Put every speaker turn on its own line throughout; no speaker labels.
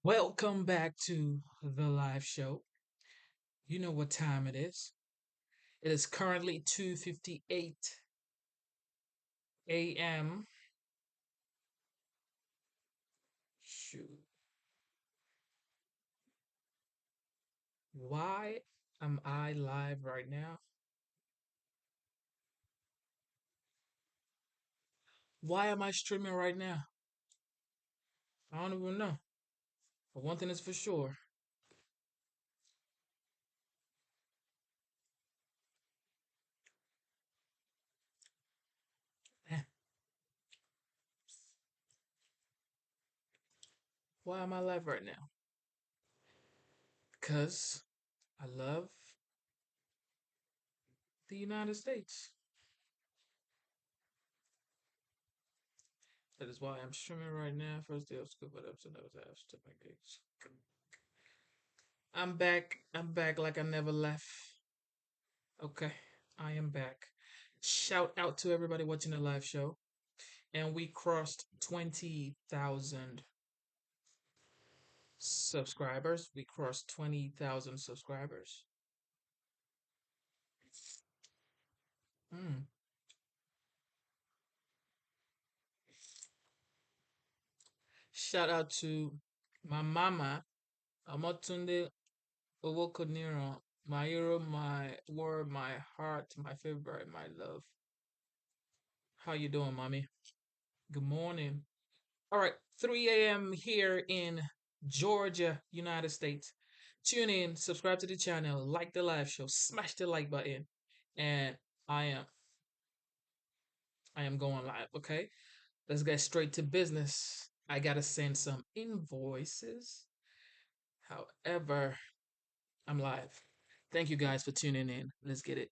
Welcome back to the live show. You know what time it is. It is currently 2:58 a.m. Shoot. Why am I live right now? Why am I streaming right now? I don't even know. But one thing is for sure. Eh, Why am I live right now? Because I love the United States. That is why I'm streaming right now. First day of school, but episode never have to my gigs. I'm back. I'm back like I never left. Okay, I am back. Shout out to everybody watching the live show. And we crossed 20,000 subscribers. We crossed 20,000 subscribers. Mm. Shout out to my mama, Amotunde Owokoniro, my hero, my word, my heart, my favorite, my love. How you doing, mommy? Good morning. All right, 3 a.m. here in Georgia, United States. Tune in, subscribe to the channel, like the live show, smash the like button, and I am I am going live. Okay, let's get straight to business. I gotta send some invoices. However, I'm live. Thank you guys for tuning in. Let's get it.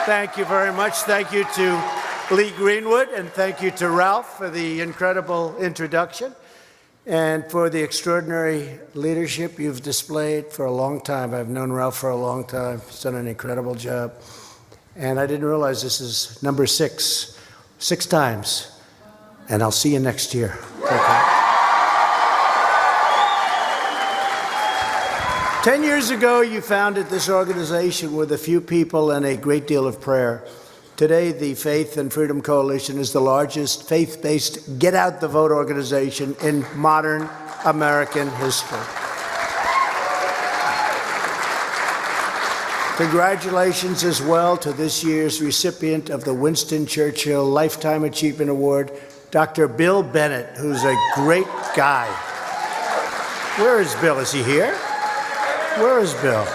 Thank you very much. Thank you to Lee Greenwood, and thank you to Ralph for the incredible introduction and for the extraordinary leadership you've displayed for a long time. I've known Ralph for a long time. He's done an incredible job. And I didn't realize this is number six times. And I'll see you next year. Okay. 10 years ago, you founded this organization with a few people and a great deal of prayer. Today, the Faith and Freedom Coalition is the largest faith-based get-out-the-vote organization in modern American history. Congratulations as well to this year's recipient of the Winston Churchill Lifetime Achievement Award, Dr. Bill Bennett, who's a great guy. Where is Bill? Is he here? Where is Bill?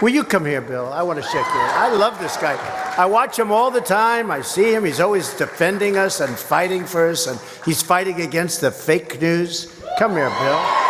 Will you come here, Bill? I want to shake your hand. I love this guy. I watch him all the time. I see him. He's always defending us and fighting for us, and he's fighting against the fake news. Come here, Bill.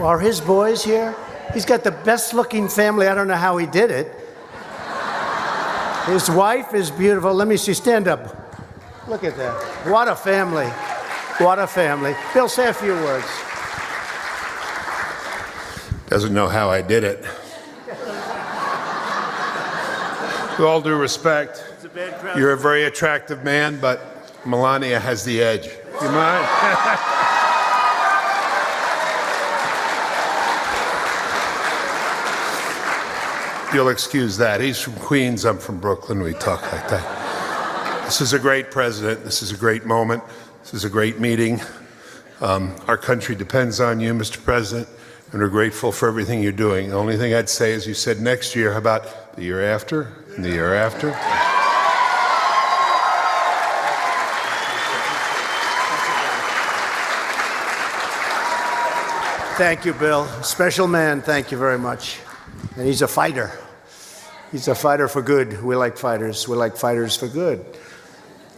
Are his boys here? He's got the best looking family. I don't know how he did it. His wife is beautiful. Let me see, stand up. Look at that. What a family. What a family. Bill, say a few words.
Doesn't know how I did it. With all due respect, you're a very attractive man, but Melania has the edge. You mind? You'll excuse that. He's from Queens, I'm from Brooklyn. We talk like that. This is a great president. This is a great moment. This is a great meeting. Our country depends on you, Mr. President, and we're grateful for everything you're doing. The only thing I'd say is you said next year. How about the year after and the year after?
Thank you, Bill. Special man, thank you very much. and he's a fighter. He's a fighter for good. We like fighters. We like fighters for good.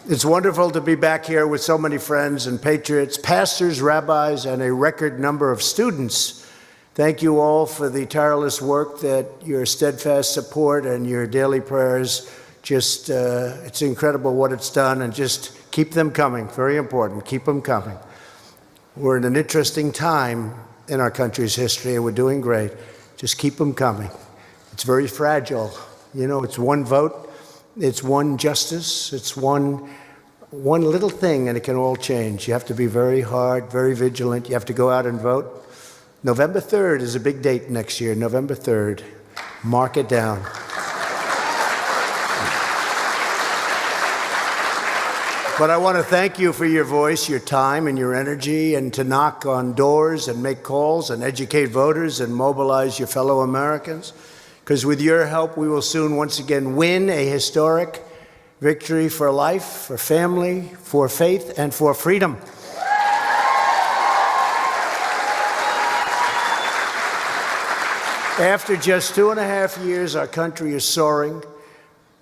It's wonderful to be back here with so many friends and patriots, pastors, rabbis, and a record number of students. Thank you all for the tireless work, that your steadfast support and your daily prayers. Just, it's incredible what it's done, and just keep them coming. Very important. Keep them coming. We're in an interesting time in our country's history, and we're doing great. Just keep them coming. It's very fragile. You know, it's one vote, it's one justice, it's one little thing, and it can all change. You have to be very hard, very vigilant. You have to go out and vote. November 3rd is a big date next year, November 3rd. Mark it down. But I want to thank you for your voice, your time, and your energy, and to knock on doors and make calls and educate voters and mobilize your fellow Americans. Because with your help, we will soon once again win a historic victory for life, for family, for faith, and for freedom. After just 2.5 years, our country is soaring.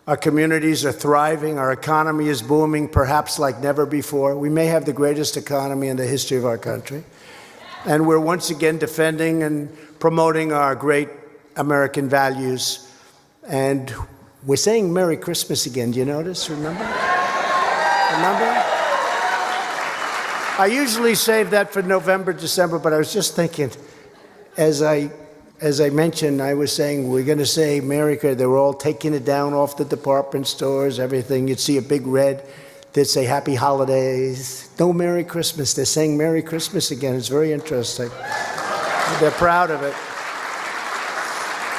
Our communities are thriving. Our economy is booming, perhaps like never before. We may have the greatest economy in the history of our country. And we're once again defending and promoting our great American values. And we're saying Merry Christmas again. Do you notice? Remember? I usually save that for November, December, but I was just thinking, as I mentioned, I was saying we're going to say Merry Christmas. They were all taking it down off the department stores, everything. You'd see a big red. They'd say Happy Holidays. No Merry Christmas. They're saying Merry Christmas again. It's very interesting. They're proud of it.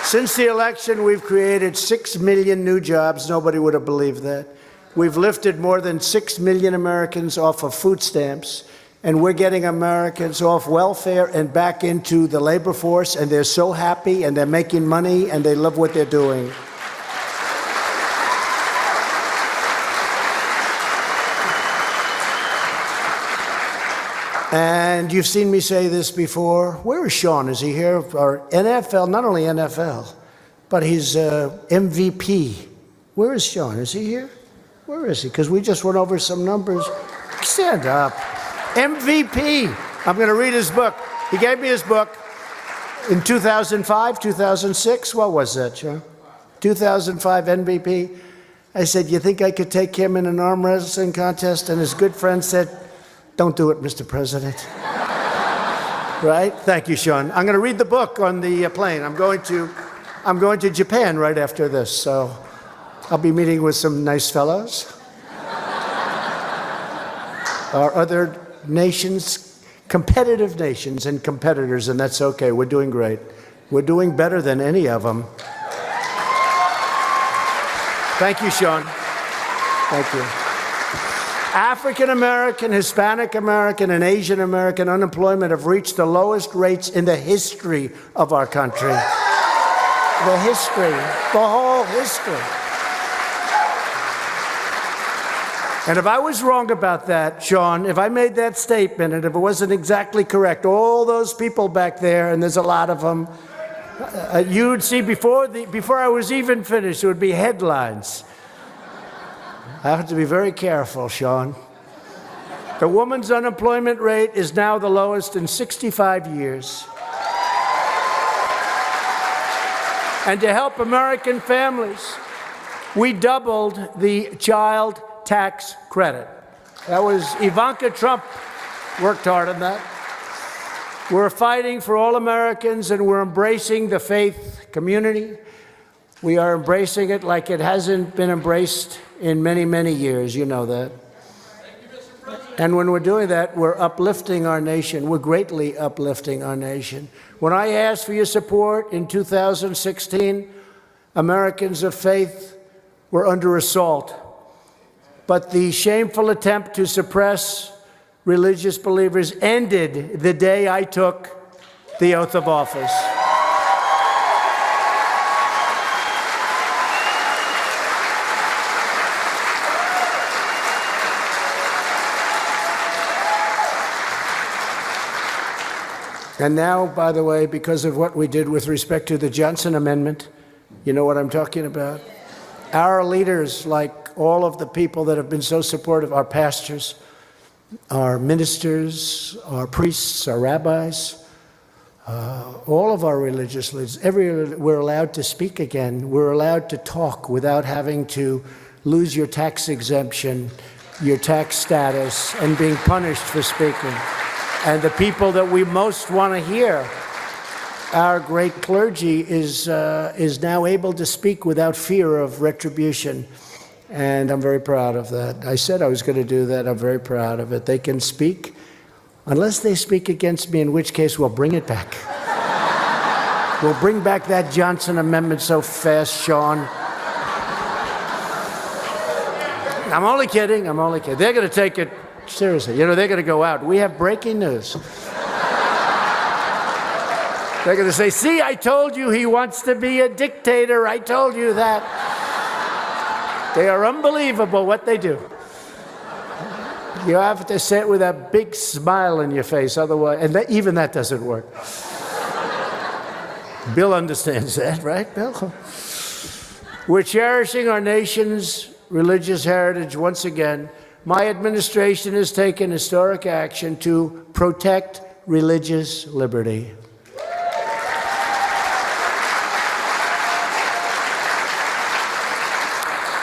Since the election, we've created 6 million new jobs. Nobody would have believed that. We've lifted more than 6 million Americans off of food stamps. And we're getting Americans off welfare and back into the labor force, and they're so happy, and they're making money, and they love what they're doing. And you've seen me say this before. Where is Sean? Is he here? Our NFL, not only NFL, but he's MVP. Where is Sean? Is he here? Where is he? Because we just went over some numbers. Stand up. MVP. I'm going to read his book. He gave me his book in 2005, 2006. What was that, John? 2005 MVP. I said, you think I could take him in an arm wrestling contest? And his good friend said, don't do it, Mr. President. Right? Thank you, Sean. I'm going to read the book on the plane. I'm going to Japan right after this, so I'll be meeting with some nice fellows. Our other nations, competitive nations and competitors, and that's okay. We're doing great. We're doing better than any of them. Thank you, Sean. Thank you. African American, Hispanic American, and Asian American unemployment have reached the lowest rates in the history of our country. The history, the whole history. And if I was wrong about that, Sean, if I made that statement and if it wasn't exactly correct, all those people back there, and there's a lot of them, you would see before I was even finished, it would be headlines. I have to be very careful, Sean. The woman's unemployment rate is now the lowest in 65 years. And to help American families, we doubled the child tax credit. That was Ivanka Trump worked hard on that. We're fighting for all Americans, and we're embracing the faith community. We are embracing it like it hasn't been embraced in many, many years. You know that. And when we're doing that, we're uplifting our nation. We're greatly uplifting our nation. When I asked for your support in 2016, Americans of faith were under assault. But the shameful attempt to suppress religious believers ended the day I took the oath of office. And now, by the way, because of what we did with respect to the Johnson Amendment, you know what I'm talking about? Our leaders, like all of the people that have been so supportive, our pastors, our ministers, our priests, our rabbis, all of our religious leaders, we're allowed to speak again. We're allowed to talk without having to lose your tax exemption, your tax status, and being punished for speaking. And the people that we most want to hear, our great clergy, is now able to speak without fear of retribution. And I'm very proud of that. I said I was going to do that. I'm very proud of it. They can speak, unless they speak against me, in which case we'll bring it back. We'll bring back that Johnson Amendment so fast, Sean. I'm only kidding. I'm only kidding. They're going to take it seriously. You know, they're going to go out. We have breaking news. They're going to say, see, I told you he wants to be a dictator. I told you that. They are unbelievable what they do. You have to say it with a big smile on your face, otherwise, and even that doesn't work. Bill understands that, right, Bill? We're cherishing our nation's religious heritage once again. My administration has taken historic action to protect religious liberty.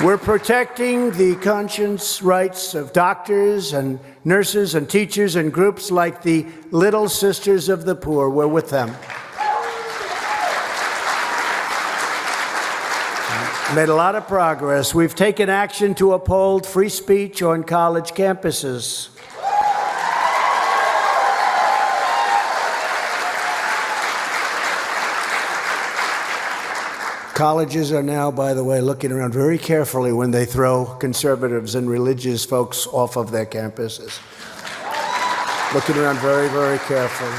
We're protecting the conscience rights of doctors and nurses and teachers and groups like the Little Sisters of the Poor. We're with them. Made a lot of progress. We've taken action to uphold free speech on college campuses. Colleges are now, by the way, looking around very carefully when they throw conservatives and religious folks off of their campuses. Looking around very, very carefully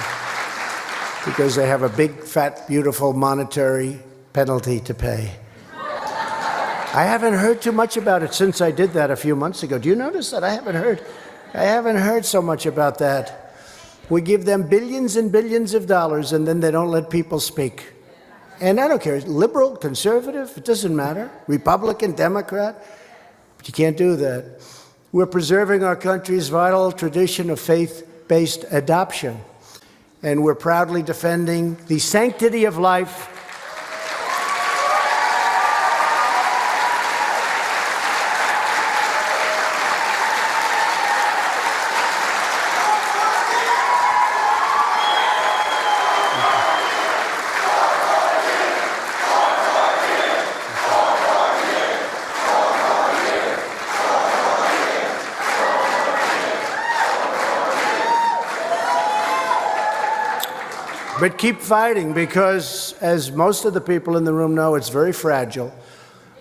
because they have a big, fat, beautiful monetary penalty to pay. I haven't heard too much about it since I did that a few months ago. Do you notice that? I haven't heard so much about that. We give them billions and billions of dollars, and then they don't let people speak. And I don't care, liberal, conservative, it doesn't matter. Republican, Democrat, but you can't do that. We're preserving our country's vital tradition of faith-based adoption. And we're proudly defending the sanctity of life But keep fighting because, as most of the people in the room know, it's very fragile.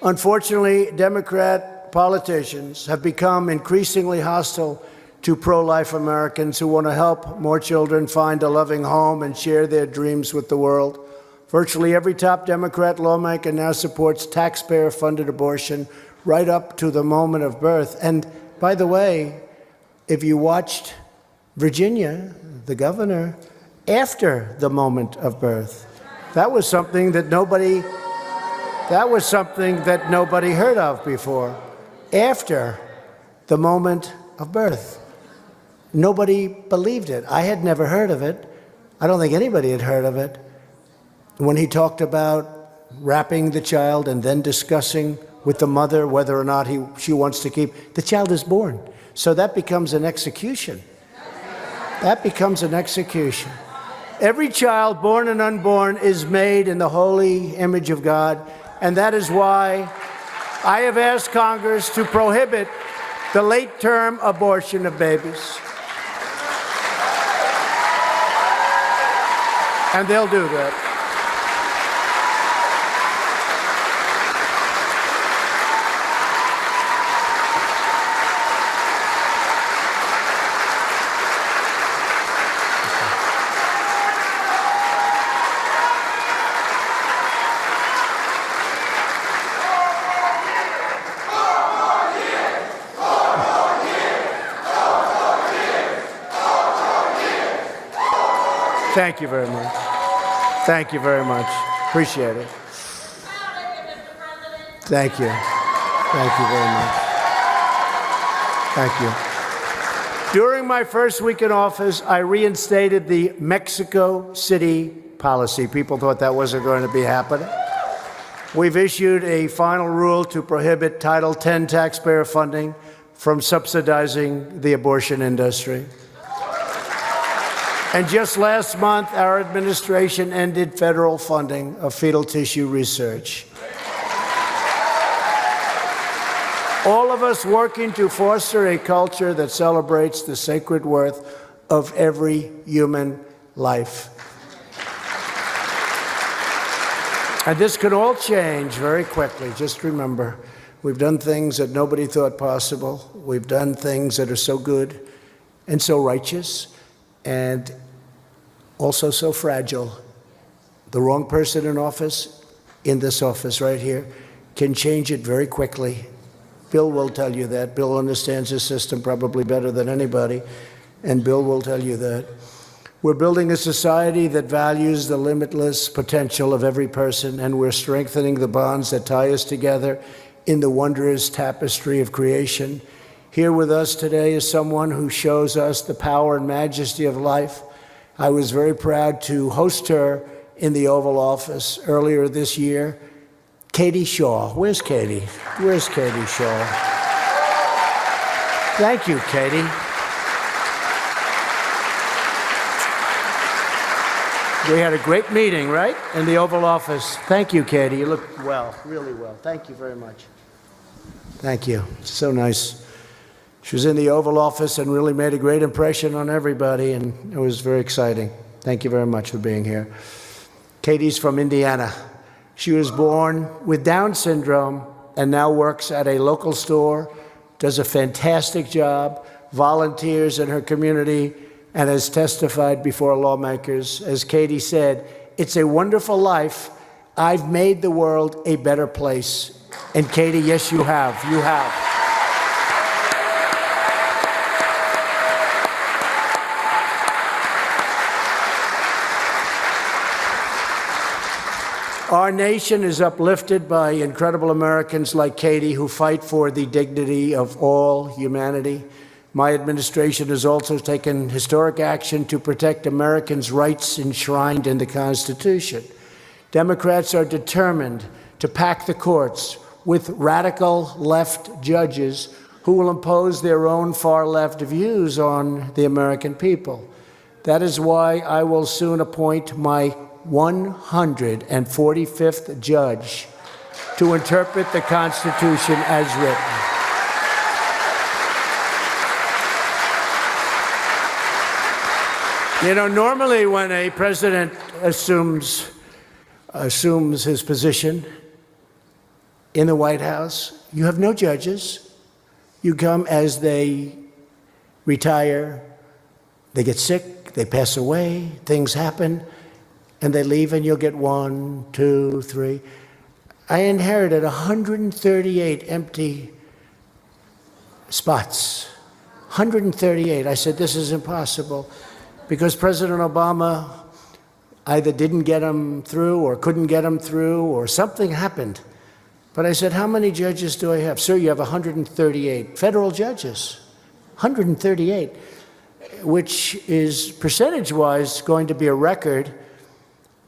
Unfortunately, Democrat politicians have become increasingly hostile to pro-life Americans who want to help more children find a loving home and share their dreams with the world. Virtually every top Democrat lawmaker now supports taxpayer-funded abortion right up to the moment of birth. And by the way, if you watched Virginia, the governor, after the moment of birth, that was something that nobody heard of before. After the moment of birth. Nobody believed it. I had never heard of it. I don't think anybody had heard of it. When he talked about wrapping the child and then discussing with the mother whether or not she wants to keep, the child is born. So that becomes an execution. That becomes an execution. Every child, born and unborn, is made in the holy image of God, and that is why I have asked Congress to prohibit the late-term abortion of babies. And they'll do that. Thank you very much. Thank you very much. Appreciate it. Thank you. Thank you very much. Thank you. During my first week in office, I reinstated the Mexico City policy. People thought that wasn't going to be happening. We've issued a final rule to prohibit Title X taxpayer funding from subsidizing the abortion industry. And just last month, our administration ended federal funding of fetal tissue research. All of us working to foster a culture that celebrates the sacred worth of every human life. And this can all change very quickly. Just remember, we've done things that nobody thought possible. We've done things that are so good and so righteous and also so fragile. The wrong person in office, in this office right here, can change it very quickly. Bill will tell you that. Bill understands his system probably better than anybody, and Bill will tell you that. We're building a society that values the limitless potential of every person, and we're strengthening the bonds that tie us together in the wondrous tapestry of creation. Here with us today is someone who shows us the power and majesty of life. I was very proud to host her in the Oval Office earlier this year. Katie Shaw. Where's Katie? Where's Katie Shaw? Thank you, Katie. We had a great meeting, right? In the Oval Office. Thank you, Katie. You look well, really well. Thank you very much. Thank you. So nice. She was in the Oval Office and really made a great impression on everybody, and it was very exciting. Thank you very much for being here. Katie's from Indiana. She was born with Down syndrome and now works at a local store, does a fantastic job, volunteers in her community, and has testified before lawmakers. As Katie said, it's a wonderful life. I've made the world a better place. And Katie, yes, you have. You have. Our nation is uplifted by incredible Americans like Katie who fight for the dignity of all humanity. My administration has also taken historic action to protect Americans' rights enshrined in the Constitution. Democrats are determined to pack the courts with radical left judges who will impose their own far-left views on the American people. That is why I will soon appoint my 145th judge to interpret the Constitution as written. You know, normally when a president assumes his position in the White House, you have no judges. You come as they retire, they get sick, they pass away, things happen, and they leave, and you'll get 1, 2, 3. I inherited 138 empty spots. 138. I said, this is impossible. Because President Obama either didn't get him through or couldn't get him through or something happened. But I said, how many judges do I have? Sir, you have 138 federal judges. 138, which is percentage-wise going to be a record,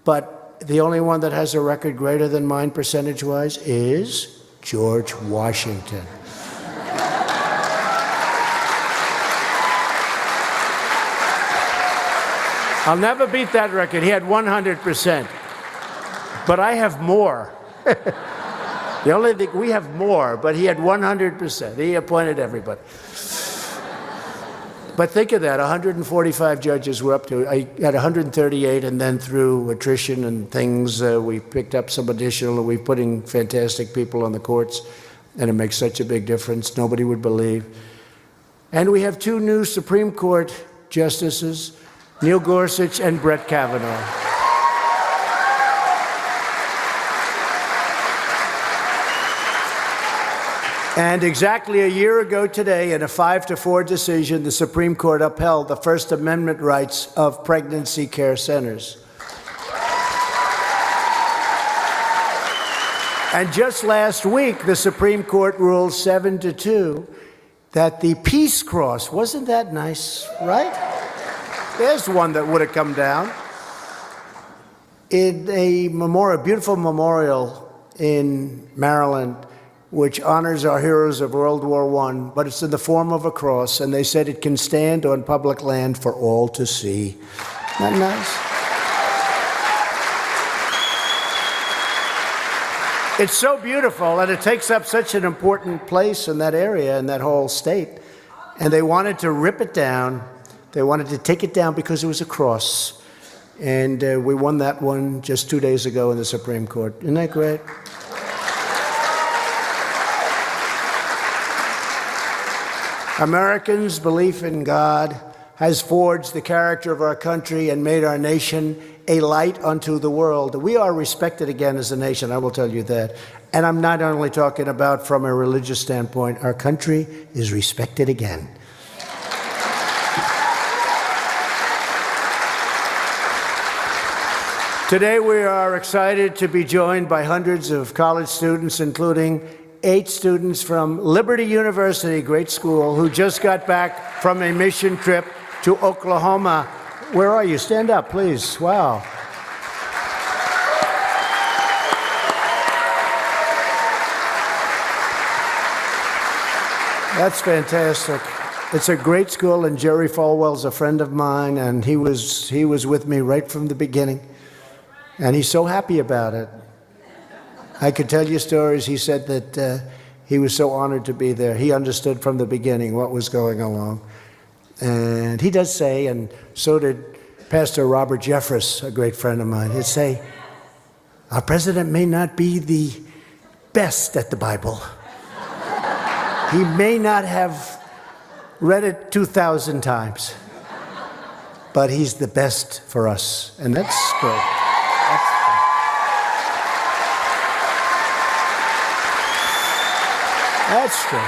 but the only one that has a record greater than mine percentage-wise is George Washington. I'll never beat that record. He had 100%. But I have more. The only thing, we have more, but he had 100%. He appointed everybody. But think of that, 145 judges we're up to. I had 138, and then through attrition and things, we picked up some additional, and we're putting fantastic people on the courts, and it makes such a big difference. Nobody would believe. And we have 2 new Supreme Court justices, Neil Gorsuch and Brett Kavanaugh. And exactly a year ago today, in a 5-4 decision, the Supreme Court upheld the First Amendment rights of pregnancy care centers. And just last week, the Supreme Court ruled 7-2 that the Peace Cross, wasn't that nice, right? There's one that would have come down. In a beautiful memorial in Maryland, which honors our heroes of World War I, but it's in the form of a cross, and they said it can stand on public land for all to see. Isn't that nice? It's so beautiful, and it takes up such an important place in that area, in that whole state. And they wanted to rip it down. They wanted to take it down because it was a cross. And we won that one just 2 days ago in the Supreme Court. Isn't that great? Americans' belief in God has forged the character of our country and made our nation a light unto the world. We are respected again as a nation, I will tell you that. And I'm not only talking about from a religious standpoint. Our country is respected again. Today we are excited to be joined by hundreds of college students, including 8 students from Liberty University, great school, who just got back from a mission trip to Oklahoma. Where are you? Stand up, please. Wow. That's fantastic. It's a great school, and Jerry Falwell's a friend of mine, and he was with me right from the beginning, and he's so happy about it. I could tell you stories. He said that he was so honored to be there. He understood from the beginning what was going along. And he does say, and so did Pastor Robert Jeffress, a great friend of mine, he'd say, our president may not be the best at the Bible. He may not have read it 2,000 times, but he's the best for us. And that's good. That's true.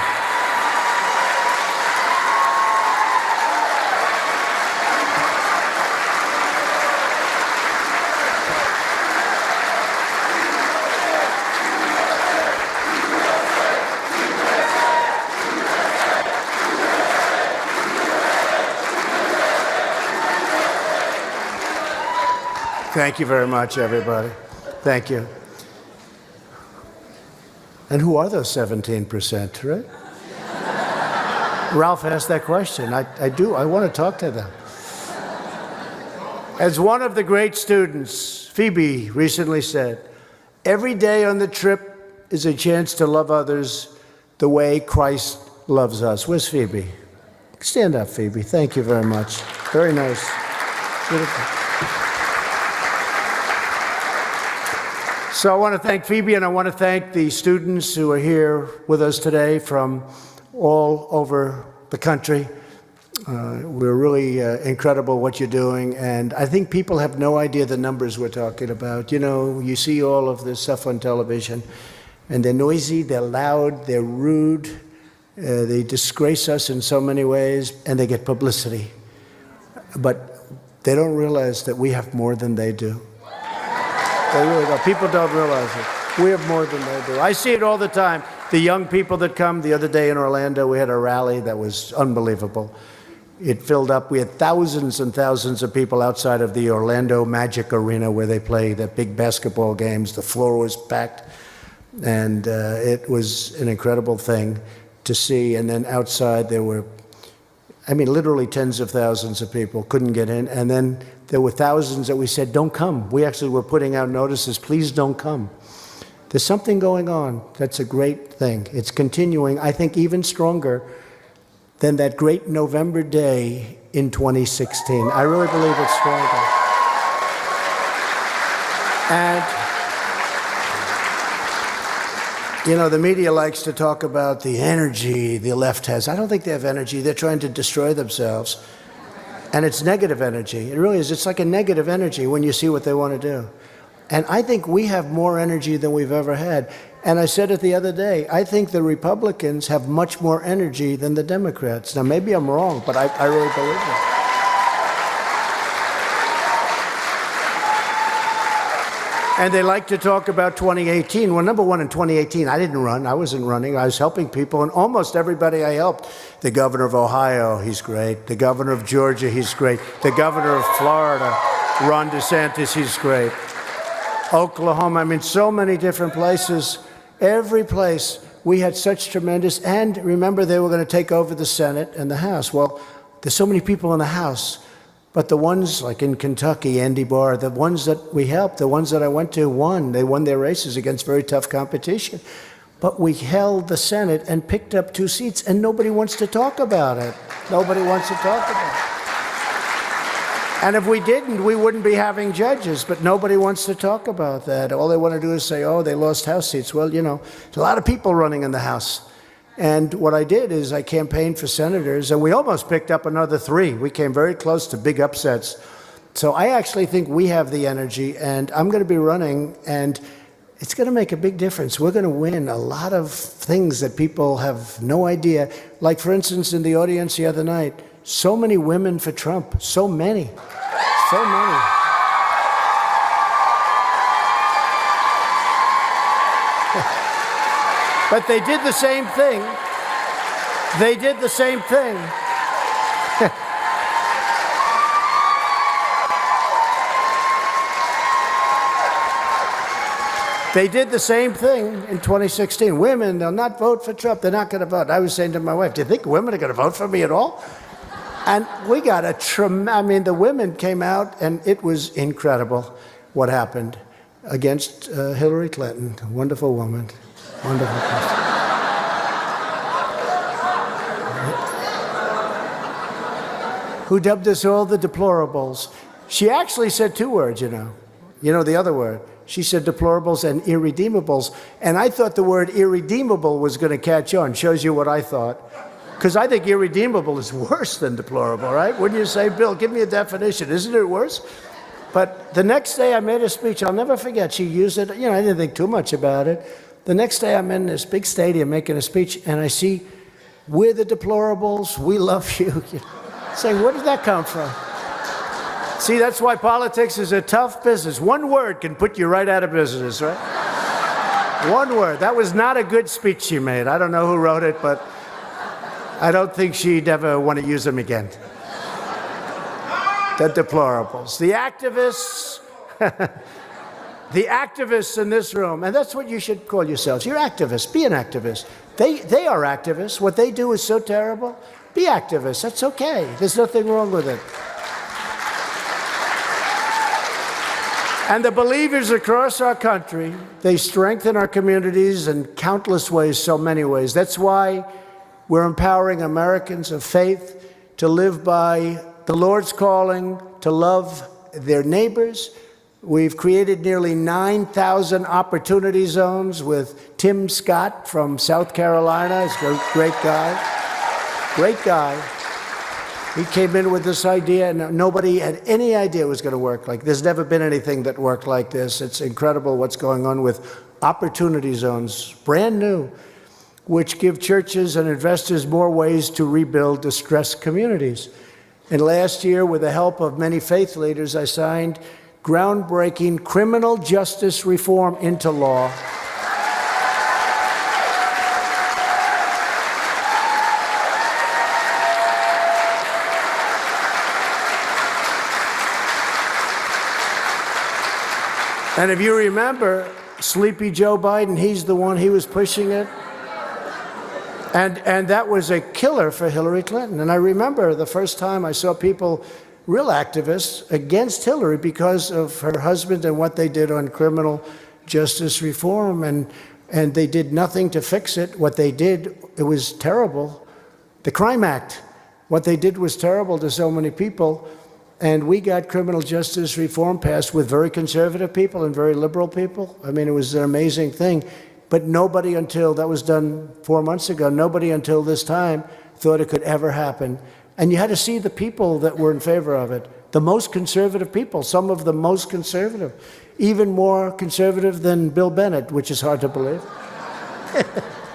Thank you very much, everybody. Thank you. And who are those 17%, right? Ralph asked that question. I do. I want to talk to them. As one of the great students, Phoebe, recently said, every day on the trip is a chance to love others the way Christ loves us. Where's Phoebe? Stand up, Phoebe. Thank you very much. Very nice. Beautiful. So I want to thank Phoebe, and I want to thank the students who are here with us today from all over the country. We're really incredible what you're doing, and I think people have no idea the numbers we're talking about. You know, you see all of this stuff on television, and they're noisy, they're loud, they're rude, they disgrace us in so many ways, and they get publicity. But they don't realize that we have more than they do. They really don't. People don't realize it. We have more than they do. I see it all the time. The young people that come. The other day in Orlando, we had a rally that was unbelievable. It filled up. We had thousands and thousands of people outside of the Orlando Magic Arena where they play the big basketball games. The floor was packed, and it was an incredible thing to see. And then outside there were, literally tens of thousands of people couldn't get in. And then there were thousands that we said, don't come. We actually were putting out notices, please don't come. There's something going on that's a great thing. It's continuing, I think, even stronger than that great November day in 2016. I really believe it's stronger. And the media likes to talk about the energy the left has. I don't think they have energy. They're trying to destroy themselves. And it's negative energy. It really is. It's like a negative energy when you see what they want to do. And I think we have more energy than we've ever had. And I said it the other day, I think the Republicans have much more energy than the Democrats. Now, maybe I'm wrong, but I really believe it. And they like to talk about 2018. Well, number one, in 2018, I didn't run. I wasn't running. I was helping people, and almost everybody I helped. The governor of Ohio, he's great. The governor of Georgia, he's great. The governor of Florida, Ron DeSantis, he's great. Oklahoma, I mean, so many different places. Every place we had such tremendous, and remember, they were going to take over the Senate and the House. Well, there's so many people in the House. But the ones like in Kentucky, Andy Barr, the ones that we helped, the ones that I went to won. They won their races against very tough competition. But we held the Senate and picked up 2 seats, and nobody wants to talk about it. Nobody wants to talk about it. And if we didn't, we wouldn't be having judges, but nobody wants to talk about that. All they want to do is say, oh, they lost House seats. Well, you know, there's a lot of people running in the House. And what I did is I campaigned for senators, and we almost picked up another 3. We came very close to big upsets. So I actually think we have the energy, and I'm going to be running, and it's going to make a big difference. We're going to win a lot of things that people have no idea. Like, for instance, in the audience the other night, so many women for Trump. So many. So many. But they did the same thing. They did the same thing. They did the same thing in 2016. Women, they'll not vote for Trump. They're not going to vote. I was saying to my wife, do you think women are going to vote for me at all? And we got the women came out, and it was incredible what happened against Hillary Clinton, a wonderful woman. Wonderful person. Who dubbed us all the deplorables. She actually said 2 words, you know. You know the other word. She said deplorables and irredeemables. And I thought the word irredeemable was going to catch on. Shows you what I thought. Because I think irredeemable is worse than deplorable, right? Wouldn't you say, Bill, give me a definition. Isn't it worse? But the next day I made a speech. I'll never forget. She used it. You know, I didn't think too much about it. The next day I'm in this big stadium making a speech, and I see, we're the deplorables, we love you. Saying, where did that come from? See, that's why politics is a tough business. One word can put you right out of business, right? One word. That was not a good speech she made. I don't know who wrote it, but I don't think she'd ever want to use them again. The deplorables. The activists. The activists in this room, and that's what you should call yourselves. You're activists. Be an activist. They are activists. What they do is so terrible. Be activists. That's okay. There's nothing wrong with it. And the believers across our country, they strengthen our communities in countless ways, so many ways. That's why we're empowering Americans of faith to live by the Lord's calling, to love their neighbors. We've created nearly 9,000 opportunity zones with Tim Scott from South Carolina. He's a great guy. Great guy. He came in with this idea, and nobody had any idea it was going to work like this. There's never been anything that worked like this. It's incredible what's going on with opportunity zones, brand new, which give churches and investors more ways to rebuild distressed communities. And last year, with the help of many faith leaders, I signed groundbreaking criminal justice reform into law. And if you remember, Sleepy Joe Biden, he was pushing it. And that was a killer for Hillary Clinton. And I remember the first time I saw people, real activists, against Hillary because of her husband and what they did on criminal justice reform. And they did nothing to fix it. What they did, it was terrible. The Crime Act, what they did was terrible to so many people. And we got criminal justice reform passed with very conservative people and very liberal people. I mean, it was an amazing thing. But nobody until, that was done 4 months ago, nobody until this time thought it could ever happen. And you had to see the people that were in favor of it. The most conservative people, some of the most conservative, even more conservative than Bill Bennett, which is hard to believe.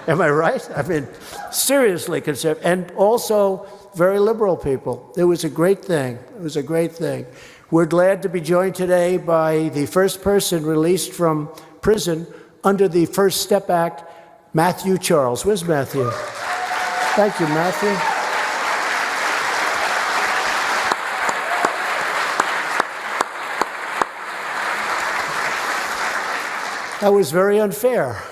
Am I right? I mean, seriously conservative. And also very liberal people. It was a great thing. It was a great thing. We're glad to be joined today by the first person released from prison under the First Step Act, Matthew Charles. Where's Matthew? Thank you, Matthew. That was very unfair,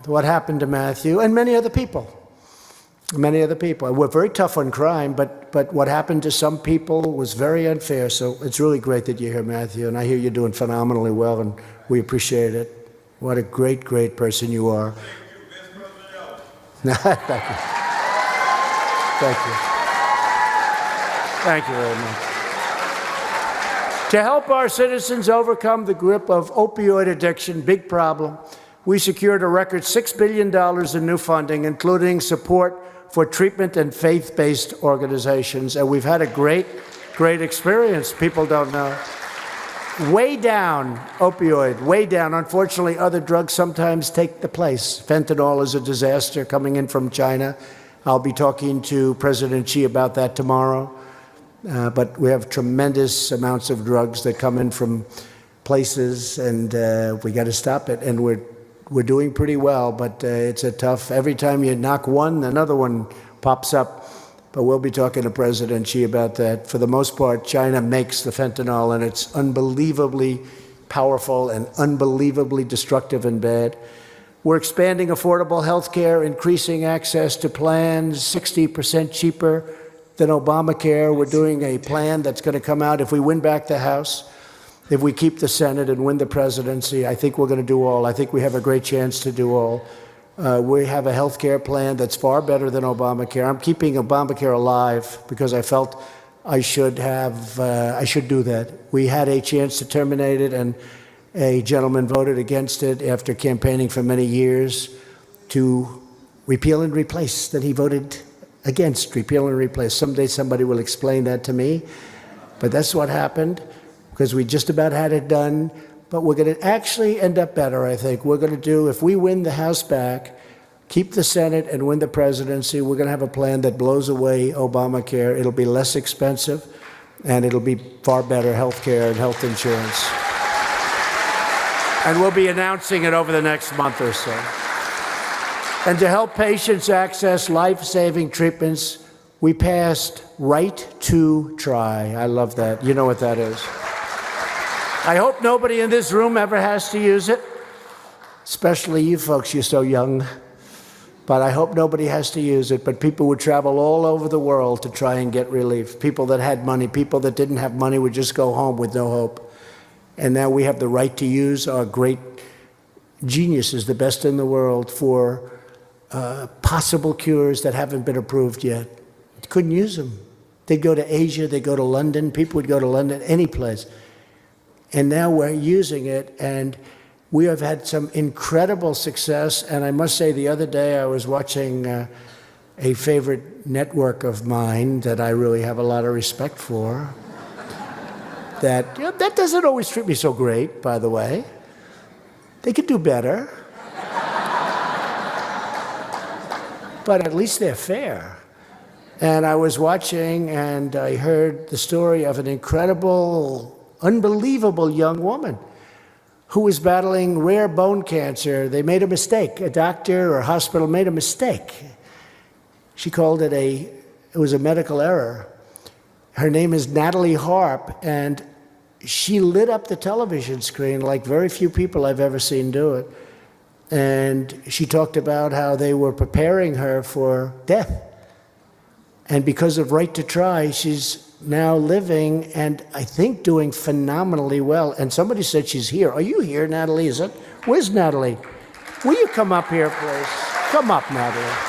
what happened to Matthew and many other people. Many other people. We're very tough on crime, but what happened to some people was very unfair. So it's really great that you're here, Matthew, and I hear you're doing phenomenally well, and we appreciate it. What a great, great person you are. Thank you. Thank you. Thank you very much. To help our citizens overcome the grip of opioid addiction, big problem, we secured a record $6 billion in new funding, including support for treatment and faith-based organizations. And we've had a great, great experience. People don't know. Way down, opioid, way down. Unfortunately, other drugs sometimes take the place. Fentanyl is a disaster coming in from China. I'll be talking to President Xi about that tomorrow. But we have tremendous amounts of drugs that come in from places, and we got to stop it. And we're doing pretty well, but it's a tough. Every time you knock one, another one pops up. But we'll be talking to President Xi about that. For the most part, China makes the fentanyl, and it's unbelievably powerful and unbelievably destructive and bad. We're expanding affordable health care, increasing access to plans, 60% cheaper than Obamacare. We're doing a plan that's going to come out if we win back the House. If we keep the Senate and win the presidency, I think we're going to do all. I think we have a great chance to do all. We have a health care plan that's far better than Obamacare. I'm keeping Obamacare alive because I felt I should do that. We had a chance to terminate it, and a gentleman voted against it after campaigning for many years to repeal and replace. Then he voted against repeal and replace. Someday somebody will explain that to me, but that's what happened because we just about had it done. But we're going to actually end up better, I think. We're going to do, if we win the House back, keep the Senate and win the presidency, we're going to have a plan that blows away Obamacare. It'll be less expensive, and it'll be far better health care and health insurance. And we'll be announcing it over the next month or so. And to help patients access life-saving treatments, we passed Right to Try. I love that. You know what that is. I hope nobody in this room ever has to use it, especially you folks, you're so young. But I hope nobody has to use it. But people would travel all over the world to try and get relief. People that had money, people that didn't have money would just go home with no hope. And now we have the right to use our great geniuses, the best in the world, for possible cures that haven't been approved yet. Couldn't use them. They'd go to Asia, they'd go to London, people would go to London, any place. And now we're using it, and we have had some incredible success. And I must say, the other day I was watching a favorite network of mine that I really have a lot of respect for. That doesn't always treat me so great, by the way. They could do better. But at least they're fair. And I was watching, and I heard the story of an incredible, unbelievable young woman who was battling rare bone cancer. They made a mistake. A doctor or a hospital made a mistake. She called it it was a medical error. Her name is Natalie Harp, and she lit up the television screen like very few people I've ever seen do it. And she talked about how they were preparing her for death. And because of Right to Try, she's now living and I think doing phenomenally well. And somebody said she's here. Are you here, Natalie? Where's Natalie? Will you come up here, please? Come up, Natalie.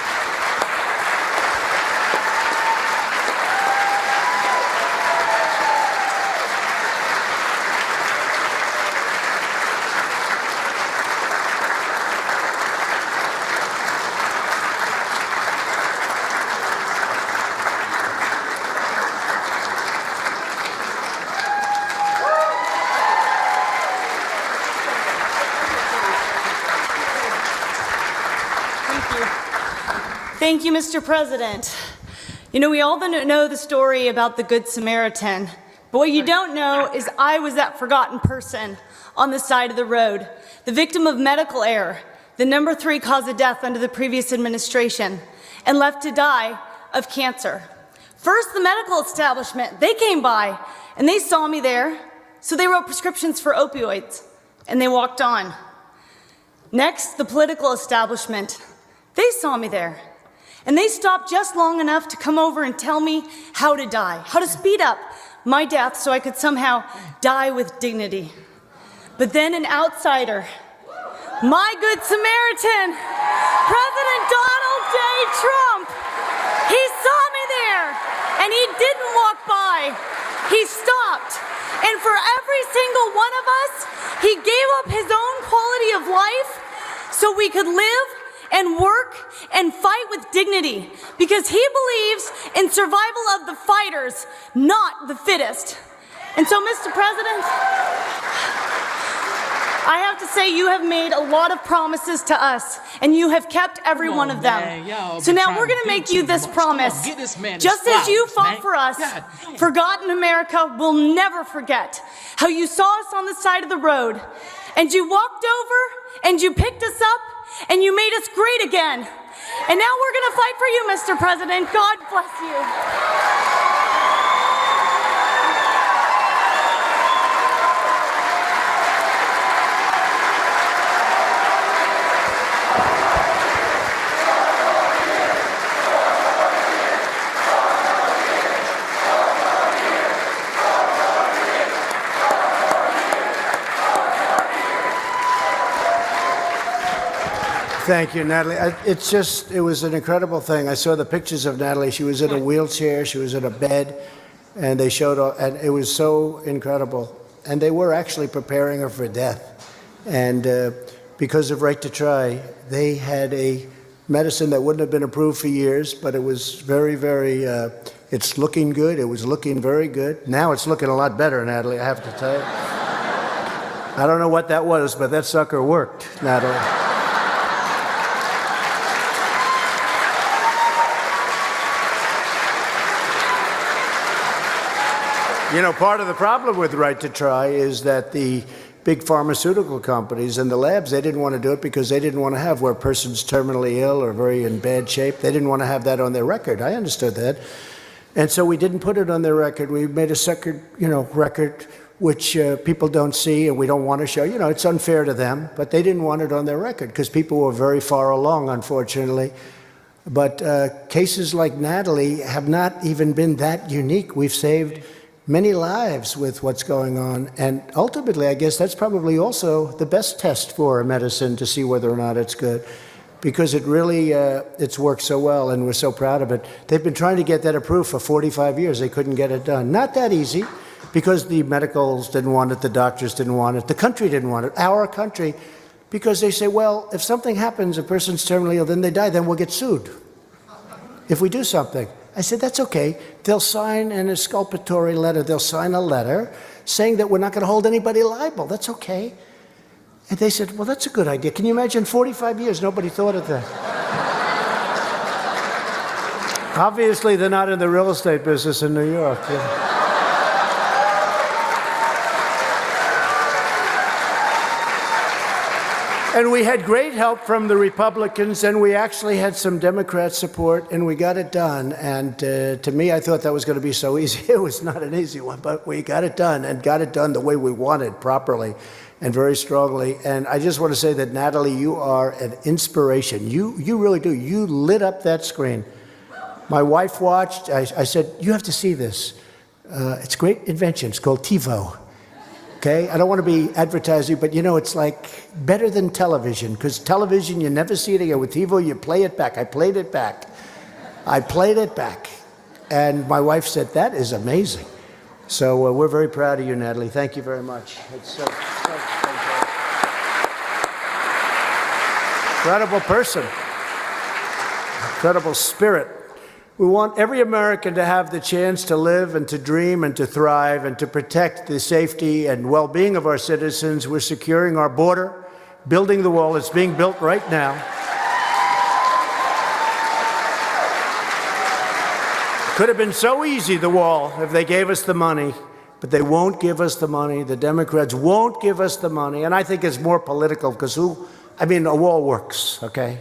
Thank you, Mr. President. You know, we all know the story about the Good Samaritan, but what you don't know is I was that forgotten person on the side of the road, the victim of medical error, the number 3 cause of death under the previous administration, and left to die of cancer. First, the medical establishment, they came by and they saw me there, so they wrote prescriptions for opioids and they walked on. Next, the political establishment, they saw me there and they stopped just long enough to come over and tell me how to die, how to speed up my death so I could somehow die with dignity. But then an outsider, my Good Samaritan, President Donald J. Trump, he saw me there and he didn't walk by, he stopped. And for every single one of us, he gave up his own quality of life so we could live and work and fight with dignity, because he believes in survival of the fighters, not the fittest. And so, Mr. President, I have to say you have made a lot of promises to us, and you have kept every one of them. So now we're going to make you this promise. Just as you fought for us, forgotten America will never forget how you saw us on the side of the road, and you walked over, and you picked us up, and you made us great again. And now we're going to fight for you, Mr. President. God bless you.
Thank you, Natalie. It was an incredible thing. I saw the pictures of Natalie. She was in a wheelchair, she was in a bed, and they showed, and it was so incredible. And they were actually preparing her for death. And because of Right to Try, they had a medicine that wouldn't have been approved for years, but it was very, very, it's looking good. It was looking very good. Now it's looking a lot better, Natalie, I have to tell you. I don't know what that was, but that sucker worked, Natalie. You know, part of the problem with Right to Try is that the big pharmaceutical companies and the labs, they didn't want to do it because they didn't want to have where a person's terminally ill or very in bad shape. They didn't want to have that on their record. I understood that. And so we didn't put it on their record. We made a second, record which people don't see and we don't want to show. You know, it's unfair to them, but they didn't want it on their record because people were very far along, unfortunately. But cases like Natalie have not even been that unique. We've saved many lives with what's going on. And ultimately, I guess that's probably also the best test for a medicine to see whether or not it's good, because it really, it's worked so well and we're so proud of it. They've been trying to get that approved for 45 years. They couldn't get it done. Not that easy, because the medicals didn't want it, the doctors didn't want it, the country didn't want it, our country, because they say, well, if something happens, a person's terminally ill, then they die, then we'll get sued if we do something. I said, that's okay. They'll sign an exculpatory letter. They'll sign a letter saying that we're not going to hold anybody liable. That's okay. And they said, well, that's a good idea. Can you imagine 45 years, nobody thought of that? Obviously, they're not in the real estate business in New York. Yeah. And we had great help from the Republicans, and we actually had some Democrat support, and we got it done. And to me, I thought that was going to be so easy. It was not an easy one, but we got it done, and got it done the way we wanted, properly and very strongly. And I just want to say that, Natalie, you are an inspiration. You really do. You lit up that screen. My wife watched. I said, you have to see this. It's a great invention. It's called TiVo. Okay, I don't want to be advertising, but it's like better than television, because television, you never see it again. With TiVo, you play it back. I played it back. And my wife said, that is amazing. So we're very proud of you, Natalie. Thank you very much. It's so incredible person, incredible spirit. We want every American to have the chance to live and to dream and to thrive and to protect the safety and well-being of our citizens. We're securing our border, building the wall. It's being built right now. Could have been so easy, the wall, if they gave us the money. But they won't give us the money. The Democrats won't give us the money. And I think it's more political because a wall works, okay?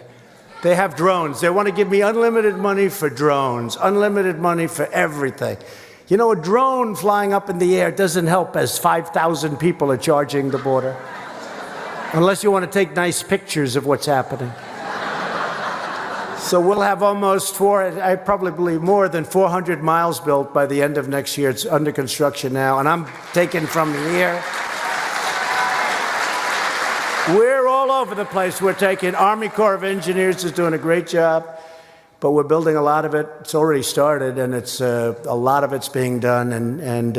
They have drones. They want to give me unlimited money for drones, unlimited money for everything. You know, a drone flying up in the air doesn't help as 5,000 people are charging the border. Unless you want to take nice pictures of what's happening. So we'll have I probably believe more than 400 miles built by the end of next year. It's under construction now, and I'm taking from here. We're all over the place. We're taking Army Corps of Engineers is doing a great job, but we're building a lot of it. It's already started, and it's a lot of it's being done, and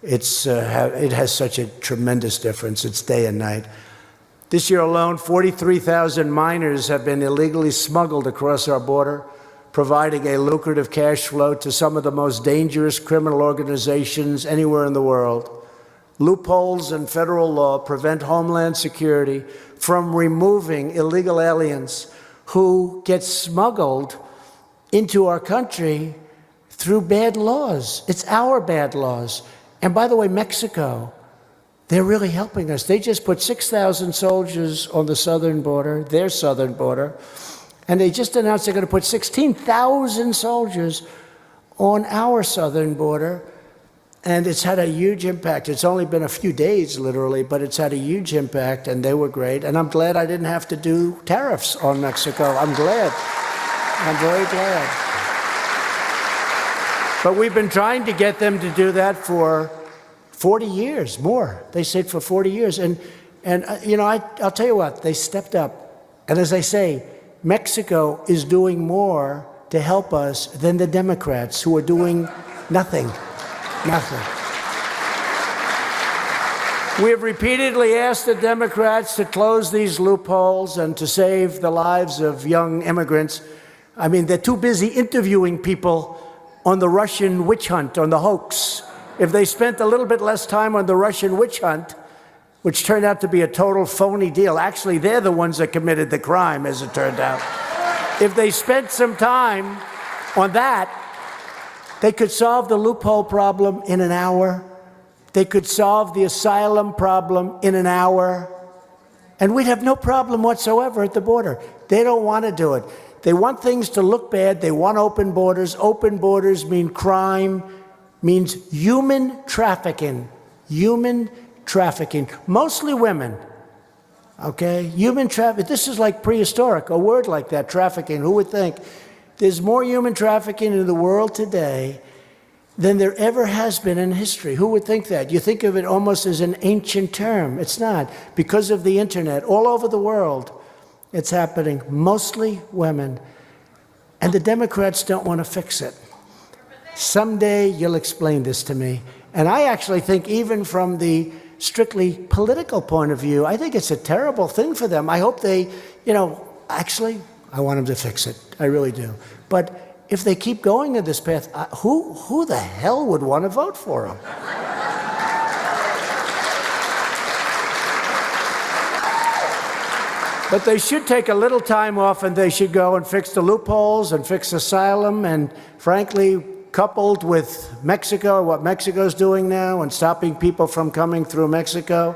it has such a tremendous difference. It's day and night. This year alone, 43,000 minors have been illegally smuggled across our border, providing a lucrative cash flow to some of the most dangerous criminal organizations anywhere in the world. Loopholes in federal law prevent Homeland Security from removing illegal aliens who get smuggled into our country through bad laws. It's our bad laws. And by the way, Mexico, they're really helping us. They just put 6,000 soldiers on the southern border, their southern border, and they just announced they're going to put 16,000 soldiers on our southern border, and it's had a huge impact. It's only been a few days, literally, but it's had a huge impact, and they were great, and I'm glad I didn't have to do tariffs on Mexico. I'm glad. I'm very glad. But we've been trying to get them to do that for 40 years, more. They said for 40 years. And you know, I'll tell you what, they stepped up. And as I say, Mexico is doing more to help us than the Democrats, who are doing nothing. Nothing. We have repeatedly asked the Democrats to close these loopholes and to save the lives of young immigrants. I mean, they're too busy interviewing people on the Russian witch hunt, on the hoax. If they spent a little bit less time on the Russian witch hunt, which turned out to be a total phony deal. Actually, they're the ones that committed the crime, as it turned out. If they spent some time on that, they could solve the loophole problem in an hour. They could solve the asylum problem in an hour. And we'd have no problem whatsoever at the border. They don't want to do it. They want things to look bad. They want open borders. Open borders mean crime, means human trafficking. Human trafficking. Mostly women. Okay? Human trafficking. This is like prehistoric, a word like that, trafficking. Who would think? There's more human trafficking in the world today than there ever has been in history. Who would think that? You think of it almost as an ancient term. It's not. Because of the internet, all over the world, it's happening. Mostly women. And the Democrats don't want to fix it. Someday you'll explain this to me. And I actually think, even from the strictly political point of view, I think it's a terrible thing for them. I hope they, actually, I want them to fix it. I really do. But if they keep going in this path, who the hell would want to vote for them? But they should take a little time off, and they should go and fix the loopholes and fix asylum, and frankly, coupled with Mexico, what Mexico's doing now, and stopping people from coming through Mexico,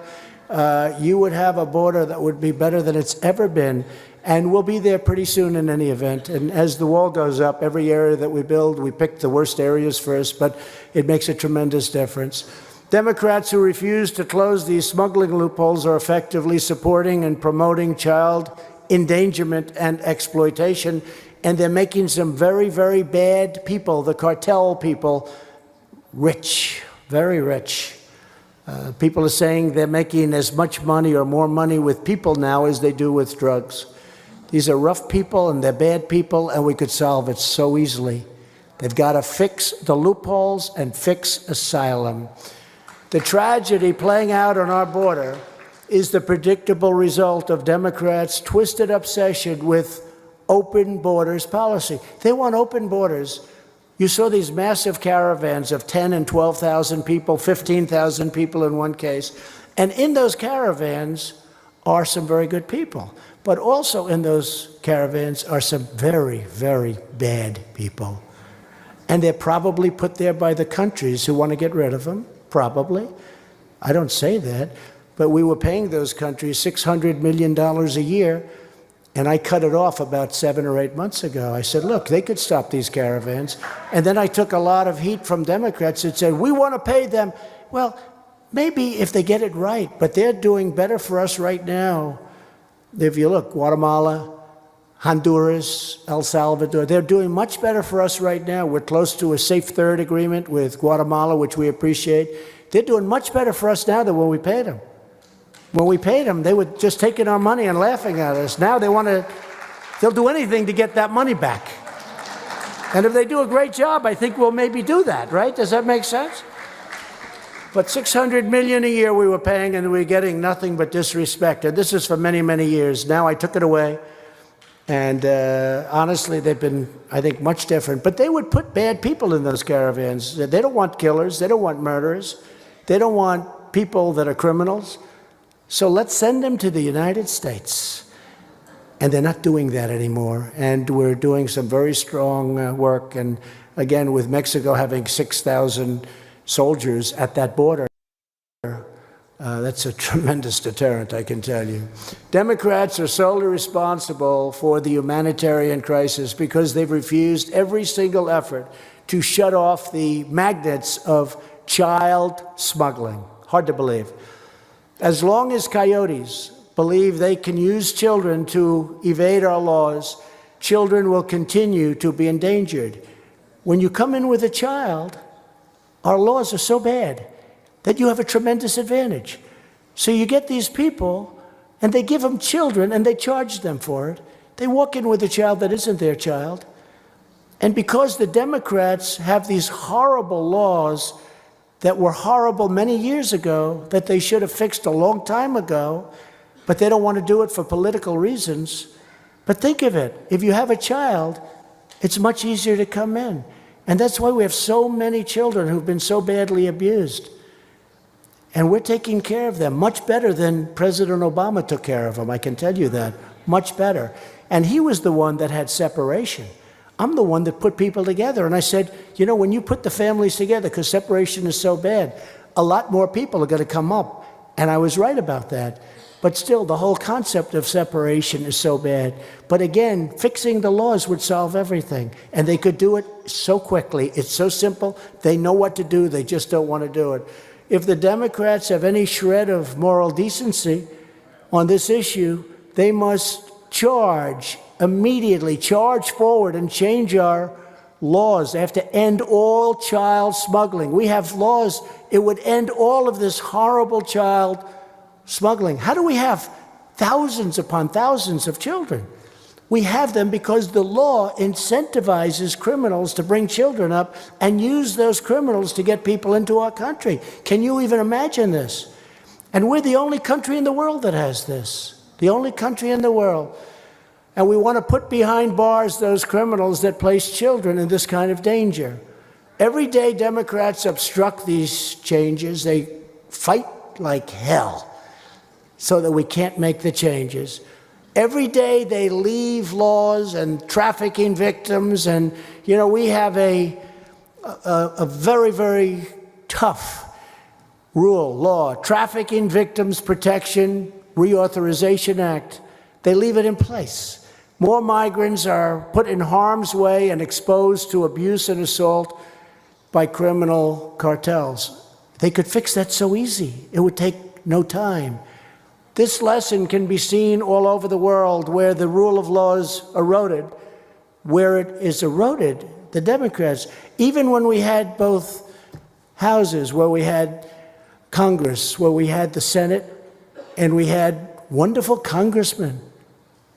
you would have a border that would be better than it's ever been. And we'll be there pretty soon in any event. And as the wall goes up, every area that we build, we pick the worst areas first, but it makes a tremendous difference. Democrats who refuse to close these smuggling loopholes are effectively supporting and promoting child endangerment and exploitation. And they're making some very, very bad people, the cartel people, rich, very rich. People are saying they're making as much money or more money with people now as they do with drugs. These are rough people, and they're bad people, and we could solve it so easily. They've got to fix the loopholes and fix asylum. The tragedy playing out on our border is the predictable result of Democrats' twisted obsession with open borders policy. They want open borders. You saw these massive caravans of 10 and 12,000 people, 15,000 people in one case. And in those caravans are some very good people. But also in those caravans are some very, very bad people. And they're probably put there by the countries who want to get rid of them, probably. I don't say that, but we were paying those countries $600 million a year, and I cut it off about 7 or 8 months ago. I said, look, they could stop these caravans. And then I took a lot of heat from Democrats that said, we want to pay them. Well, maybe if they get it right, but they're doing better for us right now. If you look, Guatemala, Honduras, El Salvador, they're doing much better for us right now. We're close to a safe third agreement with Guatemala, which we appreciate. They're doing much better for us now than when we paid them. When we paid them, they were just taking our money and laughing at us. Now they'll do anything to get that money back. And if they do a great job, I think we'll maybe do that, right? Does that make sense? But $600 million a year we were paying, and we were getting nothing but disrespect. And this is for many, many years. Now I took it away. And honestly, they've been, I think, much different. But they would put bad people in those caravans. They don't want killers. They don't want murderers. They don't want people that are criminals. So let's send them to the United States. And they're not doing that anymore. And we're doing some very strong work. And again, with Mexico having 6,000 soldiers at that border, that's a tremendous deterrent, I can tell you. Democrats are solely responsible for the humanitarian crisis because they've refused every single effort to shut off the magnets of child smuggling. Hard to believe. As long as coyotes believe they can use children to evade our laws, children will continue to be endangered. When you come in with a child, our laws are so bad that you have a tremendous advantage. So you get these people, and they give them children, and they charge them for it. They walk in with a child that isn't their child. And because the Democrats have these horrible laws that were horrible many years ago, that they should have fixed a long time ago, but they don't want to do it for political reasons. But think of it. If you have a child, it's much easier to come in. And that's why we have so many children who've been so badly abused. And we're taking care of them much better than President Obama took care of them, I can tell you that, much better. And he was the one that had separation. I'm the one that put people together. And I said, you know, when you put the families together, because separation is so bad, a lot more people are going to come up. And I was right about that. But still, the whole concept of separation is so bad. But again, fixing the laws would solve everything. And they could do it so quickly. It's so simple. They know what to do. They just don't want to do it. If the Democrats have any shred of moral decency on this issue, they must immediately charge forward and change our laws. They have to end all child smuggling. We have laws. It would end all of this horrible child smuggling. How do we have thousands upon thousands of children? We have them because the law incentivizes criminals to bring children up and use those criminals to get people into our country. Can you even imagine this? And we're the only country in the world that has this. The only country in the world. And we want to put behind bars those criminals that place children in this kind of danger. Every day Democrats obstruct these changes. They fight like hell so that we can't make the changes. Every day they leave laws and trafficking victims, and you know, we have a very, very tough law, Trafficking Victims Protection Reauthorization Act. They leave it in place. More migrants are put in harm's way and exposed to abuse and assault by criminal cartels. They could fix that so easy. It would take no time. This lesson can be seen all over the world where the rule of law is eroded. Where it is eroded, the Democrats, even when we had both houses, where we had Congress, where we had the Senate, and we had wonderful congressmen.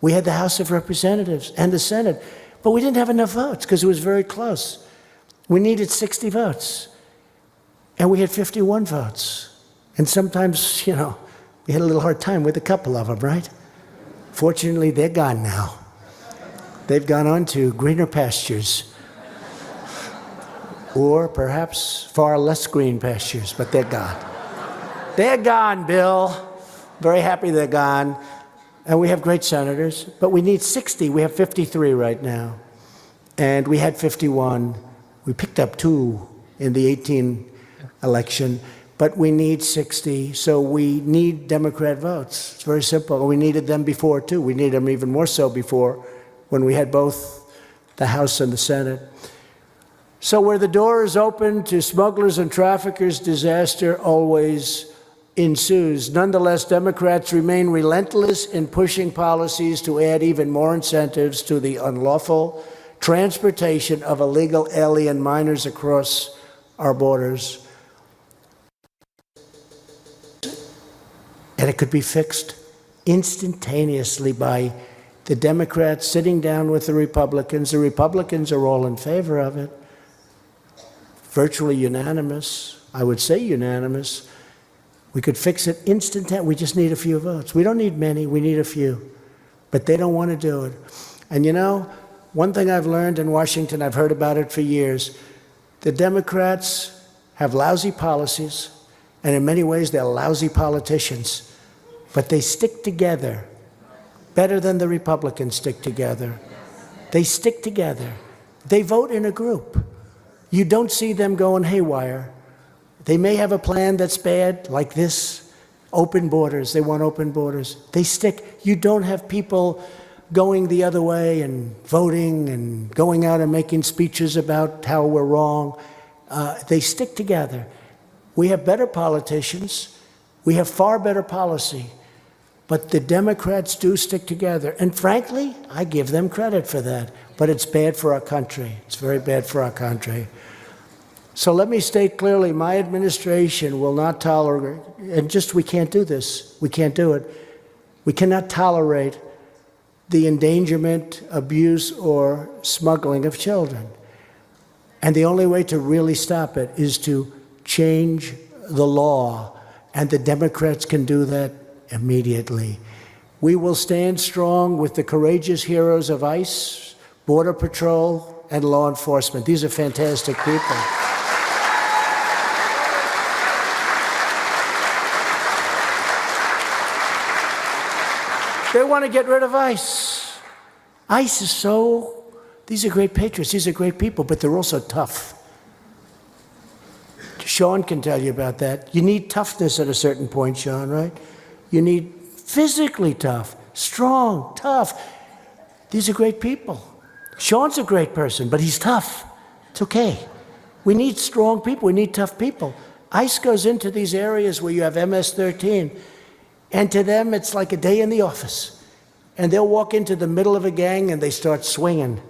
We had the House of Representatives and the Senate, but we didn't have enough votes because it was very close. We needed 60 votes, and we had 51 votes. And sometimes, you know, we had a little hard time with a couple of them, right? Fortunately, they're gone now. They've gone on to greener pastures, or perhaps far less green pastures, but they're gone. They're gone, Bill. Very happy they're gone. And we have great senators, but we need 60. We have 53 right now. And we had 51 We picked up 2 in the 18 election, but we need 60, so we need Democrat votes. It's very simple. We needed them before, too. We need them even more so before, when we had both the House and the Senate. So where the door is open to smugglers and traffickers, disaster always ensues. Nonetheless, Democrats remain relentless in pushing policies to add even more incentives to the unlawful transportation of illegal alien minors across our borders. And it could be fixed instantaneously by the Democrats sitting down with the Republicans. The Republicans are all in favor of it. Virtually unanimous. I would say unanimous. We could fix it instantaneously. We just need a few votes. We don't need many. We need a few. But they don't want to do it. And you know, one thing I've learned in Washington, I've heard about it for years, the Democrats have lousy policies, and in many ways they're lousy politicians, but they stick together better than the Republicans stick together. They stick together. They vote in a group. You don't see them going haywire. They may have a plan that's bad, like this, open borders. They want open borders. They stick. You don't have people going the other way and voting and going out and making speeches about how we're wrong. They stick together. We have better politicians. We have far better policy. But the Democrats do stick together. And frankly, I give them credit for that. But it's bad for our country. It's very bad for our country. So let me state clearly, my administration will not tolerate, and just we can't do this. We can't do it. We cannot tolerate the endangerment, abuse, or smuggling of children. And the only way to really stop it is to change the law. And the Democrats can do that immediately. We will stand strong with the courageous heroes of ICE, Border Patrol, and law enforcement. These are fantastic people. They want to get rid of ICE. ICE is so, these are great patriots, these are great people, but they're also tough. Sean can tell you about that. You need toughness at a certain point, Sean, right? You need physically tough, strong, tough. These are great people. Sean's a great person, but he's tough. It's okay. We need strong people. We need tough people. ICE goes into these areas where you have MS-13, and to them, it's like a day in the office. And they'll walk into the middle of a gang and they start swinging.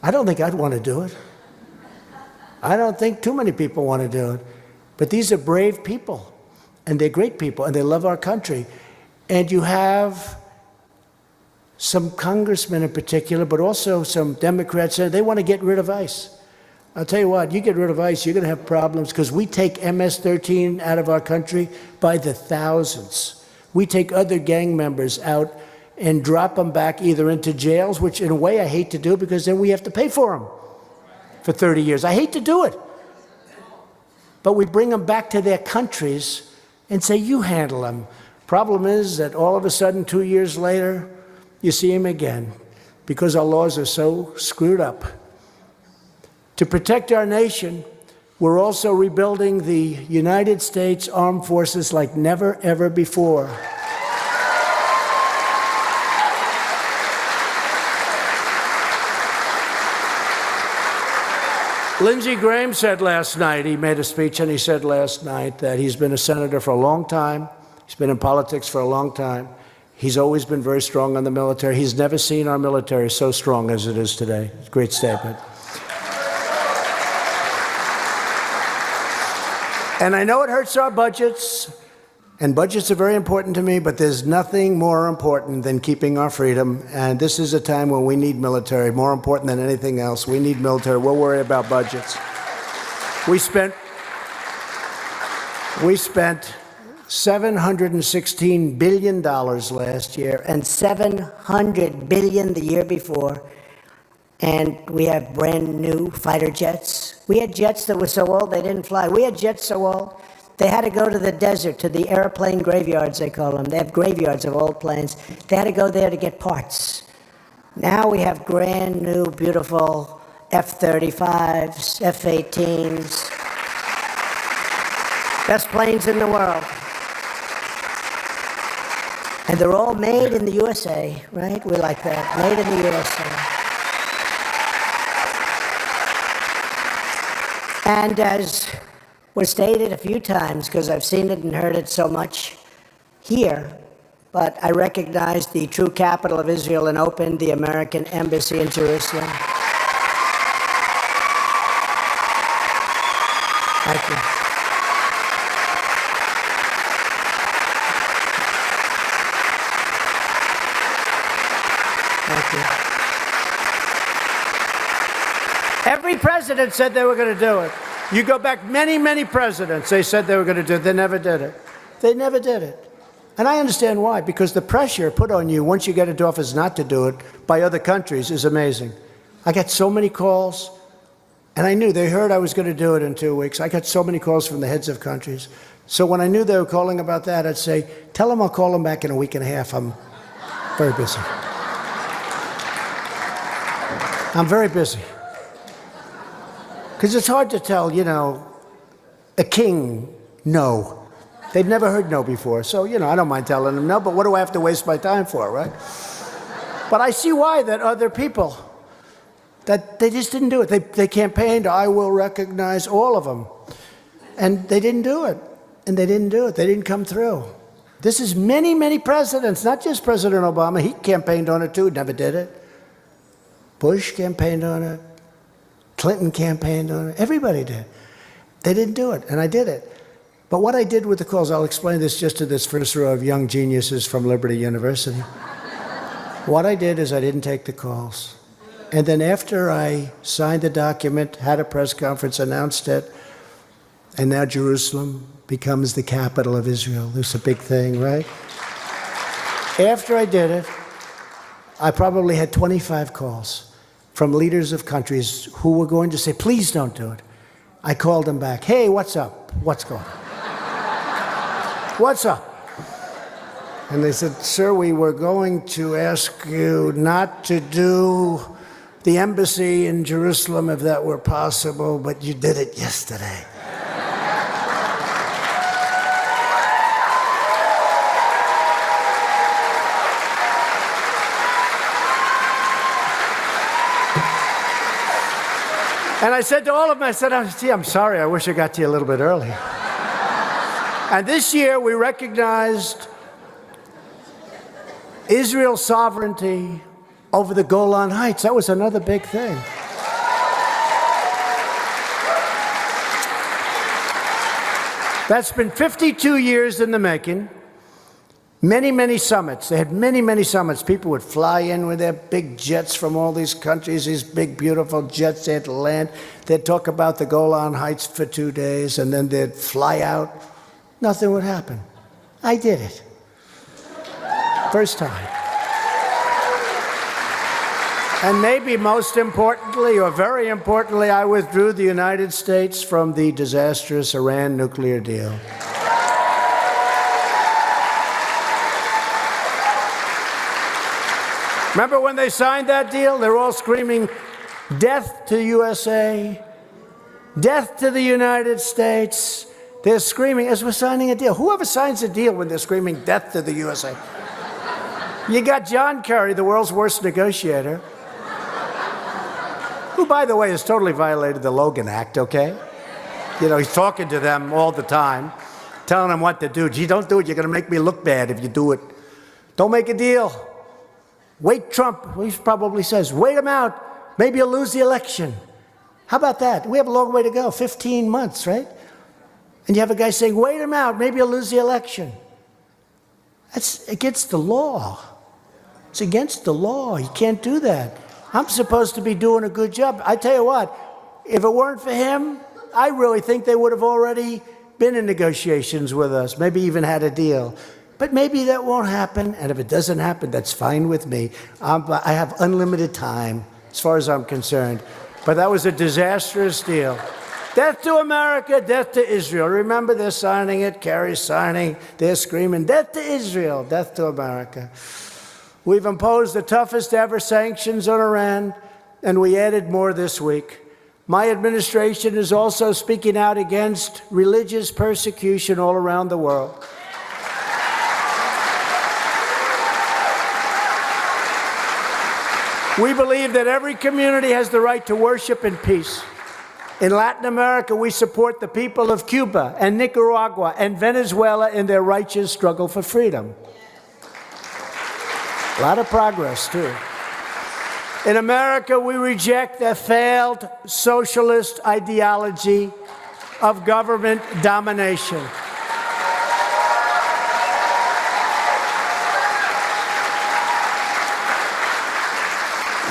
I don't think I'd want to do it. I don't think too many people want to do it. But these are brave people, and they're great people, and they love our country. And you have some congressmen in particular, but also some Democrats, they want to get rid of ICE. I'll tell you what, you get rid of ICE, you're going to have problems, because we take MS-13 out of our country by the thousands. We take other gang members out and drop them back either into jails, which in a way I hate to do, because then we have to pay for them for 30 years. I hate to do it. But we bring them back to their countries and say, you handle them. Problem is that all of a sudden, 2 years later, you see them again, because our laws are so screwed up. To protect our nation, we're also rebuilding the United States Armed Forces like never, ever before. Lindsey Graham said last night, he made a speech and he said last night that he's been a senator for a long time. He's been in politics for a long time. He's always been very strong on the military. He's never seen our military so strong as it is today. It's a great statement. And I know it hurts our budgets, and budgets are very important to me, but there's nothing more important than keeping our freedom. And this is a time when we need military, more important than anything else. We need military. We'll worry about budgets. We spent $716 billion last year and $700 billion the year before. And we have brand new fighter jets. We had jets that were so old they didn't fly. We had jets so old they had to go to the desert, to the airplane graveyards, they call them. They have graveyards of old planes. They had to go there to get parts. Now we have brand new, beautiful F-35s, F-18s, best planes in the world. And they're all made in the USA, right? We like that, made in the USA. And as was stated a few times, because I've seen it and heard it so much here, but I recognize the true capital of Israel and opened the American embassy in Jerusalem. Thank you. Thank you. Every president said they were going to do it. You go back many, many presidents, they said they were going to do it. They never did it. They never did it. And I understand why, because the pressure put on you once you get into office not to do it by other countries is amazing. I got so many calls, and I knew they heard I was going to do it in 2 weeks. I got so many calls from the heads of countries. So when I knew they were calling about that, I'd say, tell them I'll call them back in a week and a half. I'm very busy. I'm very busy. Because it's hard to tell, you know, a king no. They've never heard no before. So, you know, I don't mind telling them no, but what do I have to waste my time for, right? But I see why that other people, that they just didn't do it. They campaigned, I will recognize all of them. And they didn't do it. And they didn't do it. They didn't come through. This is many, many presidents, not just President Obama. He campaigned on it too, never did it. Bush campaigned on it. Clinton campaigned on it. Everybody did. They didn't do it, and I did it. But what I did with the calls, I'll explain this just to this first row of young geniuses from Liberty University. What I did is I didn't take the calls. And then after I signed the document, had a press conference, announced it, and now Jerusalem becomes the capital of Israel. This is a big thing, right? After I did it, I probably had 25 calls from leaders of countries who were going to say, please don't do it. I called them back. Hey, what's up? What's going on? What's up? And they said, sir, we were going to ask you not to do the embassy in Jerusalem if that were possible, but you did it yesterday. And I said to all of them, I said, I'm sorry, I wish I got to you a little bit earlier. And this year we recognized Israel's sovereignty over the Golan Heights. That was another big thing. That's been 52 years in the making. Many, many summits. They had many, many summits. People would fly in with their big jets from all these countries, these big, beautiful jets. They had to land. They'd talk about the Golan Heights for 2 days, and then they'd fly out. Nothing would happen. I did it. First time. And maybe most importantly, or very importantly, I withdrew the United States from the disastrous Iran nuclear deal. Remember when they signed that deal? They were all screaming, death to USA, death to the United States. They're screaming as we're signing a deal. Whoever signs a deal when they're screaming death to the USA? You got John Kerry, the world's worst negotiator, who, by the way, has totally violated the Logan Act, okay? You know, he's talking to them all the time, telling them what to do. Gee, don't do it. You're going to make me look bad if you do it. Don't make a deal. Wait Trump, he probably says, wait him out. Maybe you'll lose the election. How about that? We have a long way to go, 15 months, right? And you have a guy saying, wait him out, maybe you'll lose the election. That's against the law. It's against the law. You can't do that. I'm supposed to be doing a good job. I tell you what, if it weren't for him, I really think they would have already been in negotiations with us, maybe even had a deal. But maybe that won't happen, and if it doesn't happen, that's fine with me. I have unlimited time, as far as I'm concerned. But that was a disastrous deal. Death to America, death to Israel. Remember, they're signing it, Kerry's signing, they're screaming, death to Israel, death to America. We've imposed the toughest ever sanctions on Iran. and we added more this week. My administration is also speaking out against religious persecution all around the world. We believe that every community has the right to worship in peace. In Latin America, we support the people of Cuba and Nicaragua and Venezuela in their righteous struggle for freedom. A lot of progress, too. In America, we reject the failed socialist ideology of government domination.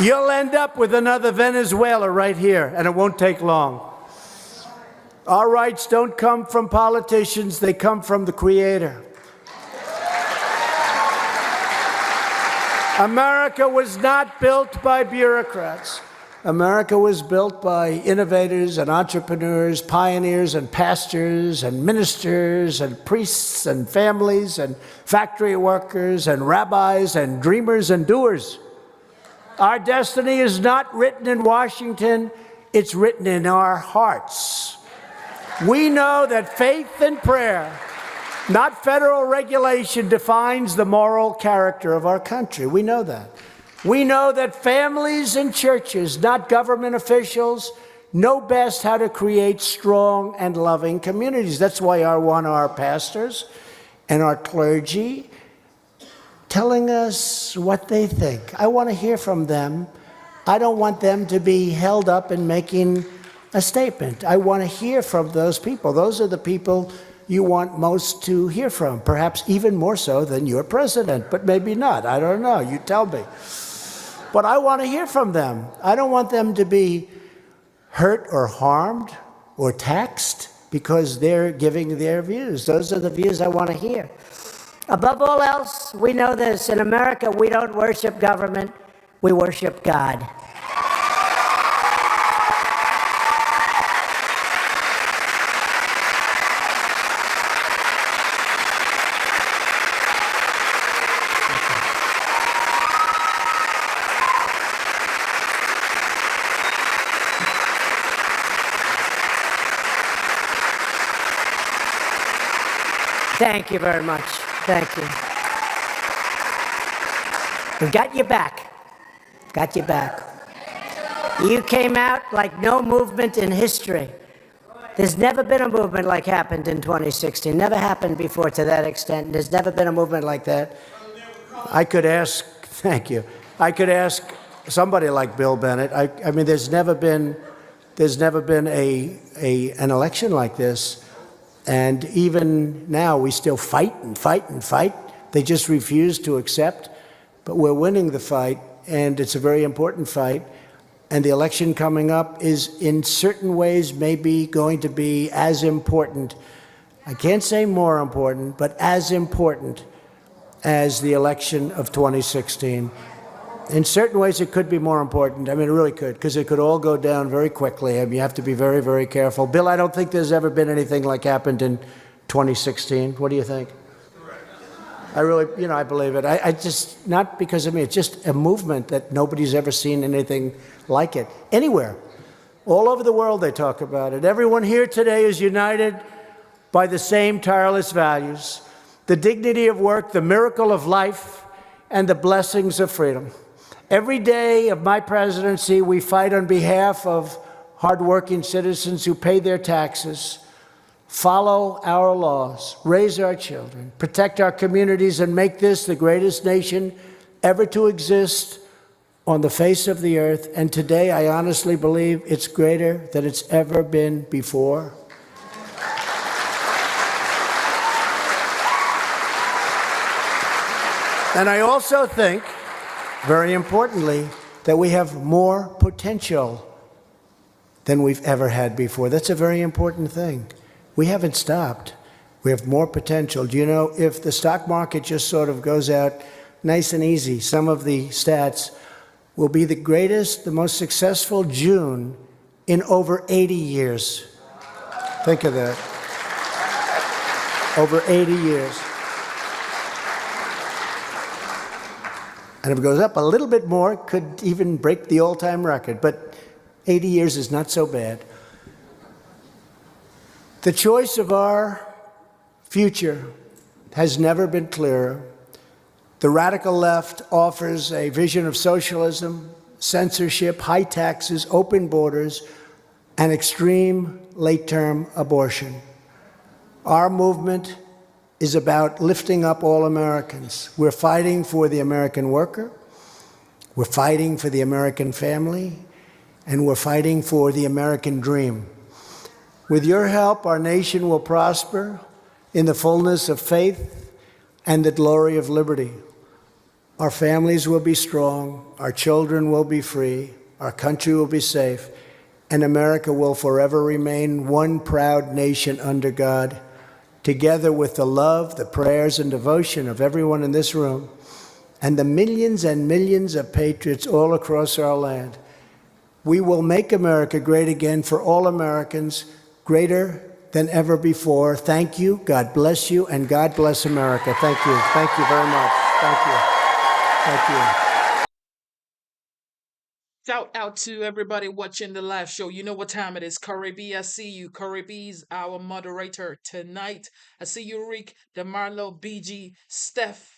You'll end up with another Venezuela right here, and it won't take long. Our rights don't come from politicians, they come from the Creator. America was not built by bureaucrats. America was built by innovators and entrepreneurs, pioneers and pastors and ministers and priests and families and factory workers and rabbis and dreamers and doers. Our destiny is not written in Washington, it's written in our hearts. We know that faith and prayer, not federal regulation, defines the moral character of our country. We know that. We know that families and churches, not government officials, know best how to create strong and loving communities. That's why I want our pastors and our clergy telling us what they think. I want to hear from them. I don't want them to be held up in making a statement. I want to hear from those people. Those are the people you want most to hear from, perhaps even more so than your president, but maybe not. I don't know. You tell me. But I want to hear from them. I don't want them to be hurt or harmed or taxed because they're giving their views. Those are the views I want to hear. Above all else, we know this. In America, we don't worship government, we worship God. Thank you very much. Thank you. We got you back. Got you back. You came out like no movement in history. There's never been a movement like happened in 2016. Never happened before to that extent. There's never been a movement like that. I could ask, thank you. I could ask somebody like Bill Bennett. I mean, there's never been an election like this. And even now, we still fight and fight and fight. They just refuse to accept. But we're winning the fight, and it's a very important fight. And the election coming up is, in certain ways, maybe going to be as important. I can't say more important, but as important as the election of 2016. In certain ways, it could be more important. I mean, it really could, because it could all go down very quickly. I mean, you have to be very, very careful. Bill, I don't think there's ever been anything like happened in 2016. What do you think? I really, I believe it. I just, not because of me, it's just a movement that nobody's ever seen anything like it. Anywhere. All over the world they talk about it. Everyone here today is united by the same tireless values: the dignity of work, the miracle of life, and the blessings of freedom. Every day of my presidency, we fight on behalf of hardworking citizens who pay their taxes, follow our laws, raise our children, protect our communities, and make this the greatest nation ever to exist on the face of the earth. And today, I honestly believe it's greater than it's ever been before. And I also think, very importantly, that we have more potential than we've ever had before. That's a very important thing. We haven't stopped. We have more potential. Do you know, if the stock market just sort of goes out nice and easy, some of the stats will be the greatest, the most successful June in over 80 years. Think of that. Over 80 years. And if it goes up a little bit more, it could even break the all-time record. But 80 years is not so bad. The choice of our future has never been clearer. The radical left offers a vision of socialism, censorship, high taxes, open borders, and extreme late-term abortion. Our movement is about lifting up all Americans. We're fighting for the American worker, we're fighting for the American family, and we're fighting for the American dream. With your help, our nation will prosper in the fullness of faith and the glory of liberty. Our families will be strong, our children will be free, our country will be safe, and America will forever remain one proud nation under God. Together with the love, the prayers, and devotion of everyone in this room, and the millions and millions of patriots all across our land, we will make America great again for all Americans, greater than ever before. Thank you, God bless you, and God bless America. Thank you. Thank you very much. Thank you. Thank you.
Shout out to everybody watching the live show. You know what time it is. Corey B, I see you. Corey B's our moderator tonight. I see you, Rick, DeMarlo, BG, Steph,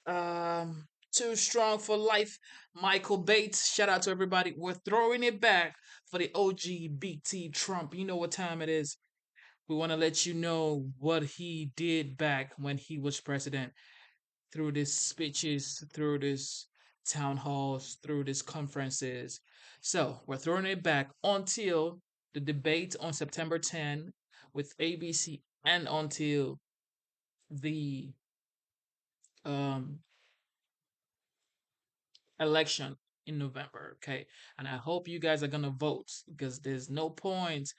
Too Strong for Life, Michael Bates. Shout out to everybody. We're throwing it back for the LGBT Trump. You know what time it is. We want to let you know what he did back when he was president, through these speeches, through these town halls, through these conferences. So we're throwing it back until the debate on September 10 with ABC, and until the um, election in November. Okay. And I hope you guys are going to vote, because there's no point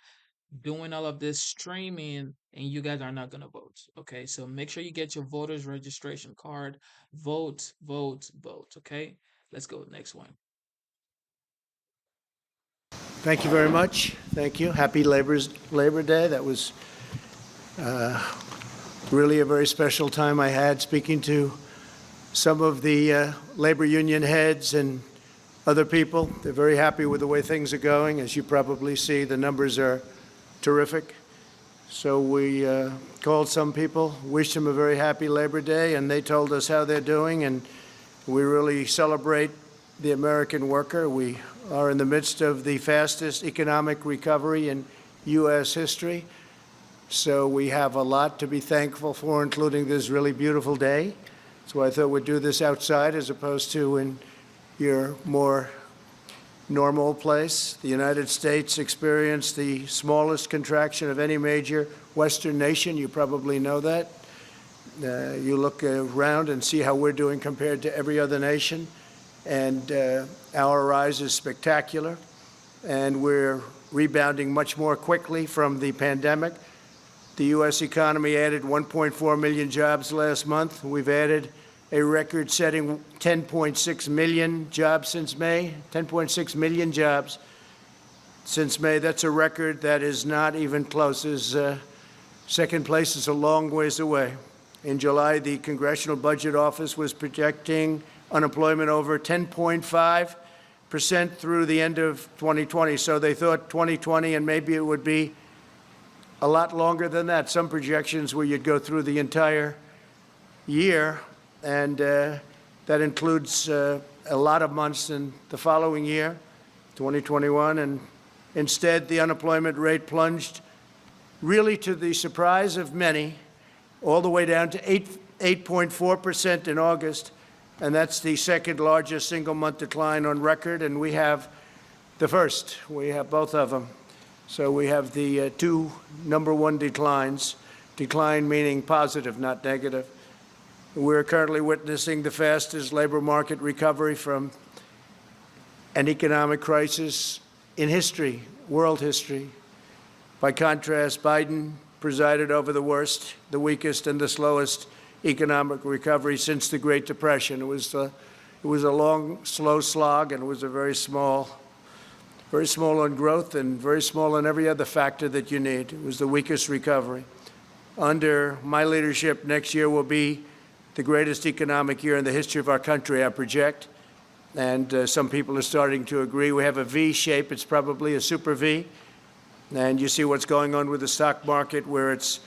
doing all of this streaming and you guys are not going to vote. Okay. So make sure you get your voters registration card. Vote, vote, vote. Okay. Let's go next one.
Thank you very much. Thank you. Happy Labor Day. That was really a very special time I had speaking to some of the labor union heads and other people. They're very happy with the way things are going. As you probably see, the numbers are terrific. So we called some people, wished them a very happy Labor Day, and they told us how they're doing, and we really celebrate the American worker. We are in the midst of the fastest economic recovery in U.S. history. So we have a lot to be thankful for, including this really beautiful day. So I thought we'd do this outside as opposed to in your more normal place. The United States experienced the smallest contraction of any major Western nation. You probably know that. You look around and see how we're doing compared to every other nation, and our rise is spectacular, and we're rebounding much more quickly from the pandemic. The U.S. economy added 1.4 million jobs last month. We've added a record-setting 10.6 million jobs since May. 10.6 million jobs since May. That's a record that is not even close. Second place is a long ways away. In July, the Congressional Budget Office was projecting unemployment over 10.5% through the end of 2020. So they thought 2020, and maybe it would be a lot longer than that. Some projections where you'd go through the entire year, and that includes a lot of months in the following year, 2021. And instead, the unemployment rate plunged, really to the surprise of many, all the way down to 8.4% in August, and that's the second largest single-month decline on record, and we have the first. We have both of them. So we have the two number one declines, decline meaning positive, not negative. We're currently witnessing the fastest labor market recovery from an economic crisis in history, world history. By contrast, Biden presided over the worst, the weakest, and the slowest economic recovery since the Great Depression. It was a long, slow slog, and it was a very small on growth and very small on every other factor that you need. It was the weakest recovery. Under my leadership, next year will be the greatest economic year in the history of our country, I project. And some people are starting to agree. We have a V shape. It's probably a super V. And you see what's going on with the stock market, where it's,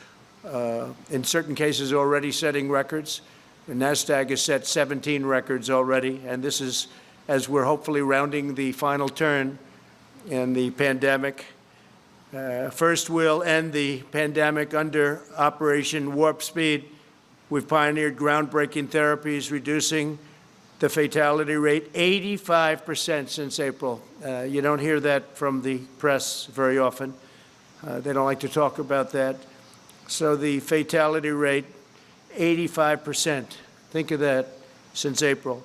in certain cases, already setting records. The NASDAQ has set 17 records already, and this is as we're hopefully rounding the final turn in the pandemic. First, we'll end the pandemic under Operation Warp Speed. We've pioneered groundbreaking therapies, reducing the fatality rate 85% since April. You don't hear that from the press very often. They don't like to talk about that. So the fatality rate, 85%. Think of that since April.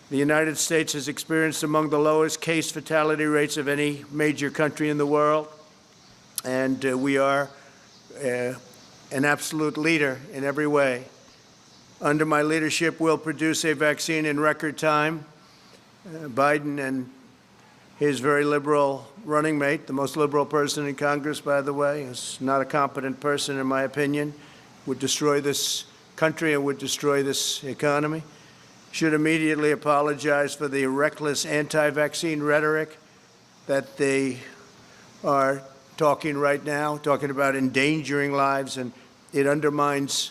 The United States has experienced among the lowest case fatality rates of any major country in the world. And we are an absolute leader in every way. Under my leadership, we'll produce a vaccine in record time. Biden and his very liberal running mate, the most liberal person in Congress, by the way, is not a competent person, in my opinion, would destroy this country and would destroy this economy, should immediately apologize for the reckless anti-vaccine rhetoric that they are talking right now, talking about endangering lives, and it undermines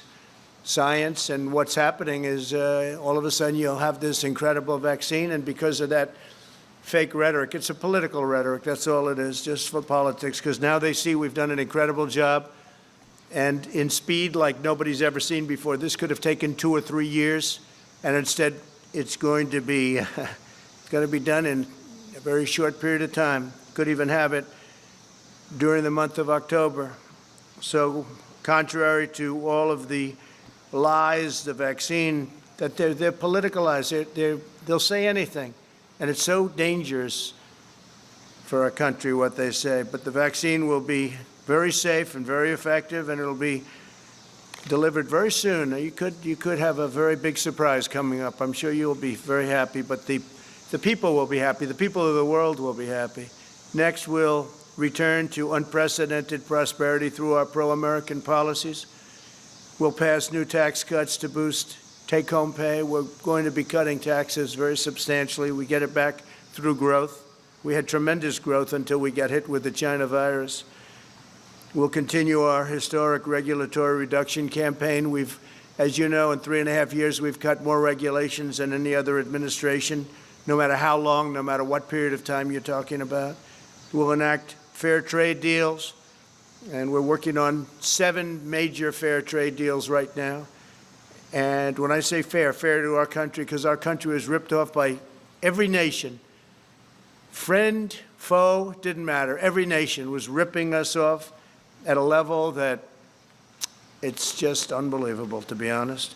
science. And what's happening is all of a sudden you'll have this incredible vaccine, and because of that fake rhetoric, it's a political rhetoric, that's all it is, just for politics, because now they see we've done an incredible job, and in speed like nobody's ever seen before. This could have taken 2 or 3 years, and instead it's going to be it's going to be done in a very short period of time. Could even have it during the month of October. So contrary to all of the lies, the vaccine, that they're politicalized. They'll say anything, and it's so dangerous for our country what they say. But the vaccine will be very safe and very effective, and it'll be delivered very soon. You could have a very big surprise coming up. I'm sure you'll be very happy, but the people will be happy. The people of the world will be happy. Next, we'll return to unprecedented prosperity through our pro-American policies. We'll pass new tax cuts to boost take-home pay. We're going to be cutting taxes very substantially. We get it back through growth. We had tremendous growth until we got hit with the China virus. We'll continue our historic regulatory reduction campaign. We've, as you know, in 3.5 years, we've cut more regulations than any other administration, no matter how long, no matter what period of time you're talking about. We'll enact fair trade deals, and we're working on 7 major fair trade deals right now. And when I say fair, fair to our country, because our country was ripped off by every nation. Friend, foe, didn't matter. Every nation was ripping us off at a level that it's just unbelievable, to be honest.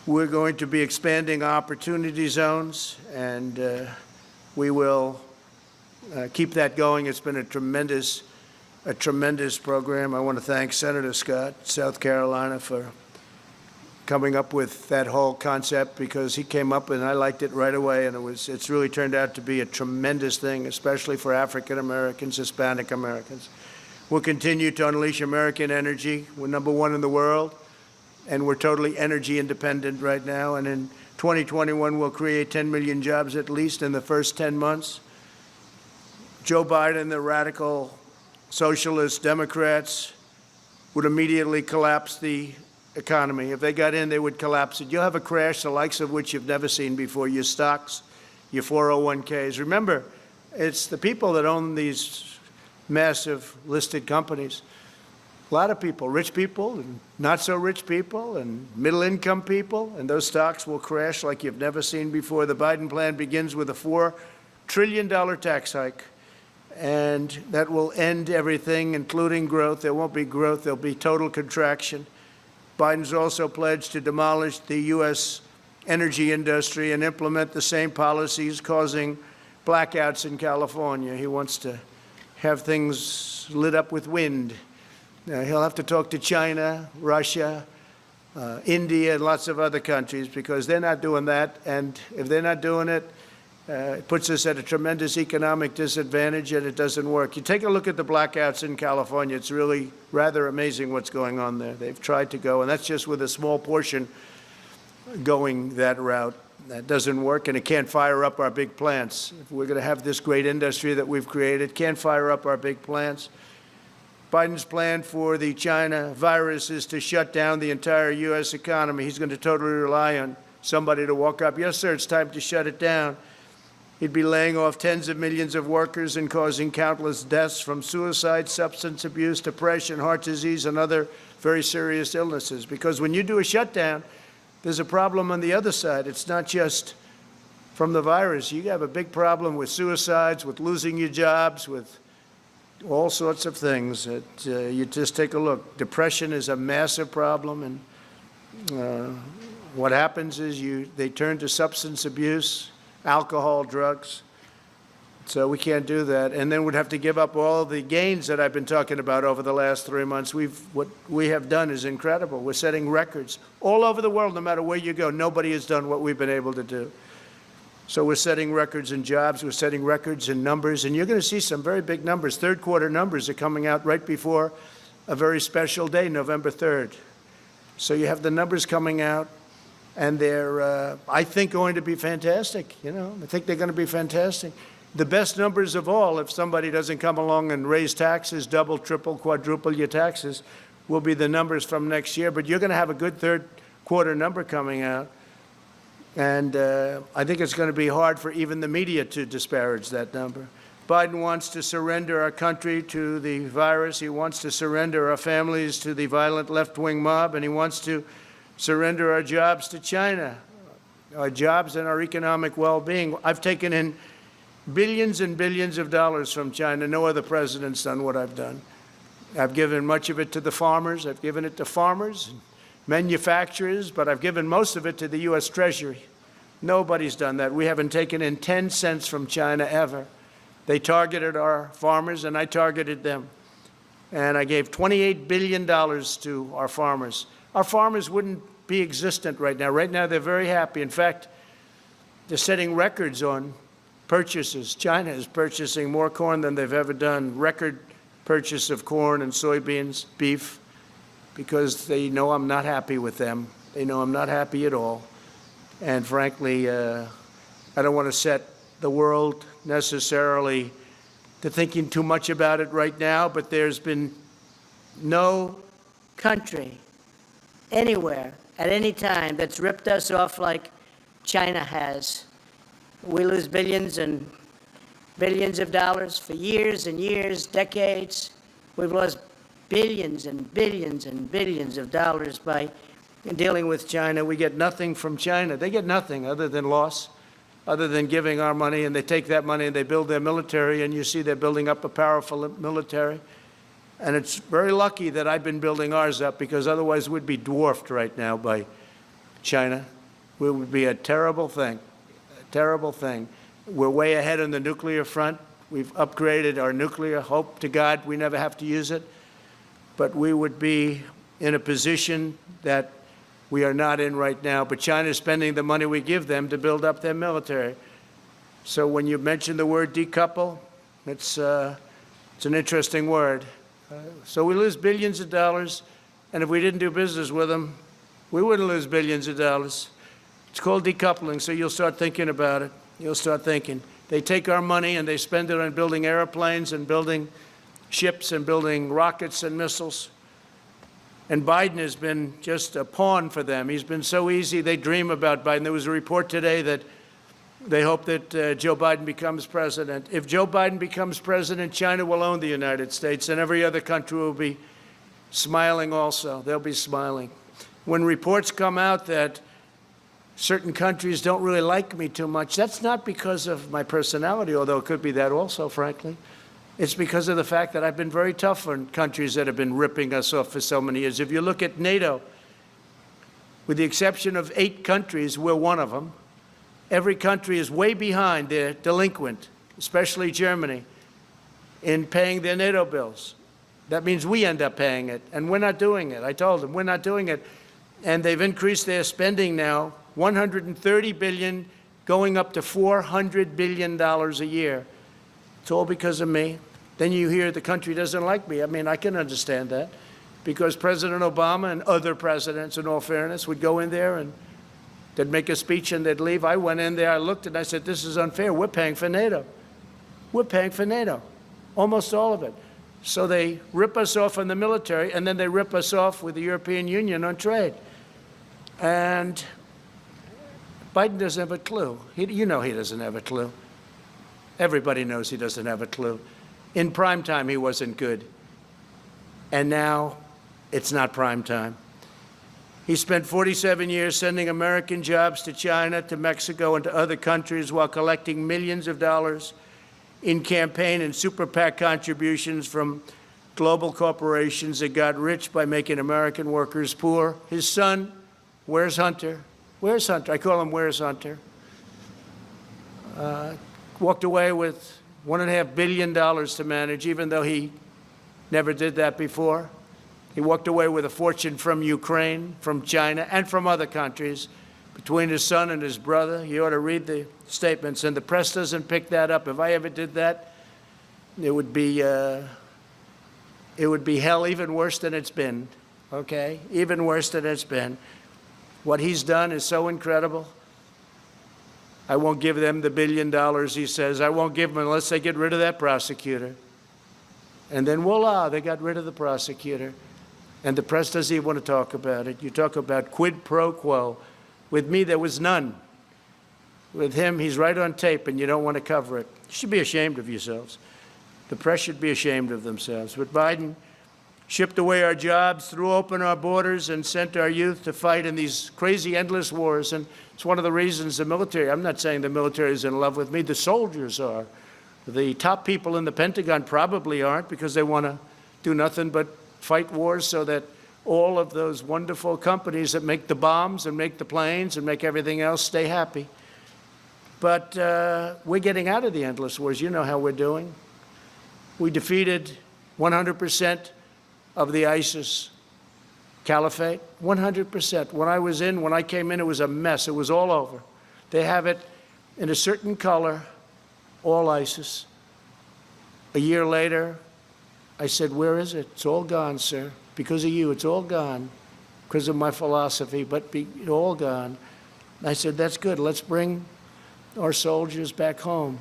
We're going to be expanding opportunity zones, and we will keep that going. It's been a tremendous program. I want to thank Senator Scott, South Carolina, for coming up with that whole concept, because he came up and I liked it right away, and it's really turned out to be a tremendous thing, especially for African Americans, Hispanic Americans. We'll continue to unleash American energy. We're #1 in the world, and we're totally energy independent right now. And in 2021, we'll create 10 million jobs at least in the first 10 months. Joe Biden, the radical socialist Democrats, would immediately collapse the economy. If they got in, they would collapse it. You'll have a crash the likes of which you've never seen before. Your stocks, your 401ks. Remember, it's the people that own these massive listed companies. A lot of people, rich people and not so rich people and middle income people, and those stocks will crash like you've never seen before. The Biden plan begins with a $4 trillion tax hike, and that will end everything, including growth. There won't be growth, there'll be total contraction. Biden's also pledged to demolish the U.S. energy industry and implement the same policies causing blackouts in California. He wants to have things lit up with wind. He'll have to talk to China, Russia, India, and lots of other countries, because they're not doing that. And if they're not doing it, it puts us at a tremendous economic disadvantage, and it doesn't work. You take a look at the blackouts in California. It's really rather amazing what's going on there. They've tried to go, and that's just with a small portion going that route. That doesn't work, and it can't fire up our big plants. If we're going to have this great industry that we've created, can't fire up our big plants. Biden's plan for the China virus is to shut down the entire U.S. economy. He's going to totally rely on somebody to walk up, yes, sir, it's time to shut it down. He'd be laying off tens of millions of workers and causing countless deaths from suicide, substance abuse, depression, heart disease, and other very serious illnesses. Because when you do a shutdown, there's a problem on the other side. It's not just from the virus. You have a big problem with suicides, with losing your jobs, with all sorts of things. You just take a look. Depression is a massive problem, and what happens is they turn to substance abuse, alcohol, drugs. So we can't do that. And then we'd have to give up all the gains that I've been talking about over the last 3 months. What we have done is incredible. We're setting records all over the world, no matter where you go. Nobody has done what we've been able to do. So we're setting records in jobs. We're setting records in numbers. And you're going to see some very big numbers. Third quarter numbers are coming out right before a very special day, November 3rd. So you have the numbers coming out. And they're, I think, going to be fantastic. I think they're going to be fantastic. The best numbers of all, if somebody doesn't come along and raise taxes, double, triple, quadruple your taxes, will be the numbers from next year. But you're going to have a good third quarter number coming out. And I think it's going to be hard for even the media to disparage that number. Biden wants to surrender our country to the virus. He wants to surrender our families to the violent left-wing mob. And he wants to surrender our jobs to China, our jobs and our economic well-being. I've taken in billions and billions of dollars from China. No other president's done what I've done. I've given much of it to the farmers. I've given it to farmers, and manufacturers, but I've given most of it to the U.S. Treasury. Nobody's done that. We haven't taken in 10 cents from China ever. They targeted our farmers, and I targeted them. And I gave $28 billion to our farmers. Our farmers wouldn't be existent right now. Right now, they're very happy. In fact, they're setting records on purchases. China is purchasing more corn than they've ever done. Record purchase of corn and soybeans, beef, because they know I'm not happy with them. They know I'm not happy at all. And frankly, I don't want to set the world necessarily to thinking too much about it right now, but there's been no country anywhere at any time that's ripped us off like China has. We lose billions and billions of dollars for years and years, decades. We've lost billions and billions and billions of dollars by dealing with China. We get nothing from China. They get nothing other than loss, other than giving our money, and they take that money and they build their military, and you see they're building up a powerful military. And it's very lucky that I've been building ours up, because otherwise we'd be dwarfed right now by China. It would be a terrible thing, a terrible thing. We're way ahead on the nuclear front. We've upgraded our nuclear. Hope to God we never have to use it. But we would be in a position that we are not in right now. But China is spending the money we give them to build up their military. So when you mention the word decouple, it's an interesting word. So we lose billions of dollars, and if we didn't do business with them, we wouldn't lose billions of dollars. It's called decoupling, so you'll start thinking about it. You'll start thinking. They take our money and they spend it on building airplanes and building ships and building rockets and missiles. And Biden has been just a pawn for them. He's been so easy. They dream about Biden. There was a report today that they hope that Joe Biden becomes president. If Joe Biden becomes president, China will own the United States, and every other country will be smiling also. They'll be smiling. When reports come out that certain countries don't really like me too much, that's not because of my personality, although it could be that also, frankly. It's because of the fact that I've been very tough on countries that have been ripping us off for so many years. If you look at NATO, with the exception of 8 countries, we're one of them. Every country is way behind. They're delinquent, especially Germany, in paying their NATO bills. That means we end up paying it, and we're not doing it. I told them, we're not doing it. And they've increased their spending now, $130 billion, going up to $400 billion a year. It's all because of me. Then you hear the country doesn't like me. I mean, I can understand that, because President Obama and other presidents, in all fairness, would go in there and They'd make a speech and they'd leave. I went in there, I looked, and I said, this is unfair. We're paying for NATO. We're paying for NATO, almost all of it. So they rip us off on the military, and then they rip us off with the European Union on trade. And Biden doesn't have a clue. You know he doesn't have a clue. Everybody knows he doesn't have a clue. In prime time, he wasn't good. And now it's not prime time. He spent 47 years sending American jobs to China, to Mexico, and to other countries while collecting millions of dollars in campaign and super PAC contributions from global corporations that got rich by making American workers poor. His son, where's Hunter? Where's Hunter? I call him Where's Hunter. Walked away with $1.5 billion to manage, even though he never did that before. He walked away with a fortune from Ukraine, from China, and from other countries. Between his son and his brother, you ought to read the statements, and the press doesn't pick that up. If I ever did that, it would be hell, even worse than it's been, okay? Even worse than it's been. What he's done is so incredible. I won't give them the $1 billion, he says. I won't give them unless they get rid of that prosecutor. And then voila, they got rid of the prosecutor. And the press doesn't even want to talk about it. You talk about quid pro quo. With me, there was none. With him, he's right on tape, and you don't want to cover it. You should be ashamed of yourselves. The press should be ashamed of themselves. But Biden shipped away our jobs, threw open our borders, and sent our youth to fight in these crazy, endless wars. And it's one of the reasons the military, I'm not saying the military is in love with me, the soldiers are. The top people in the Pentagon probably aren't, because they want to do nothing but fight wars so that all of those wonderful companies that make the bombs and make the planes and make everything else stay happy. But we're getting out of the endless wars. You know how we're doing. We defeated 100% of the ISIS caliphate, 100%. When I came in, it was a mess. It was all over. They have it in a certain color, all ISIS. A year later, I said, where is it? It's all gone, sir. Because of you, it's all gone. Because of my philosophy, but it's all gone. I said, that's good. Let's bring our soldiers back home.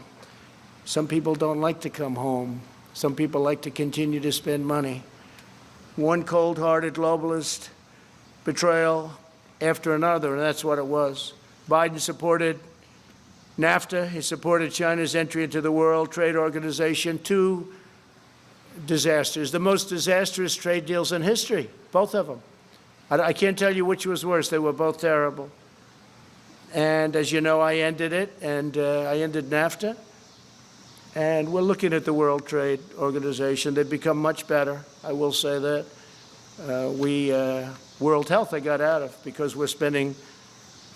Some people don't like to come home. Some people like to continue to spend money. One cold-hearted globalist betrayal after another, and that's what it was. Biden supported NAFTA. He supported China's entry into the World Trade Organization. Two disasters, the most disastrous trade deals in history, both of them. I can't tell you which was worse. They were both terrible. And as you know, I ended it, and I ended NAFTA. And we're looking at the World Trade Organization. They've become much better, I will say that. World Health I got out of because we're spending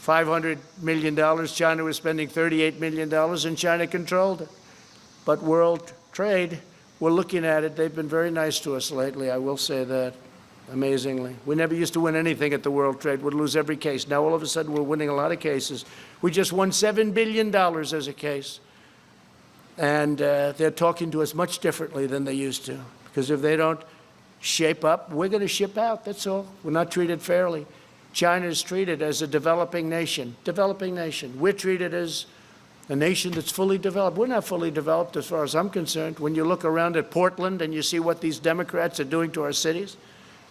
$500 million. China was spending $38 million, and China controlled it. But World Trade, we're looking at it. They've been very nice to us lately, I will say that, amazingly. We never used to win anything at the World Trade. We'd lose every case. Now all of a sudden we're winning a lot of cases. We just won $7 billion as a case. And they're talking to us much differently than they used to. Because if they don't shape up, we're going to ship out, that's all. We're not treated fairly. China is treated as a developing nation. Developing nation. We're treated as a nation that's fully developed. We're not fully developed as far as I'm concerned. When you look around at Portland and you see what these Democrats are doing to our cities,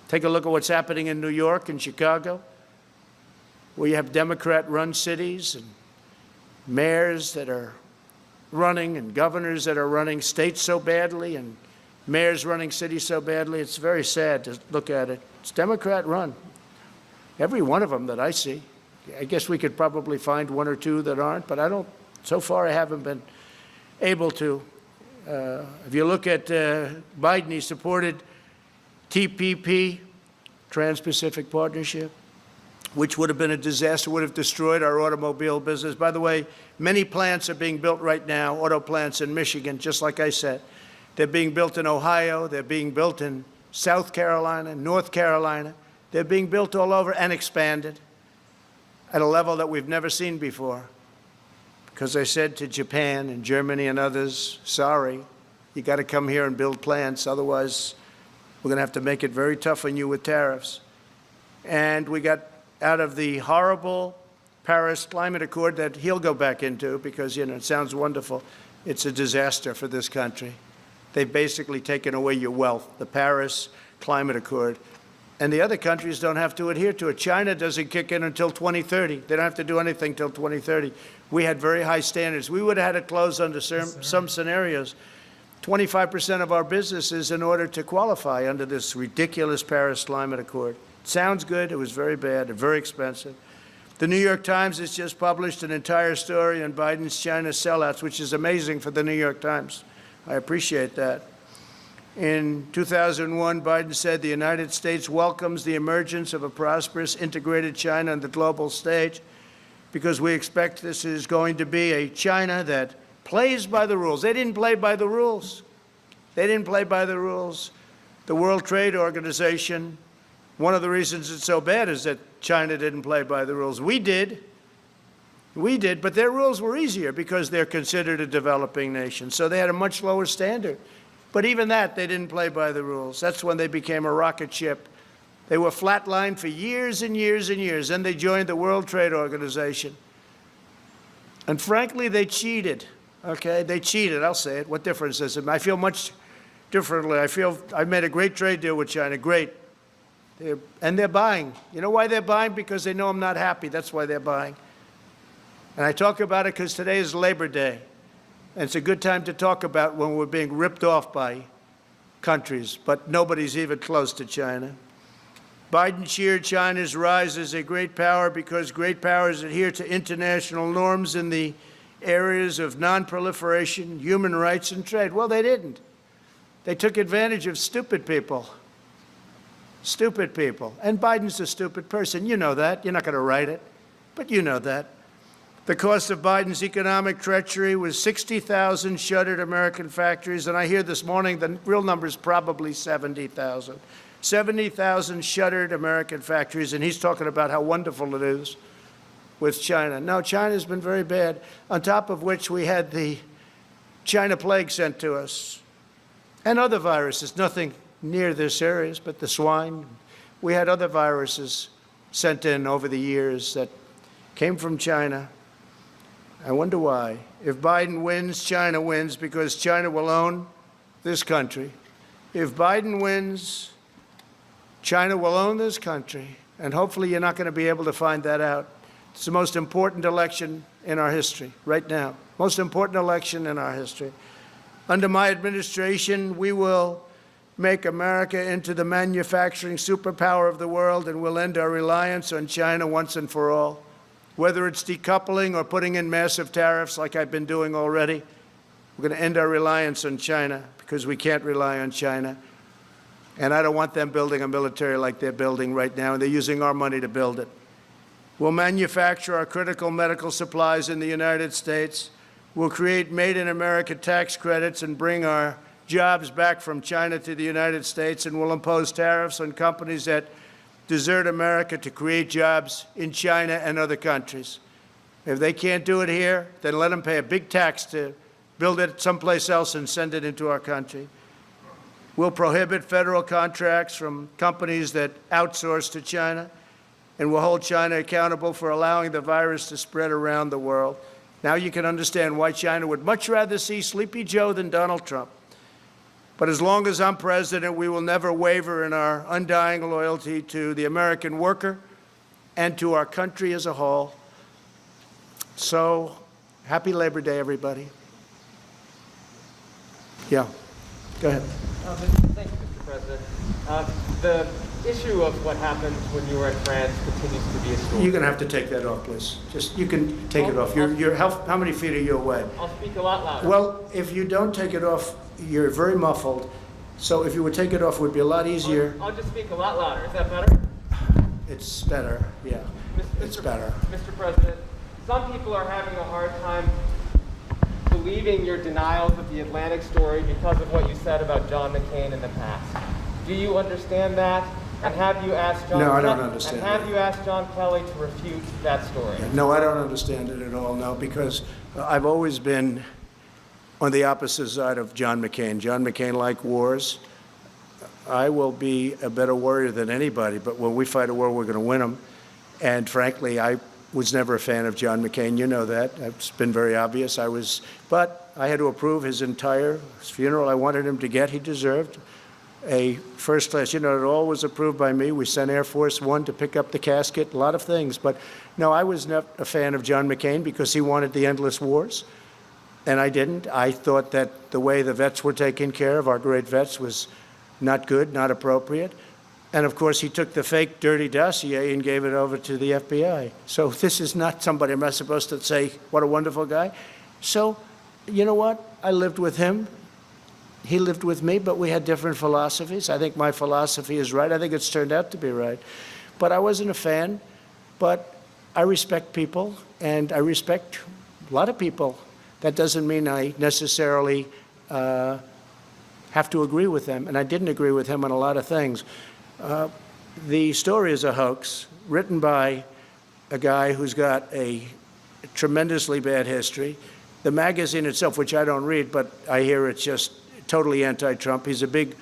take a look at what's happening in New York and Chicago, where you have Democrat-run cities and mayors that are running and governors that are running states so badly and mayors running cities so badly. It's very sad to look at it. It's Democrat-run. Every one of them that I see. I guess we could probably find one or two that aren't, but so far I haven't been able to. If you look at Biden, he supported TPP, Trans-Pacific Partnership, which would have been a disaster, would have destroyed our automobile business. By the way, many plants are being built right now, auto plants in Michigan, just like I said. They're being built in Ohio. They're being built in South Carolina, North Carolina. They're being built all over and expanded at a level that we've never seen before. Because I said to Japan and Germany and others, sorry, you got to come here and build plants. Otherwise, we're going to have to make it very tough on you with tariffs. And we got out of the horrible Paris Climate Accord that he'll go back into because, it sounds wonderful. It's a disaster for this country. They've basically taken away your wealth, the Paris Climate Accord. And the other countries don't have to adhere to it. China doesn't kick in until 2030. They don't have to do anything until 2030. We had very high standards. We would have had it closed under some scenarios. 25% of our businesses in order to qualify under this ridiculous Paris Climate Accord. It sounds good. It was very bad and very expensive. The New York Times has just published an entire story on Biden's China sellouts, which is amazing for the New York Times. I appreciate that. In 2001, Biden said the United States welcomes the emergence of a prosperous, integrated China on the global stage because we expect this is going to be a China that plays by the rules. They didn't play by the rules. They didn't play by the rules. The World Trade Organization, one of the reasons it's so bad is that China didn't play by the rules. We did. We did, but their rules were easier because they're considered a developing nation. So they had a much lower standard. But even that, they didn't play by the rules. That's when they became a rocket ship. They were flatlined for years and years and years. Then they joined the World Trade Organization. And frankly, they cheated. Okay, they cheated. I'll say it. What difference does it make? I feel much differently. I made a great trade deal with China. Great. And they're buying. You know why they're buying? Because they know I'm not happy. That's why they're buying. And I talk about it because today is Labor Day. And it's a good time to talk about when we're being ripped off by countries, but nobody's even close to China. Biden cheered China's rise as a great power because great powers adhere to international norms in the areas of non-proliferation, human rights, and trade. Well, they didn't. They took advantage of stupid people. Stupid people. And Biden's a stupid person. You know that. You're not going to write it, but you know that. The cost of Biden's economic treachery was 60,000 shuttered American factories, and I hear this morning the real number is probably 70,000. 70,000 shuttered American factories, and he's talking about how wonderful it is with China. No, China's been very bad, on top of which we had the China plague sent to us, and other viruses, nothing near this serious, but the swine. We had other viruses sent in over the years that came from China. I wonder why. If Biden wins, China wins because China will own this country. If Biden wins, China will own this country. And hopefully you're not going to be able to find that out. It's the most important election in our history right now. Most important election in our history. Under my administration, we will make America into the manufacturing superpower of the world, and we'll end our reliance on China once and for all. Whether it's decoupling or putting in massive tariffs like I've been doing already, we're going to end our reliance on China because we can't rely on China. And I don't want them building a military like they're building right now, and they're using our money to build it. We'll manufacture our critical medical supplies in the United States. We'll create Made in America tax credits and bring our jobs back from China to the United States, and we'll impose tariffs on companies that desert America to create jobs in China and other countries. If they can't do it here, then let them pay a big tax to build it someplace else and send it into our country. We'll prohibit federal contracts from companies that outsource to China, and we'll hold China accountable for allowing the virus to spread around the world. Now you can understand why China would much rather see Sleepy Joe than Donald Trump. But as long as I'm president, we will never waver in our undying loyalty to the American worker and to our country as a whole. So, happy Labor Day, everybody. Yeah, go ahead.
Thank you, Mr. President. The issue of what happened when you were in France continues to be a story.
You're going to have to take that off, please. You can take it off. How many feet are you away?
I'll speak a lot louder.
Well, if you don't take it off, you're very muffled. So if you would take it off, it would be a lot easier.
I'll just speak a lot louder. Is that better?
It's better, yeah. It's better.
Mr. President, some people are having a hard time believing your denials of the Atlantic story because of what you said about John McCain in the past. Do you understand that? And have you asked John?
No, I don't understand.
And have you asked John Kelly to refute that story?
No, I don't understand it at all, no, because I've always been on the opposite side of John McCain. John McCain liked wars. I will be a better warrior than anybody, but when we fight a war, we're going to win them. And frankly, I was never a fan of John McCain. You know that. It's been very obvious. But I had to approve his entire funeral. I wanted him to get, he deserved a first class. It all was approved by me. We sent Air Force One to pick up the casket, a lot of things. But no, I was not a fan of John McCain because he wanted the endless wars, and I didn't. I thought that the way the vets were taken care of, our great vets, was not good, not appropriate. And of course, he took the fake dirty dossier and gave it over to the FBI. So this is not somebody, I'm not supposed to say, what a wonderful guy. So, you know what? I lived with him. He lived with me, but we had different philosophies. I think my philosophy is right. I think it's turned out to be right. But I wasn't a fan. But I respect people, and I respect a lot of people. That doesn't mean I necessarily have to agree with them, and I didn't agree with him on a lot of things. The story is a hoax written by a guy who's got a tremendously bad history. The magazine itself, which I don't read, but I hear it's just totally anti-Trump. He's a big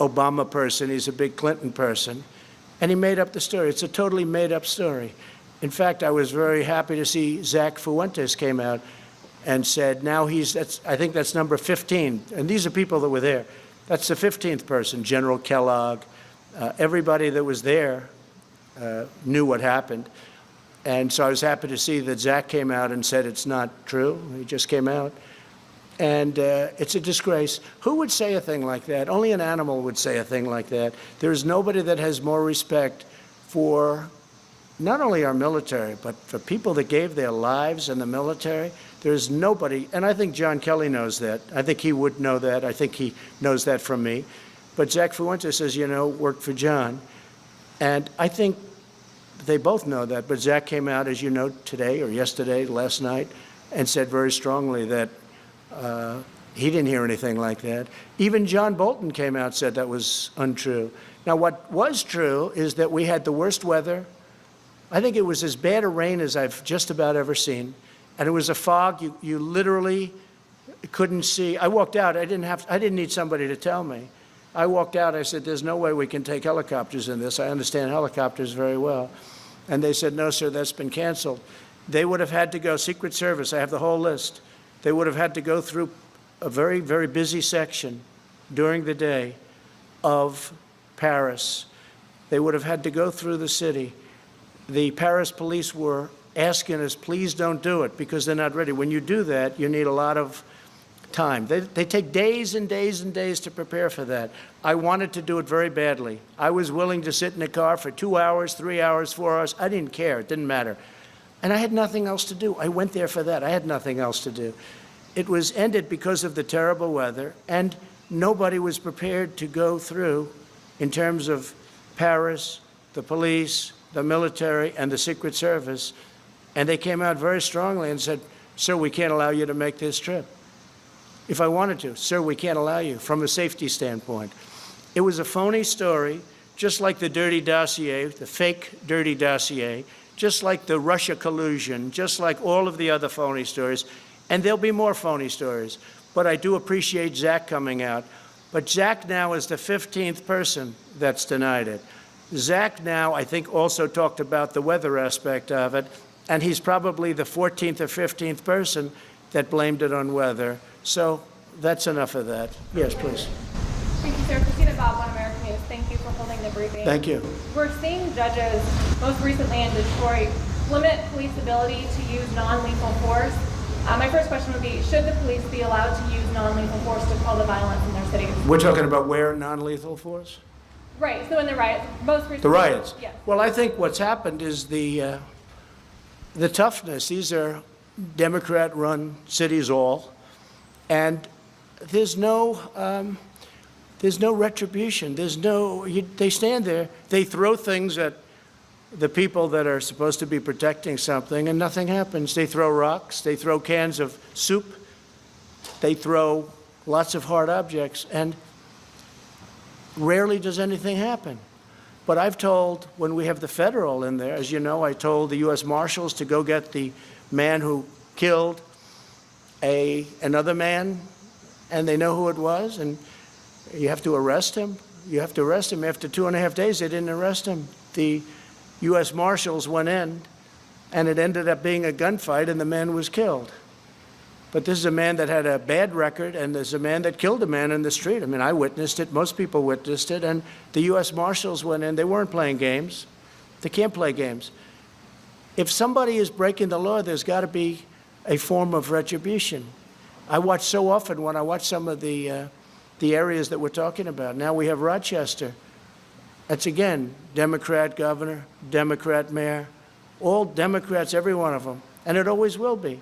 Obama person. He's a big Clinton person. And he made up the story. It's a totally made-up story. In fact, I was very happy to see Zach Fuentes came out and said, now I think that's number 15. And these are people that were there. That's the 15th person, General Kellogg. Everybody that was there knew what happened. And so I was happy to see that Zach came out and said it's not true. He just came out. And it's a disgrace. Who would say a thing like that? Only an animal would say a thing like that. There's nobody that has more respect for not only our military, but for people that gave their lives in the military. There's nobody, and I think John Kelly knows that. I think he would know that. I think he knows that from me. But Zach Fuentes says, worked for John. And I think they both know that. But Zach came out, as you know, today or yesterday, last night, and said very strongly that he didn't hear anything like that. Even John Bolton came out and said that was untrue. Now, what was true is that we had the worst weather. I think it was as bad a rain as I've just about ever seen. And it was a fog. You literally couldn't see. I walked out. I didn't need somebody to tell me. I walked out. I said, there's no way we can take helicopters in this. I understand helicopters very well. And they said, no, sir, that's been canceled. They would have had to go, Secret Service, I have the whole list. They would have had to go through a very, very busy section during the day of Paris. They would have had to go through the city. The Paris police were asking us, please don't do it, because they're not ready. When you do that, you need a lot of time. They take days and days and days to prepare for that. I wanted to do it very badly. I was willing to sit in a car for 2 hours, 3 hours, 4 hours. I didn't care. It didn't matter. And I had nothing else to do. I went there for that. I had nothing else to do. It was ended because of the terrible weather, and nobody was prepared to go through, in terms of Paris, the police, the military, and the Secret Service. And they came out very strongly and said, sir, we can't allow you to make this trip. If I wanted to, sir, we can't allow you from a safety standpoint. It was a phony story, just like the dirty dossier, the fake dirty dossier, just like the Russia collusion, just like all of the other phony stories. And there'll be more phony stories. But I do appreciate Zach coming out. But Zach now is the 15th person that's denied it. Zach now, I think, also talked about the weather aspect of it, and he's probably the 14th or 15th person that blamed it on weather. So that's enough of that. Yes, please.
Thank you, sir. Christina Bob, One American News. Thank you for holding the briefing.
Thank you.
We're seeing judges, most recently in Detroit, limit police ability to use non-lethal force. My first question would be, should the police be allowed to use non-lethal force to quell the violence in their cities?
We're talking about where non-lethal force?
Right, so in the riots, most recently.
The riots?
Yes.
Well, I think what's happened is the toughness. These are Democrat-run cities all, and there's no retribution. They stand there, they throw things at the people that are supposed to be protecting something, and nothing happens. They throw rocks, they throw cans of soup, they throw lots of hard objects, and rarely does anything happen. But I've told, when we have the federal in there, as you know, I told the U.S. Marshals to go get the man who killed another man, and they know who it was, and you have to arrest him. You have to arrest him. After 2.5 days, they didn't arrest him. The U.S. Marshals went in and it ended up being a gunfight, and the man was killed. But this is a man that had a bad record, and there's a man that killed a man in the street. I mean, I witnessed it. Most people witnessed it. And the U.S. Marshals went in. They weren't playing games. They can't play games. If somebody is breaking the law, there's got to be a form of retribution. I watch so often when I watch some of the areas that we're talking about. Now we have Rochester. That's, again, Democrat governor, Democrat mayor, all Democrats, every one of them. And it always will be.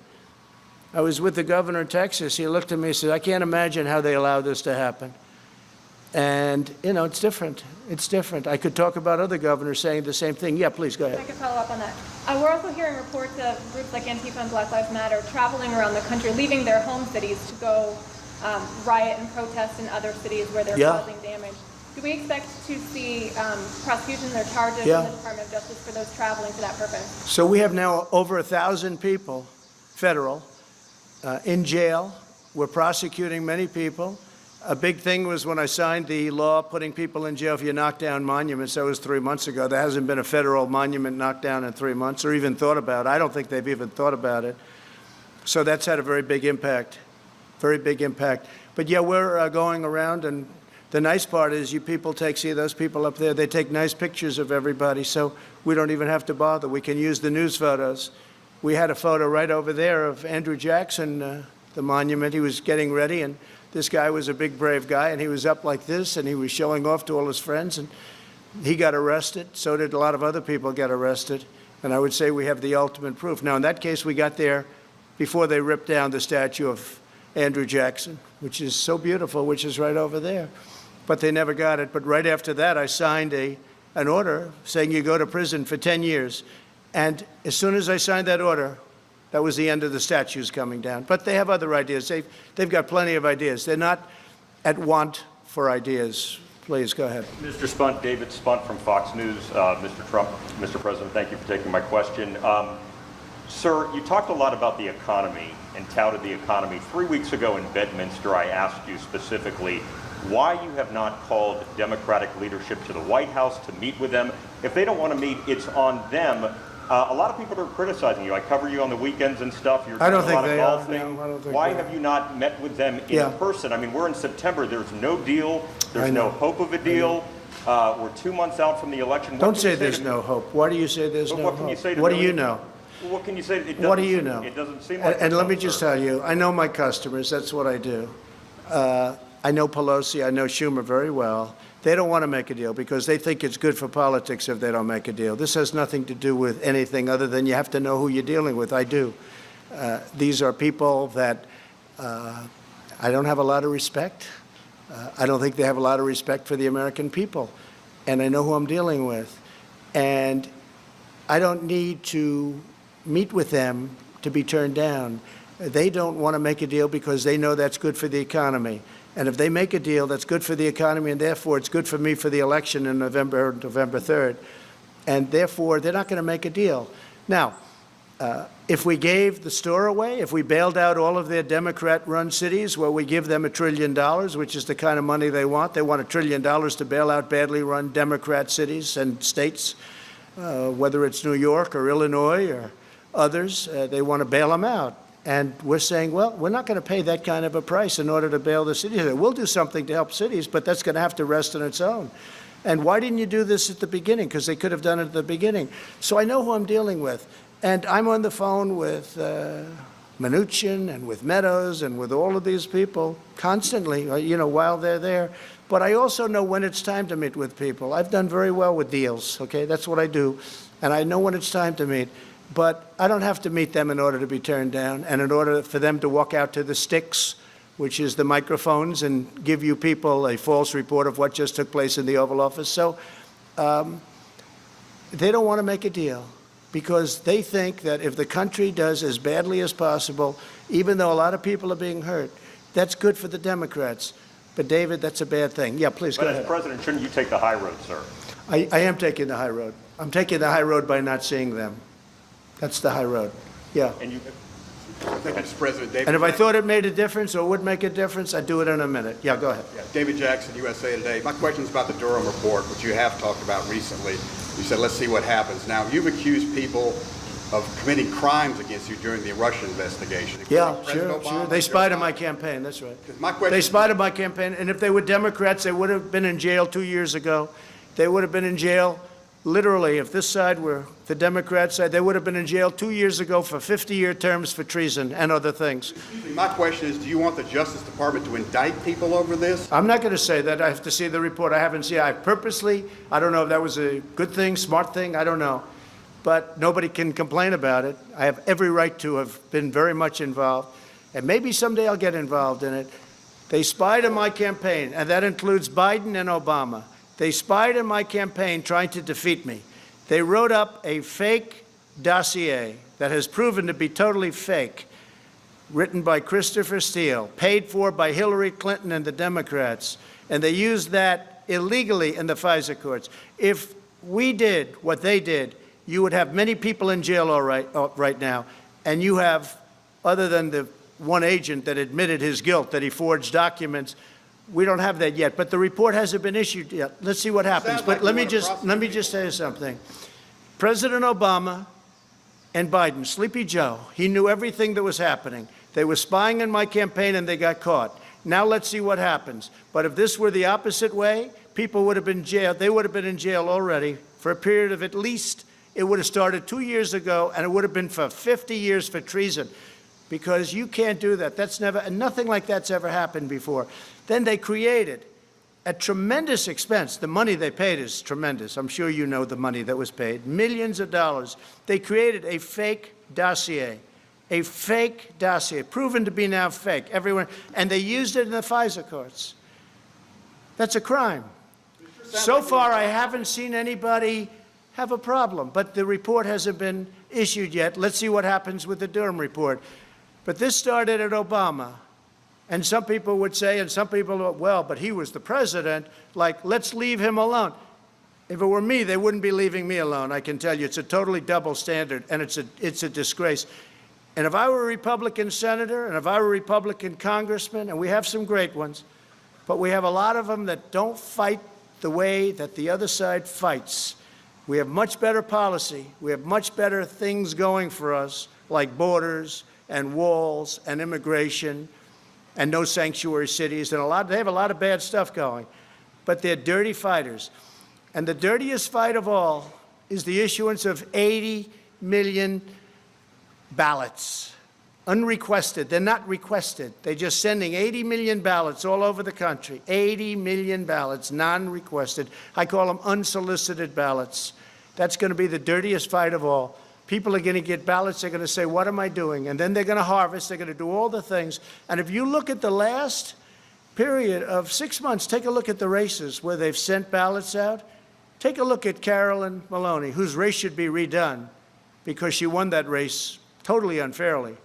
I was with the governor of Texas. He looked at me and said, I can't imagine how they allow this to happen. And, you know, it's different. It's different. I could talk about other governors saying the same thing. Yeah, please, go ahead.
I could follow up on that. We're also hearing reports of groups like Antifa and Black Lives Matter traveling around the country, leaving their home cities to go riot and protest in other cities where they're causing damage. Do we expect to see prosecutions or charges in the Department of Justice for those traveling for that purpose?
So we have now over 1,000 people, federal, in jail. We're prosecuting many people. A big thing was when I signed the law putting people in jail if you knock down monuments. That was 3 months ago. There hasn't been a federal monument knocked down in 3 months or even thought about. I don't think they've even thought about it. So that's had a very big impact, very big impact. But yeah, we're going around, and the nice part is you people see those people up there, they take nice pictures of everybody, so we don't even have to bother. We can use the news photos. We had a photo right over there of Andrew Jackson, the monument. He was getting ready, and this guy was a big, brave guy, and he was up like this, and he was showing off to all his friends, and he got arrested. So did a lot of other people get arrested, and I would say we have the ultimate proof. Now, in that case, we got there before they ripped down the statue of Andrew Jackson, which is so beautiful, which is right over there. But they never got it. But right after that, I signed an order saying you go to prison for 10 years. And as soon as I signed that order, that was the end of the statues coming down. But they have other ideas. They've got plenty of ideas. They're not at want for ideas. Please, go ahead.
Mr. Spunt, David Spunt from Fox News. Mr. Trump, Mr. President, thank you for taking my question. Sir, you talked a lot about the economy and touted the economy. 3 weeks ago in Bedminster, I asked you specifically why you have not called Democratic leadership to the White House to meet with them. If they don't want to meet, it's on them. A lot of people are criticizing you. I cover you on the weekends and stuff. You're
I don't
doing
think
a
they
lot
are.
of golfing.
No, I don't think
why
they
have
are.
you not met with them in person? I mean, we're in September. There's no deal. There's no hope of a deal. We're 2 months out from the election.
Don't say there's no hope. Why do you say there's no hope?
What can you say to
What do
really-
you know?
Well, what can you say?
What do you know?
It doesn't seem like
And
there's
let me
hope,
just
sir.
tell you, I know my customers. That's what I do. I know Pelosi. I know Schumer very well. They don't want to make a deal because they think it's good for politics if they don't make a deal. This has nothing to do with anything other than you have to know who you're dealing with. I do. These are people that I don't have a lot of respect. I don't think they have a lot of respect for the American people. And I know who I'm dealing with. And I don't need to meet with them to be turned down. They don't want to make a deal because they know that's good for the economy. And if they make a deal that's good for the economy, and therefore it's good for me for the election in November 3rd, and therefore they're not going to make a deal. Now, if we gave the store away, if we bailed out all of their Democrat-run cities where we give them $1 trillion, which is the kind of money they want $1 trillion to bail out badly run Democrat cities and states, whether it's New York or Illinois or others, they want to bail them out. And we're saying, well, we're not going to pay that kind of a price in order to bail the cities. We'll do something to help cities, but that's going to have to rest on its own. And why didn't you do this at the beginning? Because they could have done it at the beginning. So I know who I'm dealing with. And I'm on the phone with Mnuchin and with Meadows and with all of these people constantly, while they're there. But I also know when it's time to meet with people. I've done very well with deals, okay? That's what I do. And I know when it's time to meet. But I don't have to meet them in order to be turned down and in order for them to walk out to the sticks, which is the microphones, and give you people a false report of what just took place in the Oval Office. So they don't want to make a deal because they think that if the country does as badly as possible, even though a lot of people are being hurt, that's good for the Democrats. But, David, that's a bad thing. Yeah, please, go
But
ahead.
as president, shouldn't you take the high road, sir?
I am taking the high road. I'm taking the high road by not seeing them. That's the high road. Yeah.
And you,
Thank you, Mr. President. David
And if I
Jackson.
thought it made a difference or would make a difference, I'd do it in a minute. Yeah, go ahead.
Yeah, David Jackson, USA Today. My question is about the Durham report, which you have talked about recently. You said, let's see what happens. Now, you've accused people of committing crimes against you during the Russia investigation.
Yeah,
including President
sure.
Obama,
They spied on
Joe
my
Biden.
campaign, that's right.
My question
They
is-
spied on my campaign, and if they were Democrats, they would have been in jail 2 years ago. They would have been in jail, literally, if this side were the Democrat side, they would have been in jail 2 years ago for 50-year terms for treason and other things.
My question is, do you want the Justice Department to indict people over this?
I'm not going to say that. I have to see the report. I haven't seen it. I don't know if that was a good thing, smart thing, I don't know. But nobody can complain about it. I have every right to have been very much involved, and maybe someday I'll get involved in it. They spied on my campaign, and that includes Biden and Obama. They spied on my campaign trying to defeat me. They wrote up a fake dossier that has proven to be totally fake, written by Christopher Steele, paid for by Hillary Clinton and the Democrats, and they used that illegally in the FISA courts. If we did what they did, you would have many people in jail right now, and you have, other than the one agent that admitted his guilt, that he forged documents, we don't have that yet. But the report hasn't been issued yet. Let's see what happens.
Sounds
But
like
let
you
me
wanna
just tell you something. President Obama and Biden, Sleepy Joe, he knew everything that was happening. They were spying on my campaign and they got caught. Now let's see what happens. But if this were the opposite way, people would have been jailed. They would have been in jail already for a period of at least, it would have started 2 years ago, and it would have been for 50 years for treason. Because you can't do that. That's never, nothing like that's ever happened before. Then they created, at tremendous expense, the money they paid is tremendous. I'm sure you know the money that was paid, millions of dollars. They created a fake dossier, proven to be now fake, everyone, and they used it in the FISA courts. That's a crime. So far, I haven't seen anybody have a problem, but the report hasn't been issued yet. Let's see what happens with the Durham report. But this started at Obama, and some people would say, and some people, well, but he was the president, like, let's leave him alone. If it were me, they wouldn't be leaving me alone, I can tell you. It's a totally double standard, and it's a disgrace. And if I were a Republican senator, and if I were a Republican congressman, and we have some great ones, but we have a lot of them that don't fight the way that the other side fights. We have much better policy. We have much better things going for us, like borders and walls and immigration and no sanctuary cities, and they have a lot of bad stuff going. But they're dirty fighters. And the dirtiest fight of all is the issuance of 80 million ballots, unrequested. They're not requested. They're just sending 80 million ballots all over the country. 80 million ballots, non-requested. I call them unsolicited ballots. That's going to be the dirtiest fight of all. People are going to get ballots. They're going to say, what am I doing? And then they're going to harvest. They're going to do all the things. And if you look at the last period of 6 months, take a look at the races where they've sent ballots out. Take a look at Carolyn Maloney, whose race should be redone because she won that race totally unfairly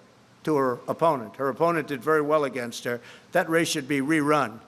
to her opponent. Her opponent did very well against her. That race should be rerun.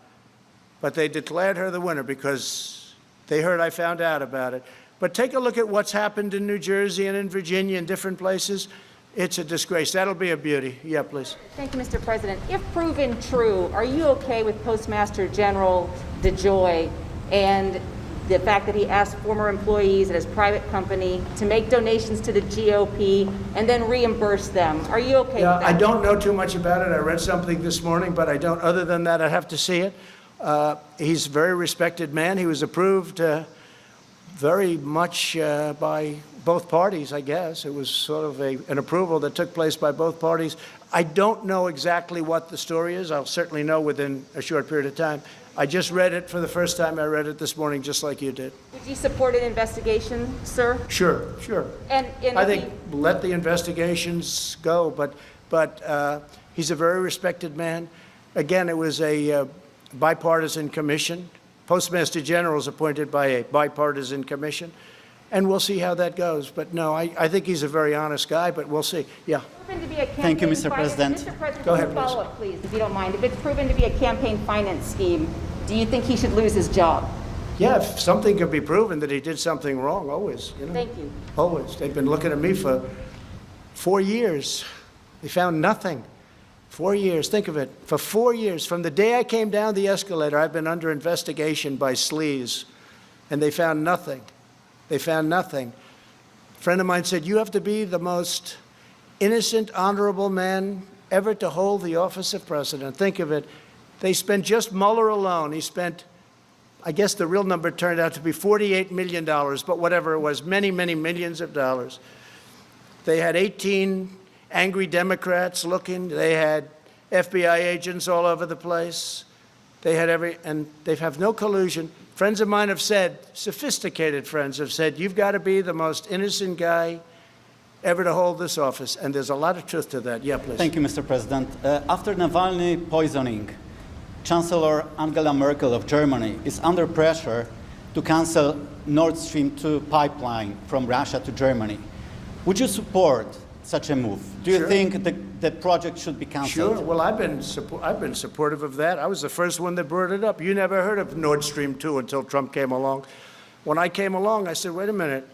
But they declared her the winner because they heard I found out about it. But take a look at what's happened in New Jersey and in Virginia and different places. It's a disgrace. That'll be a beauty. Yeah, please.
Thank you, Mr. President. If proven true, are you okay with Postmaster General DeJoy and the fact that he asked former employees at his private company to make donations to the GOP and then reimburse them? Are you okay with that?
I don't know too much about it. I read something this morning, but I don't. Other than that, I'd have to see it. He's a very respected man. He was approved very much by both parties, I guess. It was sort of an approval that took place by both parties. I don't know exactly what the story is. I'll certainly know within a short period of time. I just read it for the first time. I read it this morning, just like you did.
Would you support an investigation, sir?
Sure.
And
I think let the investigations go, but he's a very respected man. Again, it was a bipartisan commission. Postmaster General is appointed by a bipartisan commission, and we'll see how that goes. But no, I think he's a very honest guy, but we'll see. Yeah.
Thank you, Mr. President.
Mr. President,
Go ahead,
please follow up, please, if you don't mind. If it's proven to be a campaign finance scheme, do you think he should lose his job?
Yeah, if something could be proven that he did something wrong, always. You know?
Thank you.
Always. They've been looking at me for 4 years. They found nothing. 4 years. Think of it. For 4 years, from the day I came down the escalator, I've been under investigation by sleaze, and they found nothing. They found nothing. friend of mine said, you have to be the most innocent, honorable man ever to hold the office of president. Think of it. They spent just Mueller alone. He spent, I guess the real number turned out to be $48 million, but whatever it was, many, many millions of dollars. They had 18 angry Democrats looking. They had FBI agents all over the place. They had and they have no collusion. Friends of mine have said, sophisticated friends have said, you've got to be the most innocent guy ever to hold this office. And there's a lot of truth to that. Yeah, please.
Thank you, Mr. President. After Navalny poisoning, Chancellor Angela Merkel of Germany is under pressure to cancel Nord Stream 2 pipeline from Russia to Germany. Would you support such a move? Do you think the project should be canceled?
Sure. Well, I've been supportive of that. I was the first one that brought it up. You never heard of Nord Stream 2 until Trump came along. When I came along, I said, wait a minute.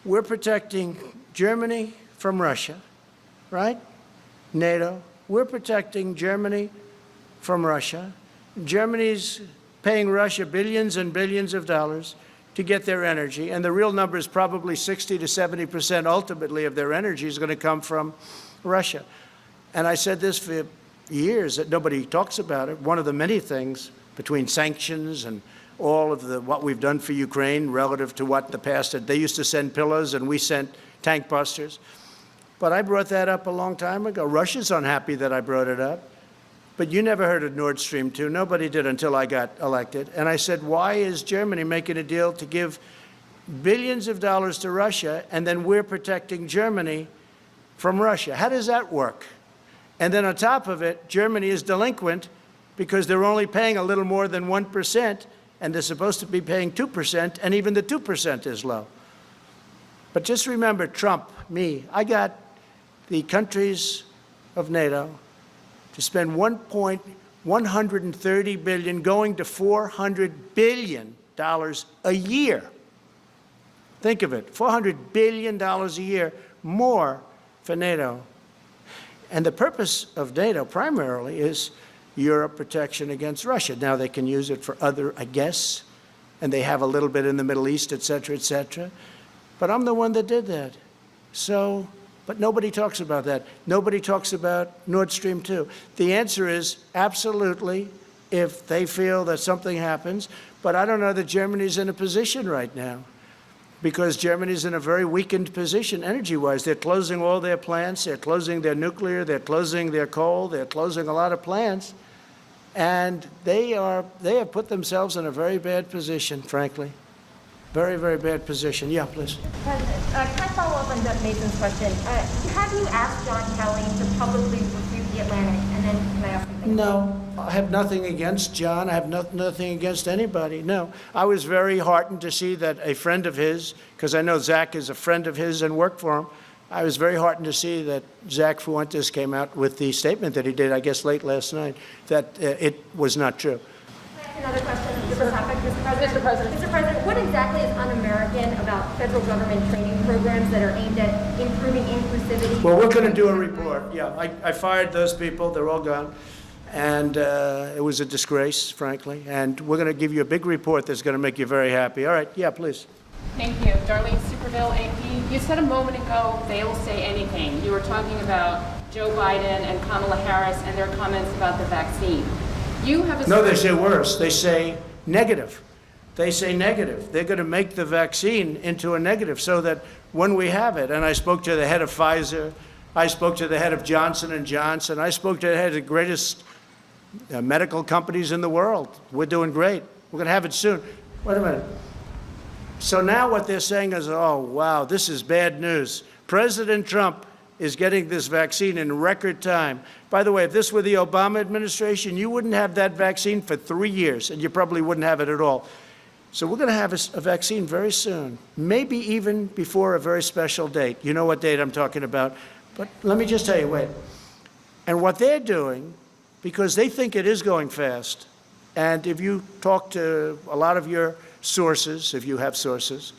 We're protecting Germany from Russia, right? NATO. We're protecting Germany from Russia. Germany's paying Russia billions and billions of dollars to get their energy, and the real number is probably 60 to 70% ultimately of their energy is going to come from Russia. And I said this for years, that nobody talks about it. One of the many things between sanctions and all of what we've done for Ukraine relative to what the past had. They used to send pillows and we sent tank busters. But I brought that up a long time ago. Russia's unhappy that I brought it up. But you never heard of Nord Stream 2. Nobody did until I got elected. And I said, why is Germany making a deal to give billions of dollars to Russia, and then we're protecting Germany from Russia? How does that work? And then on top of it, Germany is delinquent because they're only paying a little more than 1%, and they're supposed to be paying 2%, and even the 2% is low. But just remember, Trump, me, I got the countries of NATO to spend $130 billion going to $400 billion a year. Think of it, $400 billion a year more for NATO. And the purpose of NATO primarily is Europe protection against Russia. Now they can use it for other, I guess, and they have a little bit in the Middle East, et cetera, et cetera. But I'm the one that did that. So, but nobody talks about that. Nobody talks about Nord Stream 2. The answer is absolutely if they feel that something happens. But I don't know that Germany's in a position right now, because Germany's in a very weakened position energy-wise. They're closing all their plants. They're closing their nuclear. They're closing their coal. They're closing a lot of plants. And they have put themselves in a very bad position, frankly. Very, very bad position. Yeah, please.
President, can I follow up on Doug Mason's question? Have you asked John Kelly to publicly refute the Atlantic? And then can I ask something?
No, I have nothing against John. I have nothing against anybody. No, I was very heartened to see that a friend of his, because I know Zach is a friend of his and worked for him, I was very heartened to see that Zach Fuentes came out with the statement that he did, I guess, late last night, that it was not true.
Another question on this topic, Mr. President. Mr. President, what exactly is un-American about federal government training programs that are aimed at improving inclusivity?
Well, we're going to do a report. Yeah, I fired those people. They're all gone. And it was a disgrace, frankly. And we're going to give you a big report that's going to make you very happy. All right. Yeah, please.
Thank you. Darlene Superville, AP. You said a moment ago, they'll say anything. You were talking about Joe Biden and Kamala Harris and their comments about the vaccine. You have a
No, they say worse. They say negative. They say negative. They're going to make the vaccine into a negative so that when we have it, and I spoke to the head of Pfizer, I spoke to the head of Johnson & Johnson, I spoke to the head of the greatest medical companies in the world. We're doing great. We're going to have it soon. Wait a minute. So now what they're saying is, oh, wow, this is bad news. President Trump is getting this vaccine in record time. By the way, if this were the Obama administration, you wouldn't have that vaccine for 3 years, and you probably wouldn't have it at all. So we're going to have a vaccine very soon, maybe even before a very special date. You know what date I'm talking about. But let me just tell you, wait. And what they're doing, because they think it is going fast, and if you talk to a lot of your sources, if you have sources,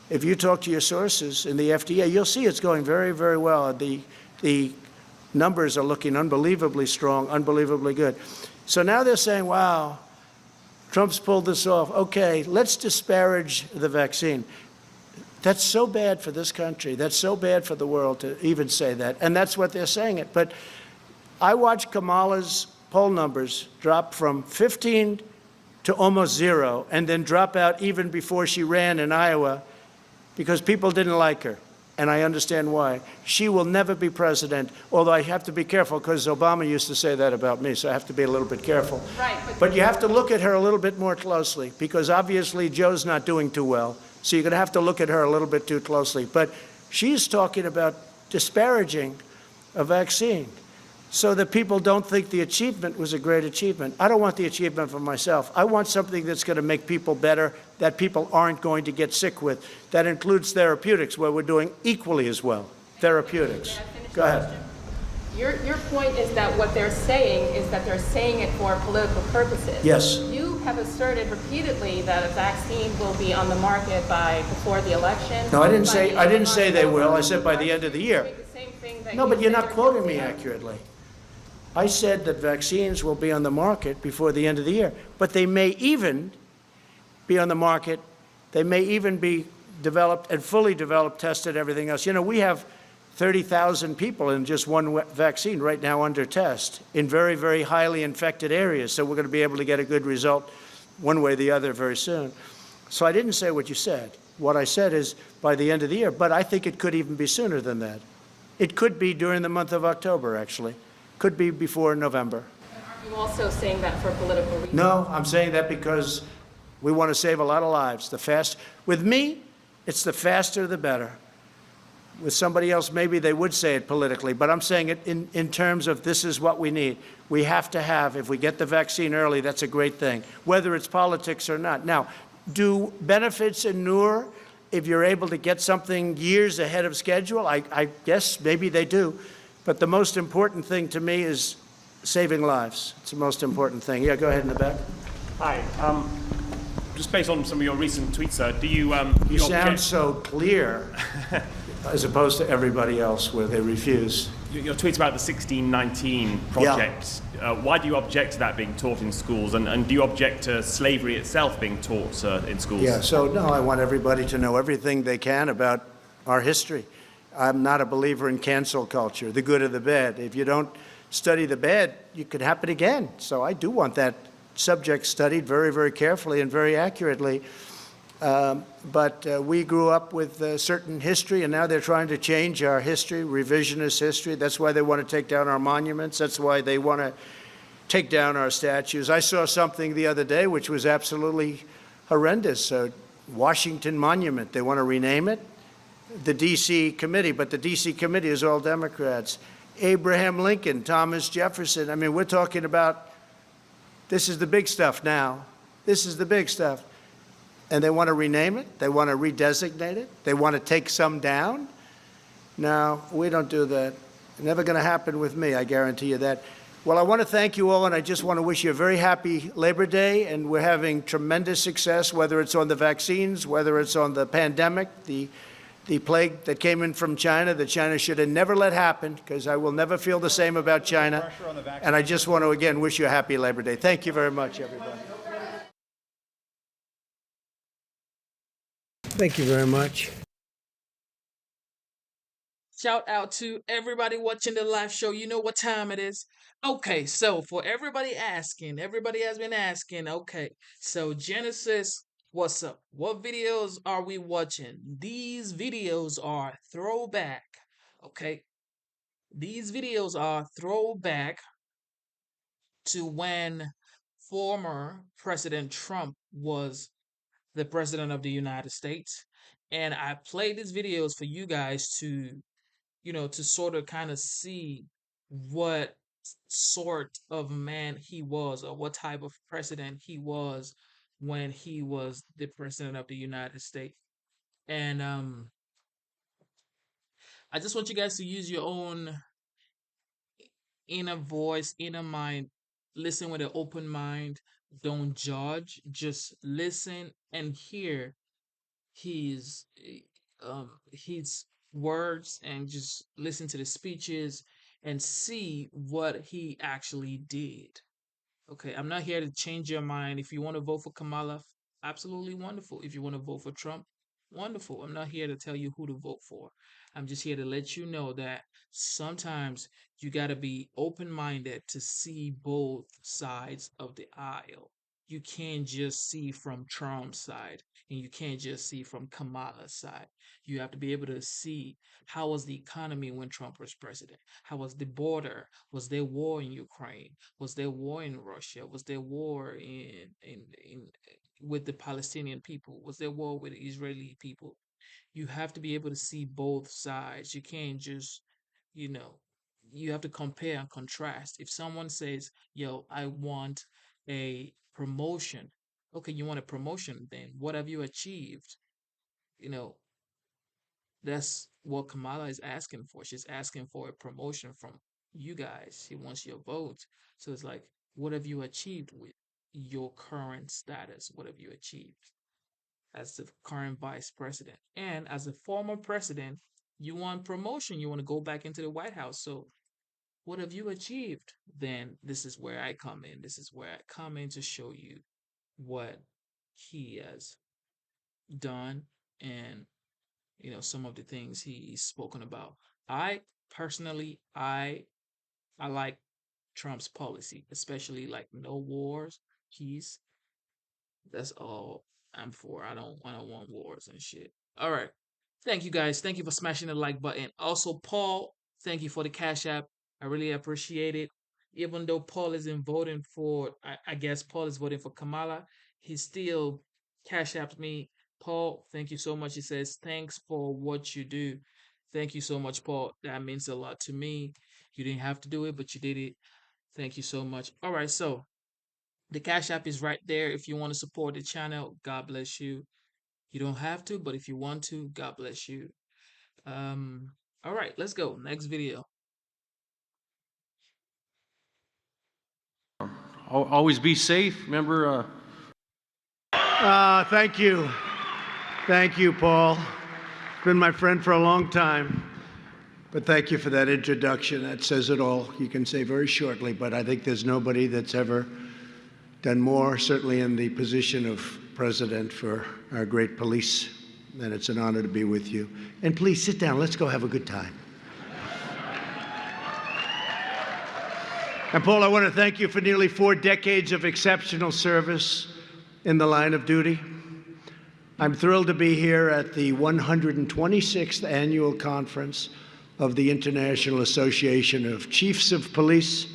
if you talk to your sources in the FDA, you'll see it's going very, very well. The numbers are looking unbelievably strong, unbelievably good. So now they're saying, wow, Trump's pulled this off. Okay, let's disparage the vaccine. That's so bad for this country. That's so bad for the world to even say that. And that's what they're saying it. But I watched Kamala's poll numbers drop from 15 to almost zero and then drop out even before she ran in Iowa because people didn't like her. And I understand why. She will never be president, although I have to be careful because Obama used to say that about me, so I have to be a little bit careful.
Right.
But you have to look at her a little bit more closely because obviously Joe's not doing too well. So you're going to have to look at her a little bit too closely. But she's talking about disparaging a vaccine so that people don't think the achievement was a great achievement. I don't want the achievement for myself. I want something that's going to make people better, that people aren't going to get sick with. That includes therapeutics, where we're doing equally as well. Therapeutics. Go ahead.
Your point is that what they're saying is that they're saying it for political purposes.
Yes.
You have asserted repeatedly that a vaccine will be on the market by before the election.
No, I didn't say they will. I said by the end of the year.
The same thing that
No, but you're
said
not
they're
quoting
guilty
me
of.
accurately. I said that vaccines will be on the market before the end of the year, but they may even be on the market. They may even be developed and fully developed, tested, everything else. You know, we have 30,000 people in just one vaccine right now under test in very, very highly infected areas. So we're going to be able to get a good result one way or the other very soon. So I didn't say what you said. What I said is by the end of the year, but I think it could even be sooner than that. It could be during the month of October, actually. Could be before November.
Are you also saying that for political reasons?
No, I'm saying that because we want to save a lot of lives. With me, it's the faster the better. With somebody else, maybe they would say it politically, but I'm saying it in terms of this is what we need. We have to have, if we get the vaccine early, that's a great thing, whether it's politics or not. Now, do benefits inure if you're able to get something years ahead of schedule? I guess maybe they do. But the most important thing to me is saving lives. It's the most important thing. Yeah, go ahead in the back.
Hi. Just based on some of your recent tweets, sir, do you...
You sound so clear as opposed to everybody else where they refuse.
Your tweets about the 1619 project, why do you object to that being taught in schools? And do you object to slavery itself being taught in schools?
Yeah, so no, I want everybody to know everything they can about our history. I'm not a believer in cancel culture, the good or the bad. If you don't study the bad, it could happen again. So I do want that subject studied very, very carefully and very accurately. But we grew up with a certain history, and now they're trying to change our history, revisionist history. That's why they want to take down our monuments. That's why they want to take down our statues. I saw something the other day which was absolutely horrendous. Washington Monument, they want to rename it. The D.C. committee, but the D.C. committee is all Democrats. Abraham Lincoln, Thomas Jefferson. I mean, we're talking about, this is the big stuff now. This is the big stuff. And they want to rename it. They want to redesignate it. They want to take some down. No, we don't do that. Never going to happen with me, I guarantee you that. Well, I want to thank you all, and I just want to wish you a very happy Labor Day, and we're having tremendous success, whether it's on the vaccines, whether it's on the pandemic, the plague that came in from China that China should have never let happen, because I will never feel the same about China. And I just want to, again, wish you a happy Labor Day. Thank you very much, everybody. Thank you very much.
Shout out to everybody watching the live show. You know what time it is. Okay, so for everybody has been asking, okay, so Genesis, what's up? What videos are we watching? These videos are throwback, okay? These videos are throwback to when former President Trump was the president of the United States. And I play these videos for you guys to, to sort of kind of see what sort of man he was or what type of president he was when he was the president of the United States. And I just want you guys to use your own inner voice, inner mind. Listen with an open mind. Don't judge. Just listen and hear his his words, and just listen to the speeches and see what he actually did. Okay, I'm not here to change your mind. If you want to vote for Kamala, absolutely wonderful. If you want to vote for Trump, Wonderful. I'm not here to tell you who to vote for. I'm just here to let you know that sometimes you got to be open minded to see both sides of the aisle. You can't just see from Trump's side and you can't just see from Kamala's side. You have to be able to see how was the economy when Trump was president? How was the border? Was there war in Ukraine? Was there war in Russia? Was there war in with the Palestinian people? Was there war with the Israeli people? You have to be able to see both sides. You can't just, you know, you have to compare and contrast. If someone says, yo, I want a promotion, okay, you want a promotion, then what have you achieved? You know, that's what Kamala is asking for. She's asking for a promotion from you guys. She wants your vote. So it's like, what have you achieved with your current status? What have you achieved as the current vice president? And as a former president, you want promotion. You want to go back into the White House. So what have you achieved? Then this is where I come in. This is where I come in to show you what he has done and some of the things he's spoken about. I personally, I like Trump's policy, especially like no wars, peace. That's all I'm for. I don't want wars and shit. All right. Thank you guys. Thank you for smashing the like button. Also, Paul, thank you for the Cash App. I really appreciate it. Even though Paul isn't voting for, I guess Paul is voting for Kamala, he still Cash Apped me. Paul, thank you so much. He says, thanks for what you do. Thank you so much, Paul. That means a lot to me. You didn't have to do it, but you did it. Thank you so much. All right, so the Cash App is right there. If you want to support the channel, God bless you. You don't have to, but if you want to, God bless you. All right, let's go. Next video.
Always be safe. Remember.
Thank you. Thank you, Paul. Been my friend for a long time. But thank you for that introduction. That says it all. You can say very shortly, but I think there's nobody that's ever done more, certainly in the position of president, for our great police. And it's an honor to be with you. And please sit down. Let's go have a good time. And Paul, I want to thank you for nearly 4 decades of exceptional service in the line of duty. I'm thrilled to be here at the 126th annual conference of the International Association of Chiefs of Police,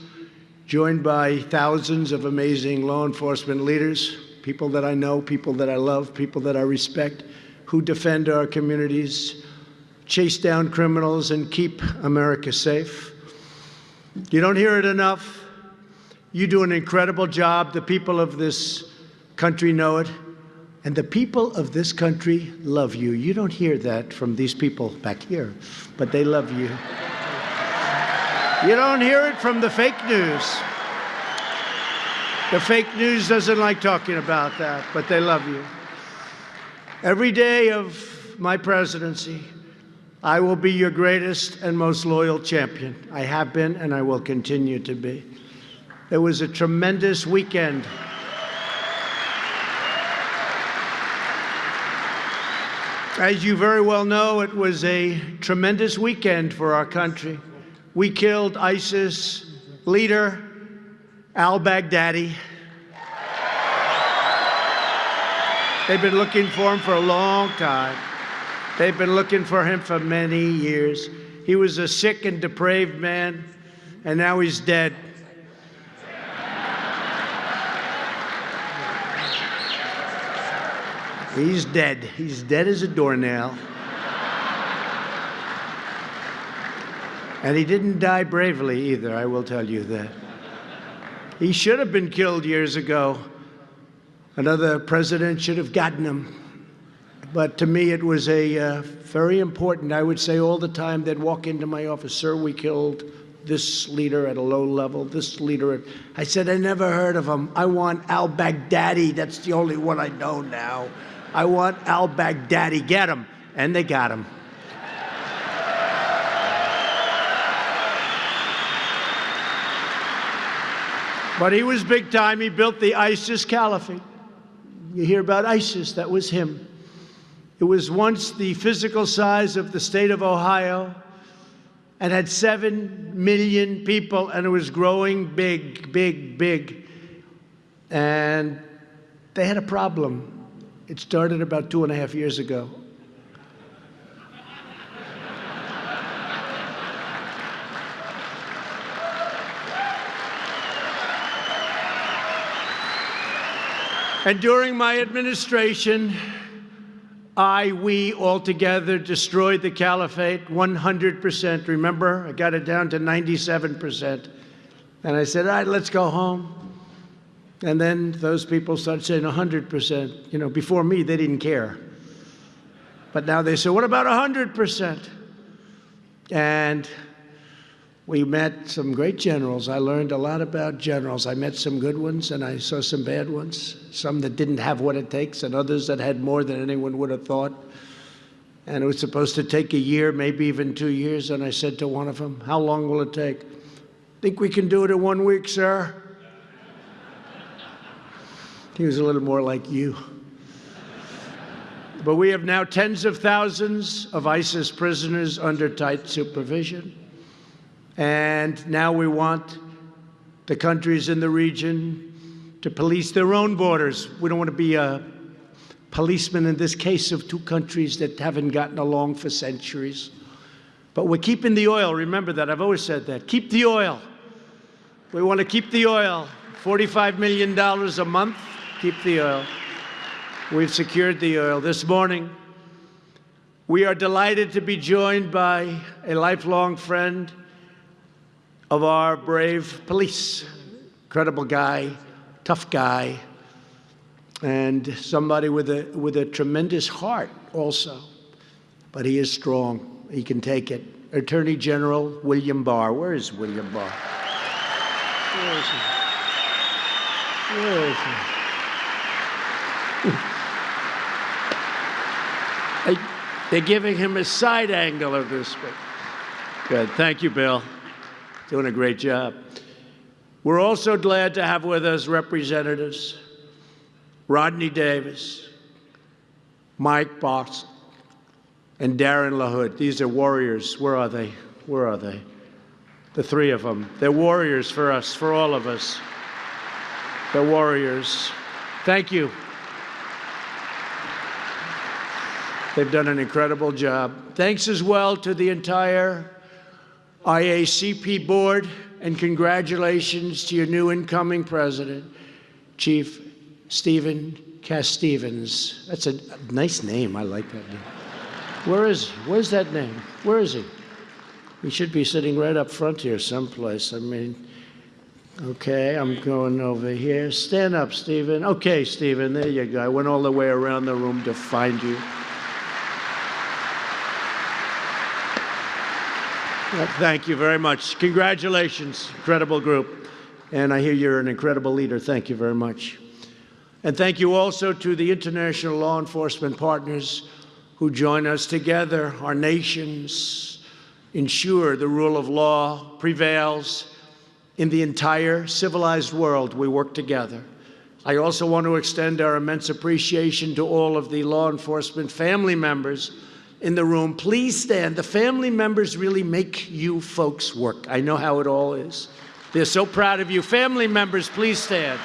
joined by thousands of amazing law enforcement leaders, people that I know, people that I love, people that I respect, who defend our communities, chase down criminals, and keep America safe. You don't hear it enough. You do an incredible job. The people of this country know it. And the people of this country love you. You don't hear that from these people back here, but they love you. You don't hear it from the fake news. The fake news doesn't like talking about that, but they love you. Every day of my presidency, I will be your greatest and most loyal champion. I have been, and I will continue to be. It was a tremendous weekend. As you very well know, it was a tremendous weekend for our country. We killed ISIS leader al-Baghdadi. They've been looking for him for a long time. They've been looking for him for many years. He was a sick and depraved man, and now he's dead. He's dead. He's dead as a doornail. And he didn't die bravely either, I will tell you that. He should have been killed years ago. Another president should have gotten him. But to me, it was a very important, I would say all the time, they'd walk into my office, sir, we killed this leader at a low level, this leader. I said, I never heard of him. I want al-Baghdadi. That's the only one I know now. I want al-Baghdadi. Get him. And they got him. But he was big time. He built the ISIS caliphate. You hear about ISIS, that was him. It was once the physical size of the state of Ohio and had 7 million people, and it was growing big, big, big. And they had a problem. It started about 2.5 years ago. And during my administration, we all together destroyed the caliphate 100%. Remember, I got it down to 97%. And I said, all right, let's go home. And then those people started saying 100%. You know, before me, they didn't care. But now they say, what about 100%? And we met some great generals. I learned a lot about generals. I met some good ones, and I saw some bad ones, some that didn't have what it takes, and others that had more than anyone would have thought. And it was supposed to take a year, maybe even 2 years, and I said to one of them, how long will it take? Think we can do it in 1 week, sir? He was a little more like you. But we have now tens of thousands of ISIS prisoners under tight supervision. And now we want the countries in the region to police their own borders. We don't want to be a policeman in this case of two countries that haven't gotten along for centuries. But we're keeping the oil. Remember that. I've always said that. Keep the oil. We want to keep the oil. $45 million a month. Keep the oil. We've secured the oil. This morning, we are delighted to be joined by a lifelong friend of our brave police. Incredible guy, tough guy, and somebody with a tremendous heart also. But he is strong. He can take it. Attorney General William Barr. Where is William Barr? Where is he? Where is he? They're giving him a side angle of this. Good. Thank you, Bill. Doing a great job. We're also glad to have with us representatives Rodney Davis, Mike Box, and Darren LaHood. These are warriors. Where are they? Where are they? The three of them. They're warriors for us, for all of us. They're warriors. Thank you. They've done an incredible job. Thanks as well to the entire IACP board, and congratulations to your new incoming president, Chief Stephen Cass-Stevens. That's a nice name. I like that name. Where is he? Where's that name? Where is he? He should be sitting right up front here someplace. I mean, okay, I'm going over here. Stand up, Stephen. Okay, Stephen, there you go. I went all the way around the room to find you. Thank you very much. Congratulations, incredible group. And I hear you're an incredible leader. Thank you very much. And thank you also to the international law enforcement partners who join us together. Our nations ensure the rule of law prevails in the entire civilized world. We work together. I also want to extend our immense appreciation to all of the law enforcement family members in the room. Please stand. The family members really make you folks work. I know how it all is. They're so proud of you. Family members, please stand.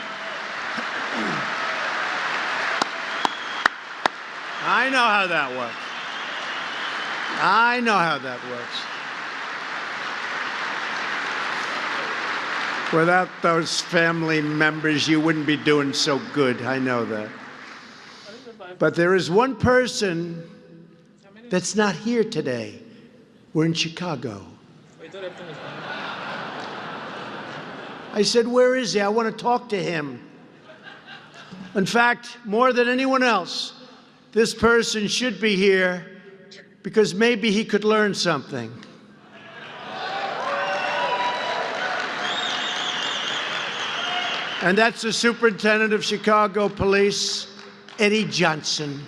I know how that works. I know how that works. Without those family members, you wouldn't be doing so good. I know that. But there is one person that's not here today. We're in Chicago. I said, where is he? I want to talk to him. In fact, more than anyone else, this person should be here because maybe he could learn something. And that's the superintendent of Chicago Police, Eddie Johnson.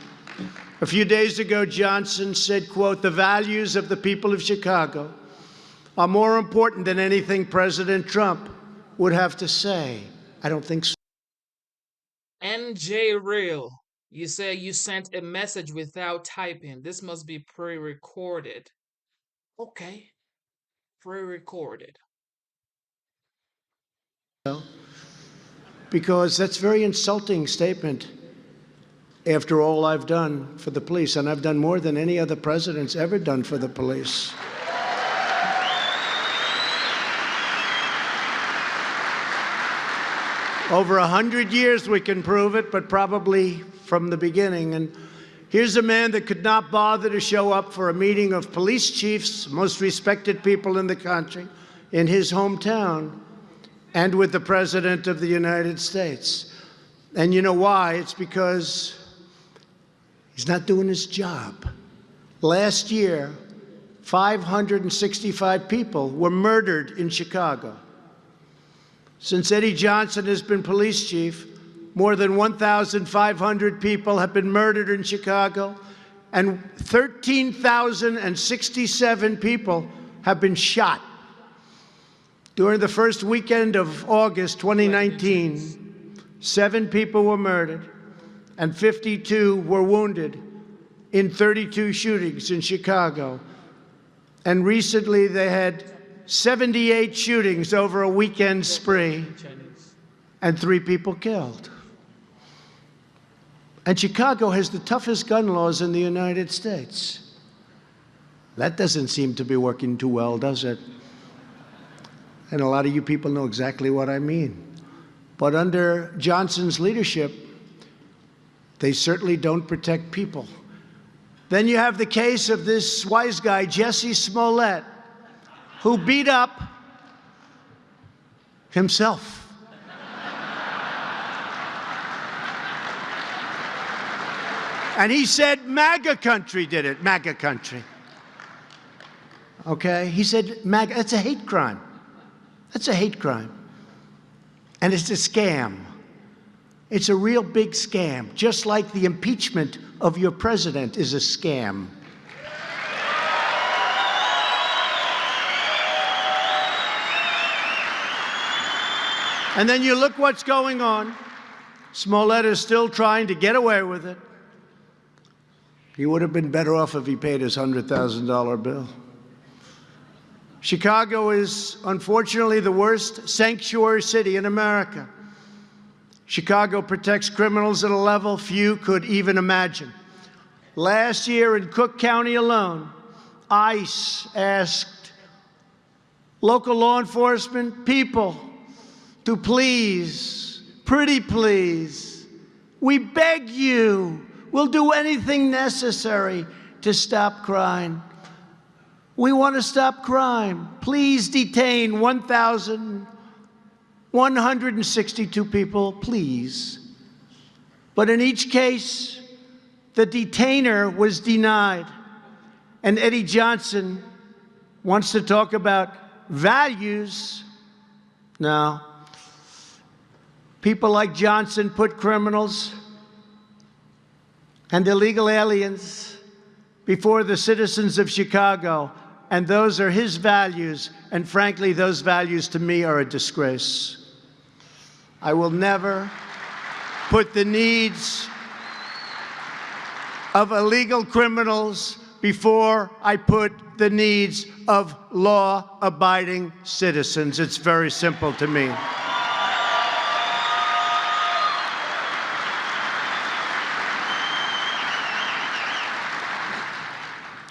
A few days ago, Johnson said, quote, the values of the people of Chicago are more important than anything President Trump would have to say. I don't think so.
NJ Real. You say you sent a message without typing. This must be pre-recorded. Okay, pre-recorded.
Because that's a very insulting statement after all I've done for the police, and I've done more than any other president's ever done for the police. Over 100 years we can prove it, but probably from the beginning. And here's a man that could not bother to show up for a meeting of police chiefs, most respected people in the country, in his hometown, and with the President of the United States. And you know why? It's because he's not doing his job. Last year, 565 people were murdered in Chicago. Since Eddie Johnson has been police chief, more than 1,500 people have been murdered in Chicago, and 13,067 people have been shot. During the first weekend of August 2019, 7 people were murdered and 52 were wounded in 32 shootings in Chicago. And recently they had 78 shootings over a weekend spree and 3 people killed. And Chicago has the toughest gun laws in the United States. That doesn't seem to be working too well, does it? And a lot of you people know exactly what I mean. But under Johnson's leadership, they certainly don't protect people. Then you have the case of this wise guy, Jesse Smollett, who beat up himself. And he said MAGA country did it, MAGA country. Okay? He said MAGA, that's a hate crime. That's a hate crime. And it's a scam. It's a real big scam, just like the impeachment of your president is a scam. And then you look what's going on. Smollett is still trying to get away with it. He would have been better off if he paid his $100,000 bill. Chicago is, unfortunately, the worst sanctuary city in America. Chicago protects criminals at a level few could even imagine. Last year in Cook County alone, ICE asked local law enforcement people to please, pretty please, we beg you, we'll do anything necessary to stop crime. We want to stop crime. Please detain 1,162 people, please. But in each case, the detainer was denied. And Eddie Johnson wants to talk about values. No. People like Johnson put criminals and illegal aliens before the citizens of Chicago, and those are his values, and frankly, those values to me are a disgrace. I will never put the needs of illegal criminals before I put the needs of law-abiding citizens. It's very simple to me.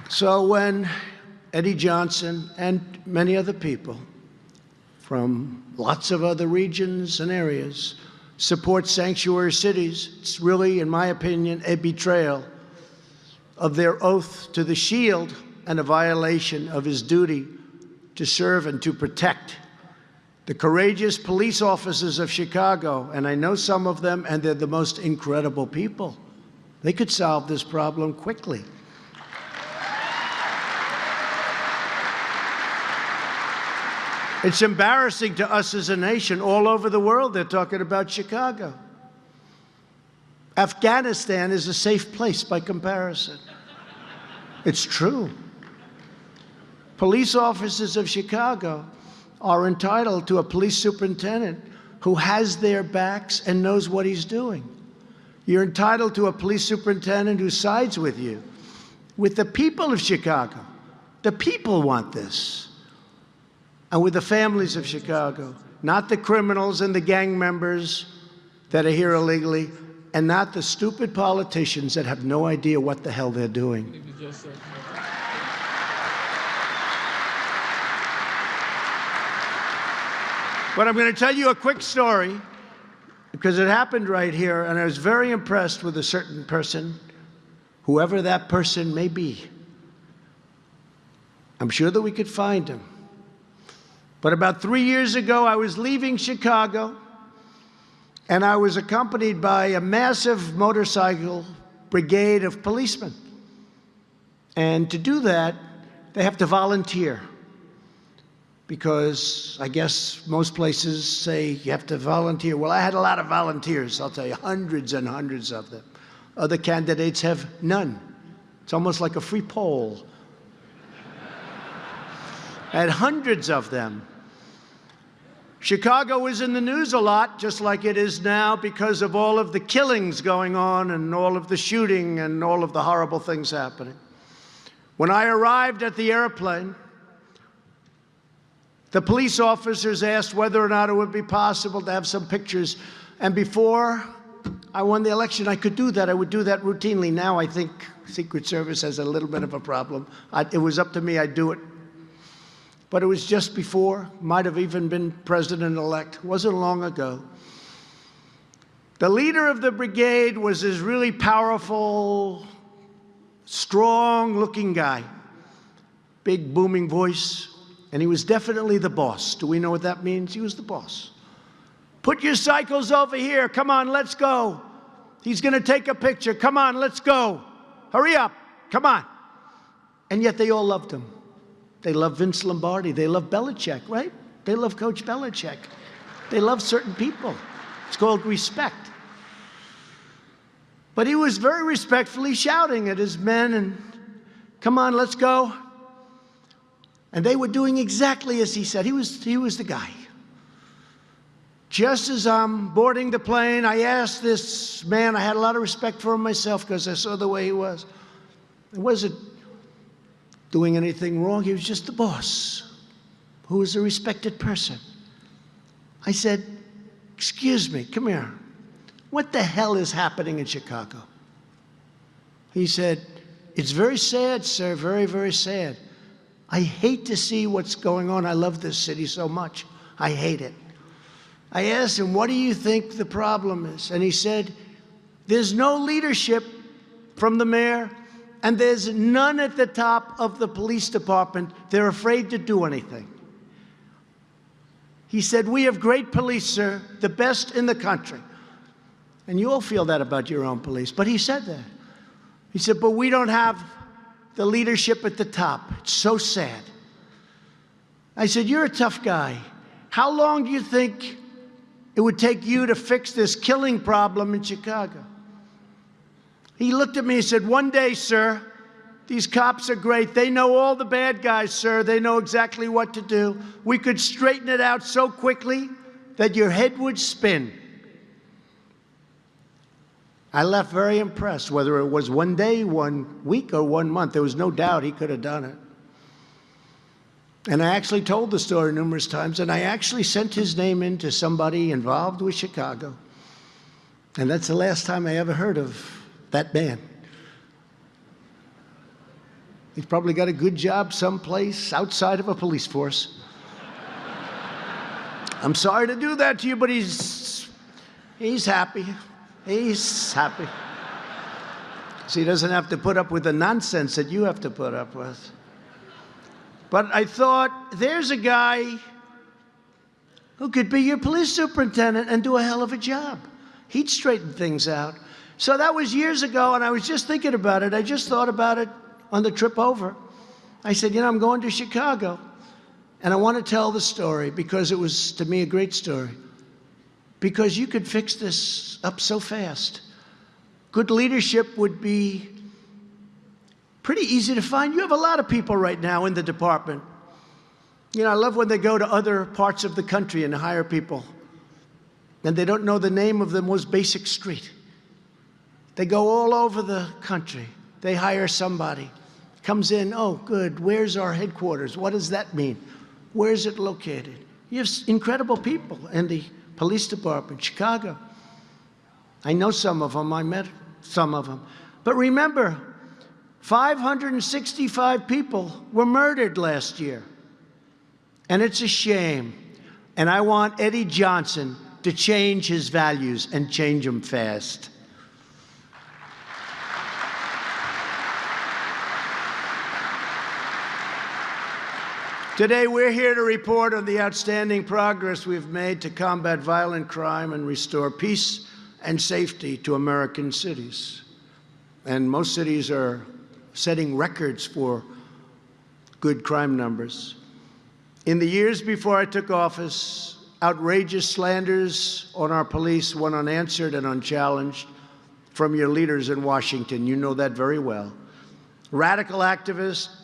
So when Eddie Johnson and many other people from lots of other regions and areas support sanctuary cities, it's really, in my opinion, a betrayal of their oath to the Shield and a violation of his duty to serve and to protect the courageous police officers of Chicago. And I know some of them, and they're the most incredible people. They could solve this problem quickly. It's embarrassing to us as a nation. All over the world, they're talking about Chicago. Afghanistan is a safe place by comparison. It's true. Police officers of Chicago are entitled to a police superintendent who has their backs and knows what he's doing. You're entitled to a police superintendent who sides with you, with the people of Chicago. The people want this. And with the families of Chicago, not the criminals and the gang members that are here illegally, and not the stupid politicians that have no idea what the hell they're doing. But I'm going to tell you a quick story, because it happened right here, and I was very impressed with a certain person, whoever that person may be. I'm sure that we could find him. But about 3 years ago, I was leaving Chicago, and I was accompanied by a massive motorcycle brigade of policemen. And to do that, they have to volunteer, because I guess most places say you have to volunteer. Well, I had a lot of volunteers, I'll tell you, hundreds and hundreds of them. Other candidates have none. It's almost like a free poll. I had hundreds of them. Chicago was in the news a lot, just like it is now, because of all of the killings going on and all of the shooting and all of the horrible things happening. When I arrived at the airplane, the police officers asked whether or not it would be possible to have some pictures. And before I won the election, I could do that. I would do that routinely. Now I think Secret Service has a little bit of a problem. It was up to me, I'd do it. But it was just before, might have even been president-elect, wasn't long ago. The leader of the brigade was this really powerful, strong-looking guy, big booming voice, and he was definitely the boss. Do we know what that means? He was the boss. Put your cycles over here. Come on, let's go. He's going to take a picture. Come on, let's go. Hurry up. Come on. And yet they all loved him. They love Vince Lombardi. They love Belichick, right? They love Coach Belichick. They love certain people. It's called respect. But he was very respectfully shouting at his men and, come on, let's go. And they were doing exactly as he said. He was the guy. Just as I'm boarding the plane, I asked this man, I had a lot of respect for him myself because I saw the way he was. It wasn't doing anything wrong. He was just the boss, who was a respected person. I said, excuse me, come here. What the hell is happening in Chicago? He said, it's very sad, sir, very, very sad. I hate to see what's going on. I love this city so much. I hate it. I asked him, what do you think the problem is? And he said, there's no leadership from the mayor, and there's none at the top of the police department. They're afraid to do anything. He said, we have great police, sir, the best in the country. And you all feel that about your own police. But he said that. He said, but we don't have the leadership at the top. It's so sad. I said, you're a tough guy. How long do you think it would take you to fix this killing problem in Chicago? He looked at me and said, one day, sir. These cops are great. They know all the bad guys, sir. They know exactly what to do. We could straighten it out so quickly that your head would spin. I left very impressed, whether it was one day, 1 week, or 1 month. There was no doubt he could have done it. And I actually told the story numerous times, and I actually sent his name in to somebody involved with Chicago. And that's the last time I ever heard of that man. He's probably got a good job someplace outside of a police force. I'm sorry to do that to you, but he's happy. He's happy. So he doesn't have to put up with the nonsense that you have to put up with. But I thought, there's a guy who could be your police superintendent and do a hell of a job. He'd straighten things out. So that was years ago, and I was just thinking about it. I just thought about it on the trip over. I said, I'm going to Chicago, and I want to tell the story because it was, to me, a great story. Because you could fix this up so fast. Good leadership would be pretty easy to find. You have a lot of people right now in the department. I love when they go to other parts of the country and hire people, and they don't know the name of the most basic street. They go all over the country. They hire somebody. Comes in, oh, good, where's our headquarters? What does that mean? Where's it located? You have incredible people in the police department, Chicago. I know some of them. I met some of them. But remember, 565 people were murdered last year. And it's a shame. And I want Eddie Johnson to change his values and change them fast. Today, we're here to report on the outstanding progress we've made to combat violent crime and restore peace and safety to American cities. And most cities are setting records for good crime numbers. In the years before I took office, outrageous slanders on our police went unanswered and unchallenged from your leaders in Washington. You know that very well. Radical activists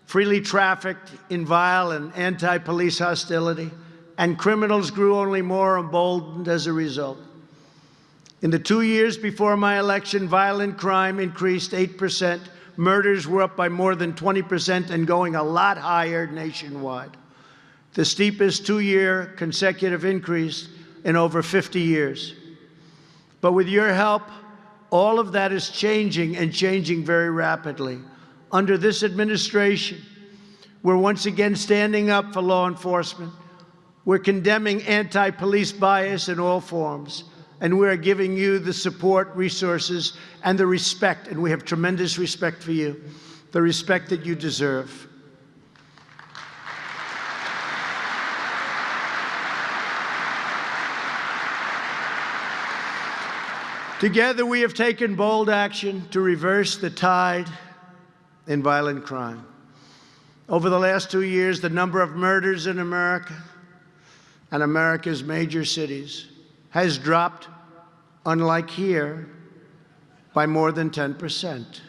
freely trafficked in vile and anti-police hostility, and criminals grew only more emboldened as a result. In the 2 years before my election, violent crime increased 8%, murders were up by more than 20% and going a lot higher nationwide. The steepest 2-year consecutive increase in over 50 years. But with your help, all of that is changing and changing very rapidly. Under this administration, we're once again standing up for law enforcement. We're condemning anti-police bias in all forms, and we're giving you the support, resources, and the respect, and we have tremendous respect for you, the respect that you deserve. Together, we have taken bold action to reverse the tide in violent crime. Over the last 2 years, the number of murders in America and America's major cities has dropped, unlike here, by more than 10%.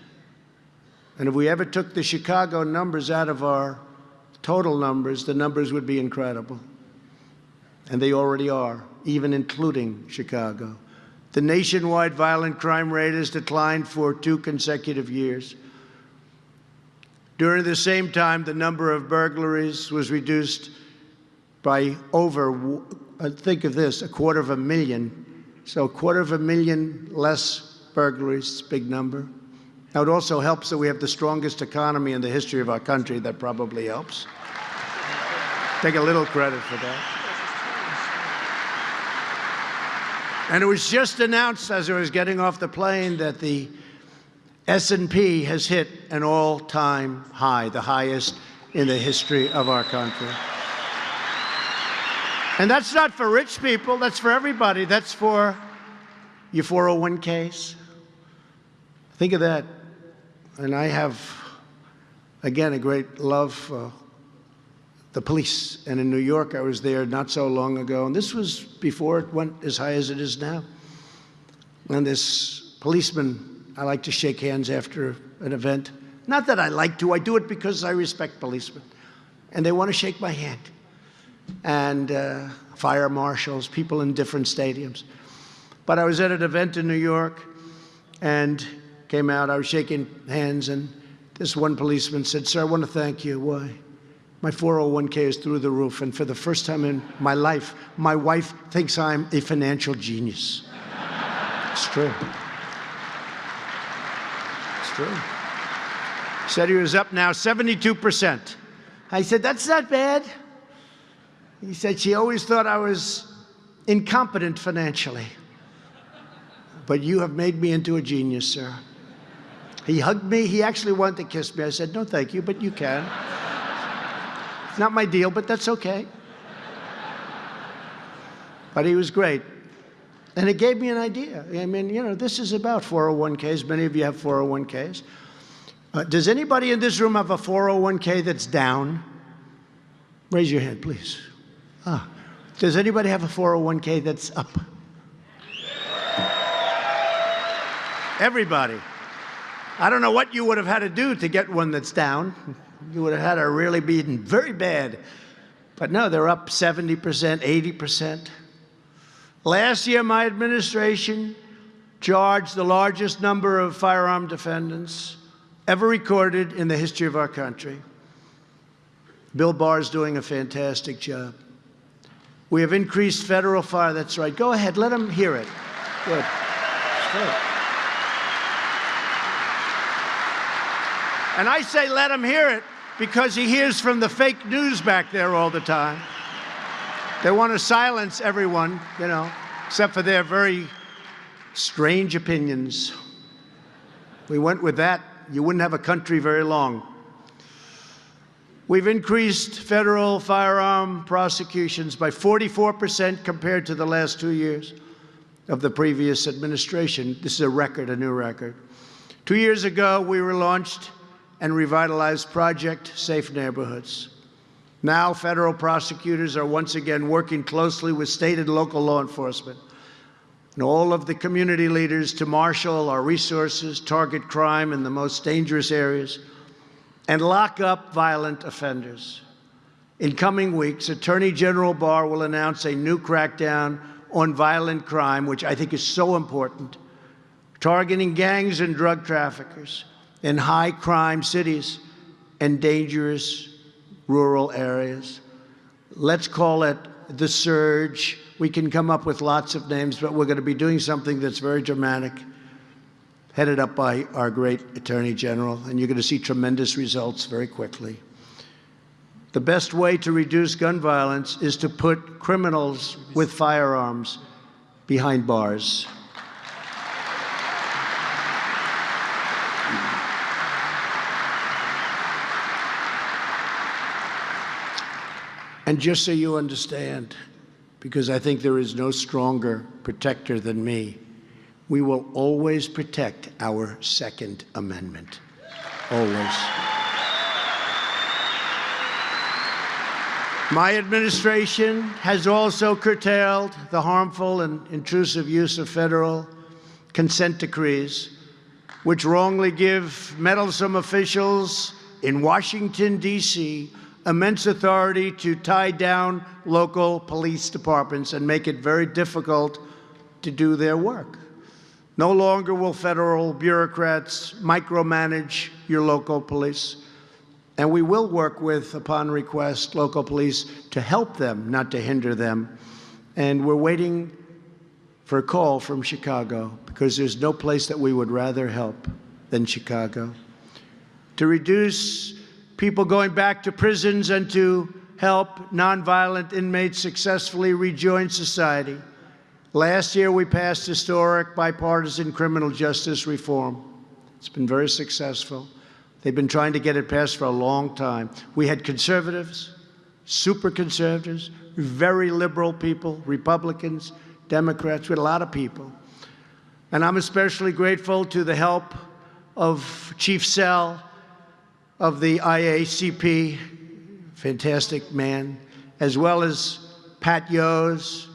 And if we ever took the Chicago numbers out of our total numbers, the numbers would be incredible. And they already are, even including Chicago. The nationwide violent crime rate has declined for 2 consecutive years. During the same time, the number of burglaries was reduced by over, think of this, 250,000. So 250,000 less burglaries, it's a big number. Now, it also helps that we have the strongest economy in the history of our country. That probably helps. Take a little credit for that. And it was just announced as I was getting off the plane that the S&P has hit an all-time high, the highest in the history of our country. And that's not for rich people, that's for everybody. That's for your 401ks. Think of that. And I have, again, a great love for the police. And in New York, I was there not so long ago, and this was before it went as high as it is now. And this policeman, I like to shake hands after an event. Not that I like to, I do it because I respect policemen. And they want to shake my hand. And fire marshals, people in different stadiums. But I was at an event in New York and came out, I was shaking hands, and this one policeman said, "Sir, I want to thank you." Why? My 401k is through the roof, and for the first time in my life, my wife thinks I'm a financial genius. It's true. True. Said he was up now 72%. I said, "That's not bad." He said, "She always thought I was incompetent financially. But you have made me into a genius, sir." He hugged me. He actually wanted to kiss me. I said, "No, thank you, but you can." It's not my deal, but that's okay. But he was great. And it gave me an idea. I mean, you know, this is about 401ks. Many of you have 401ks. Does anybody in this room have a 401k that's down? Raise your hand, please. Does anybody have a 401k that's up? Everybody. I don't know what you would have had to do to get one that's down. You would have had to really be very bad. But no, they're up 70%, 80%. Last year, my administration charged the largest number of firearm defendants ever recorded in the history of our country. Bill Barr is doing a fantastic job. We have increased federal fire. That's right. Go ahead. Let him hear it. Good. It's good. And I say let him hear it because he hears from the fake news back there all the time. They want to silence everyone, you know, except for their very strange opinions. We went with that. You wouldn't have a country very long. We've increased federal firearm prosecutions by 44% compared to the last 2 years of the previous administration. This is a record, a new record. 2 years ago, we relaunched and revitalized Project Safe Neighborhoods. Now, federal prosecutors are once again working closely with state and local law enforcement and all of the community leaders to marshal our resources, target crime in the most dangerous areas, and lock up violent offenders. In coming weeks, Attorney General Barr will announce a new crackdown on violent crime, which I think is so important, targeting gangs and drug traffickers in high-crime cities and dangerous rural areas. Let's call it the surge. We can come up with lots of names, but we're going to be doing something that's very dramatic, headed up by our great Attorney General, and you're going to see tremendous results very quickly. The best way to reduce gun violence is to put criminals with firearms behind bars. And just so you understand, because I think there is no stronger protector than me, we will always protect our Second Amendment. Always. My administration has also curtailed the harmful and intrusive use of federal consent decrees, which wrongly give meddlesome officials in Washington, D.C., immense authority to tie down local police departments and make it very difficult to do their work. No longer will federal bureaucrats micromanage your local police. And we will work with, upon request, local police to help them, not to hinder them. And we're waiting for a call from Chicago, because there's no place that we would rather help than Chicago. To reduce people going back to prisons and to help nonviolent inmates successfully rejoin society. Last year, we passed historic bipartisan criminal justice reform. It's been very successful. They've been trying to get it passed for a long time. We had conservatives, super conservatives, very liberal people, Republicans, Democrats, we had a lot of people. And I'm especially grateful to the help of Chief Sell of the IACP, fantastic man, as well as Pat Yose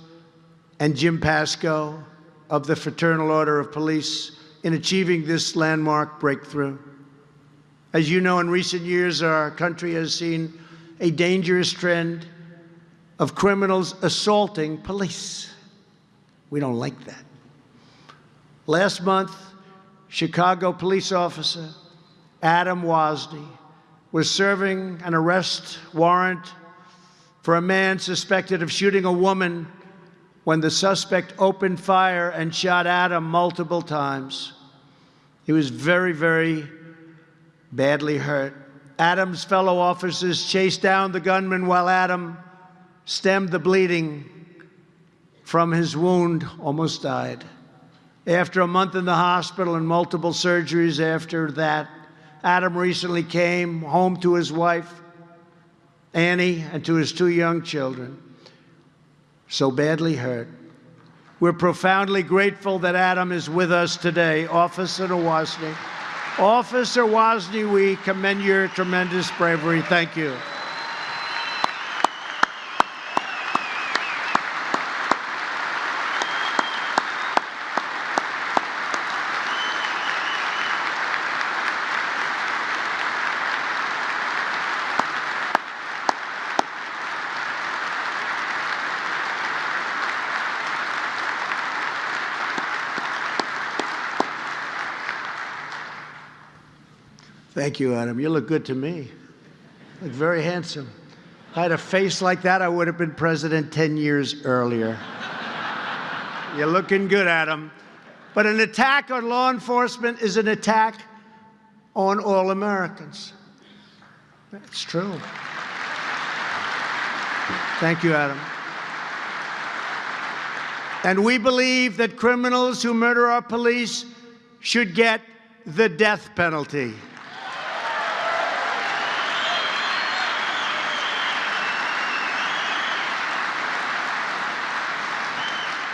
and Jim Pasco of the Fraternal Order of Police in achieving this landmark breakthrough. As you know, in recent years, our country has seen a dangerous trend of criminals assaulting police. We don't like that. Last month, Chicago police officer Adam Wozni was serving an arrest warrant for a man suspected of shooting a woman when the suspect opened fire and shot Adam multiple times. He was very, very badly hurt. Adam's fellow officers chased down the gunman while Adam stemmed the bleeding from his wound, almost died. After a month in the hospital and multiple surgeries after that, Adam recently came home to his wife, Annie, and to his 2 young children, so badly hurt. We're profoundly grateful that Adam is with us today. Officer Wozni. Officer Wozni, we commend your tremendous bravery. Thank you. Thank you, Adam. You look good to me. You look very handsome. If I had a face like that, I would have been president 10 years earlier. You're looking good, Adam. But an attack on law enforcement is an attack on all Americans. That's true. Thank you, Adam. And we believe that criminals who murder our police should get the death penalty.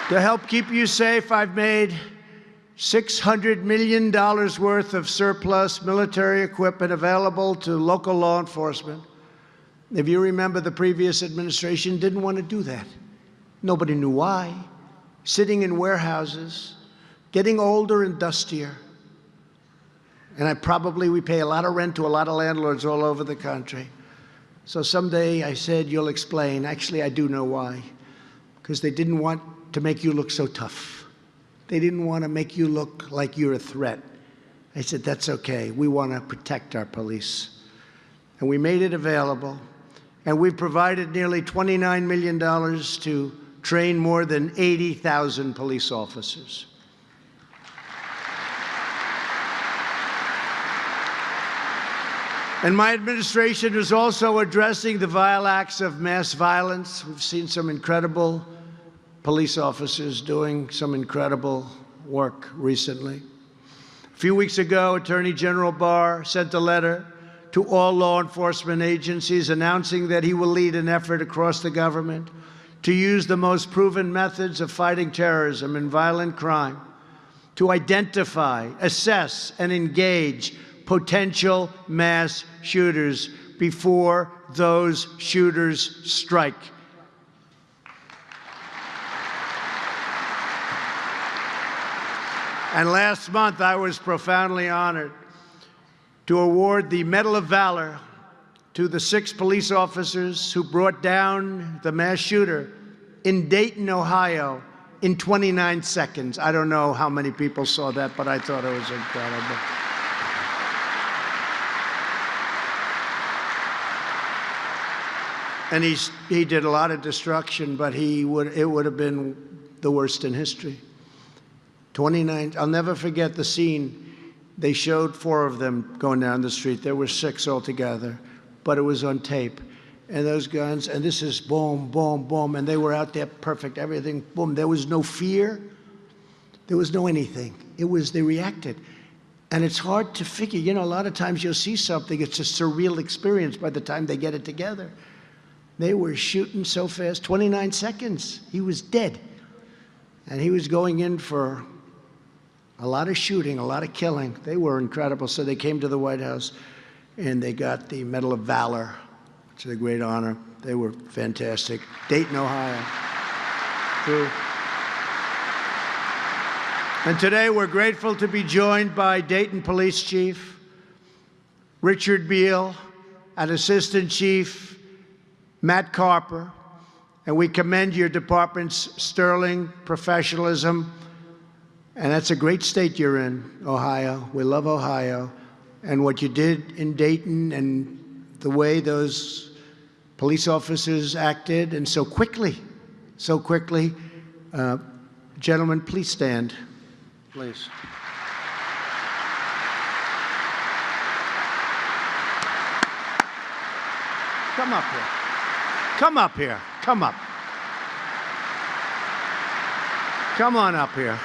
To help keep you safe, I've made $600 million worth of surplus military equipment available to local law enforcement. If you remember, the previous administration didn't want to do that. Nobody knew why. Sitting in warehouses, getting older and dustier. And we pay a lot of rent to a lot of landlords all over the country. So someday I said, you'll explain. Actually, I do know why. Because they didn't want to make you look so tough. They didn't want to make you look like you're a threat. I said, that's okay. We want to protect our police. And we made it available. And we've provided nearly $29 million to train more than 80,000 police officers. And my administration is also addressing the vile acts of mass violence. We've seen some incredible police officers doing some incredible work recently. A few weeks ago, Attorney General Barr sent a letter to all law enforcement agencies announcing that he will lead an effort across the government to use the most proven methods of fighting terrorism and violent crime to identify, assess, and engage potential mass shooters before those shooters strike. And last month, I was profoundly honored to award the Medal of Valor to the 6 police officers who brought down the mass shooter in Dayton, Ohio, in 29 seconds. I don't know how many people saw that, but I thought it was incredible. And he did a lot of destruction, but it would have been the worst in history. 29, I'll never forget the scene. They showed 4 of them going down the street. There were 6 altogether, but it was on tape. And those guns, and this is boom, boom, boom, and they were out there perfect, everything, boom. There was no fear. There was no anything. They reacted. And it's hard to figure, you know, a lot of times you'll see something, it's a surreal experience by the time they get it together. They were shooting so fast, 29 seconds, he was dead. And he was going in for a lot of shooting, a lot of killing. They were incredible. So they came to the White House and they got the Medal of Valor, which is a great honor. They were fantastic. Dayton, Ohio. True. And today we're grateful to be joined by Dayton Police Chief Richard Beal and Assistant Chief Matt Carper. And we commend your department's sterling professionalism. And that's a great state you're in, Ohio. We love Ohio. And what you did in Dayton and the way those police officers acted, and so quickly. Gentlemen, please stand, please. Come up here. Come up here. Come up. Come on up here.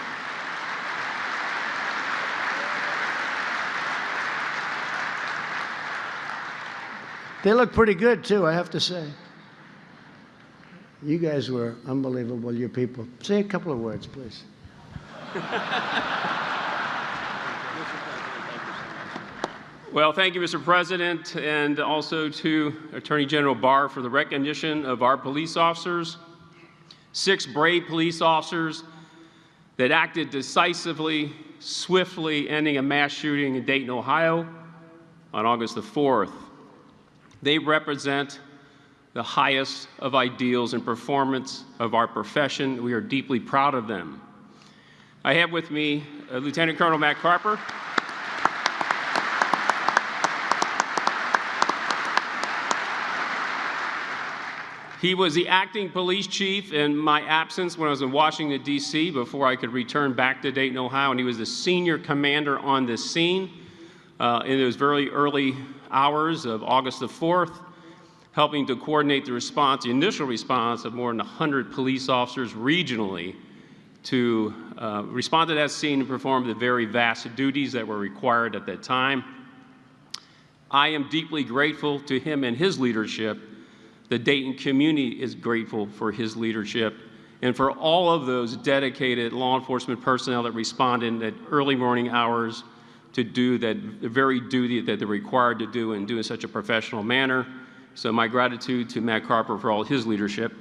They look pretty good, too, I have to say. You guys were unbelievable, your people. Say a couple of words, please.
Well, thank you, Mr. President, and also to Attorney General Barr for the recognition of our police officers. 6 brave police officers that acted decisively, swiftly, ending a mass shooting in Dayton, Ohio on August the 4th. They represent the highest of ideals and performance of our profession. We are deeply proud of them. I have with me Lieutenant Colonel Matt Carper. He was the acting police chief in my absence when I was in Washington, D.C., before I could return back to Dayton, Ohio, and he was the senior commander on this scene in those very early hours of August the 4th, helping to coordinate the response, the initial response of more than 100 police officers regionally to respond to that scene and perform the very vast duties that were required at that time. I am deeply grateful to him and his leadership. The Dayton community is grateful for his leadership and for all of those dedicated law enforcement personnel that responded at early morning hours to do that very duty that they're required to do and do in such a professional manner. So my gratitude to Matt Carper for all his leadership.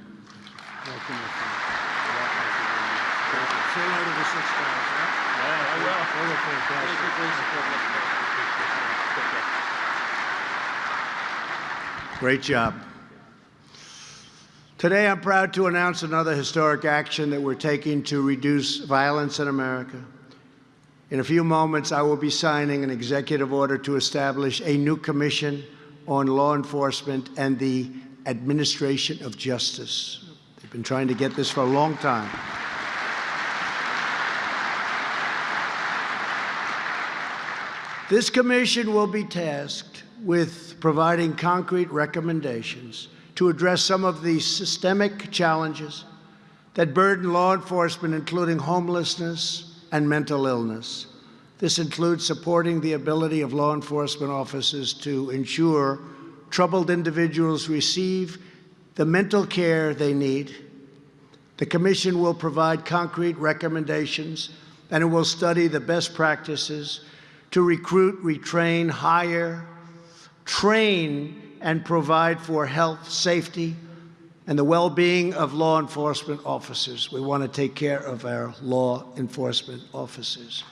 Great job. Today, I'm proud to announce another historic action that we're taking to reduce violence in America. In a few moments, I will be signing an executive order to establish a new commission on law enforcement and the administration of justice. They've been trying to get this for a long time. This commission will be tasked with providing concrete recommendations to address some of the systemic challenges that burden law enforcement, including homelessness and mental illness. This includes supporting the ability of law enforcement officers to ensure troubled individuals receive the mental care they need. The commission will provide concrete recommendations, and it will study the best practices to recruit, retrain, hire, train, and provide for health, safety, and the well-being of law enforcement officers. We want to take care of our law enforcement officers.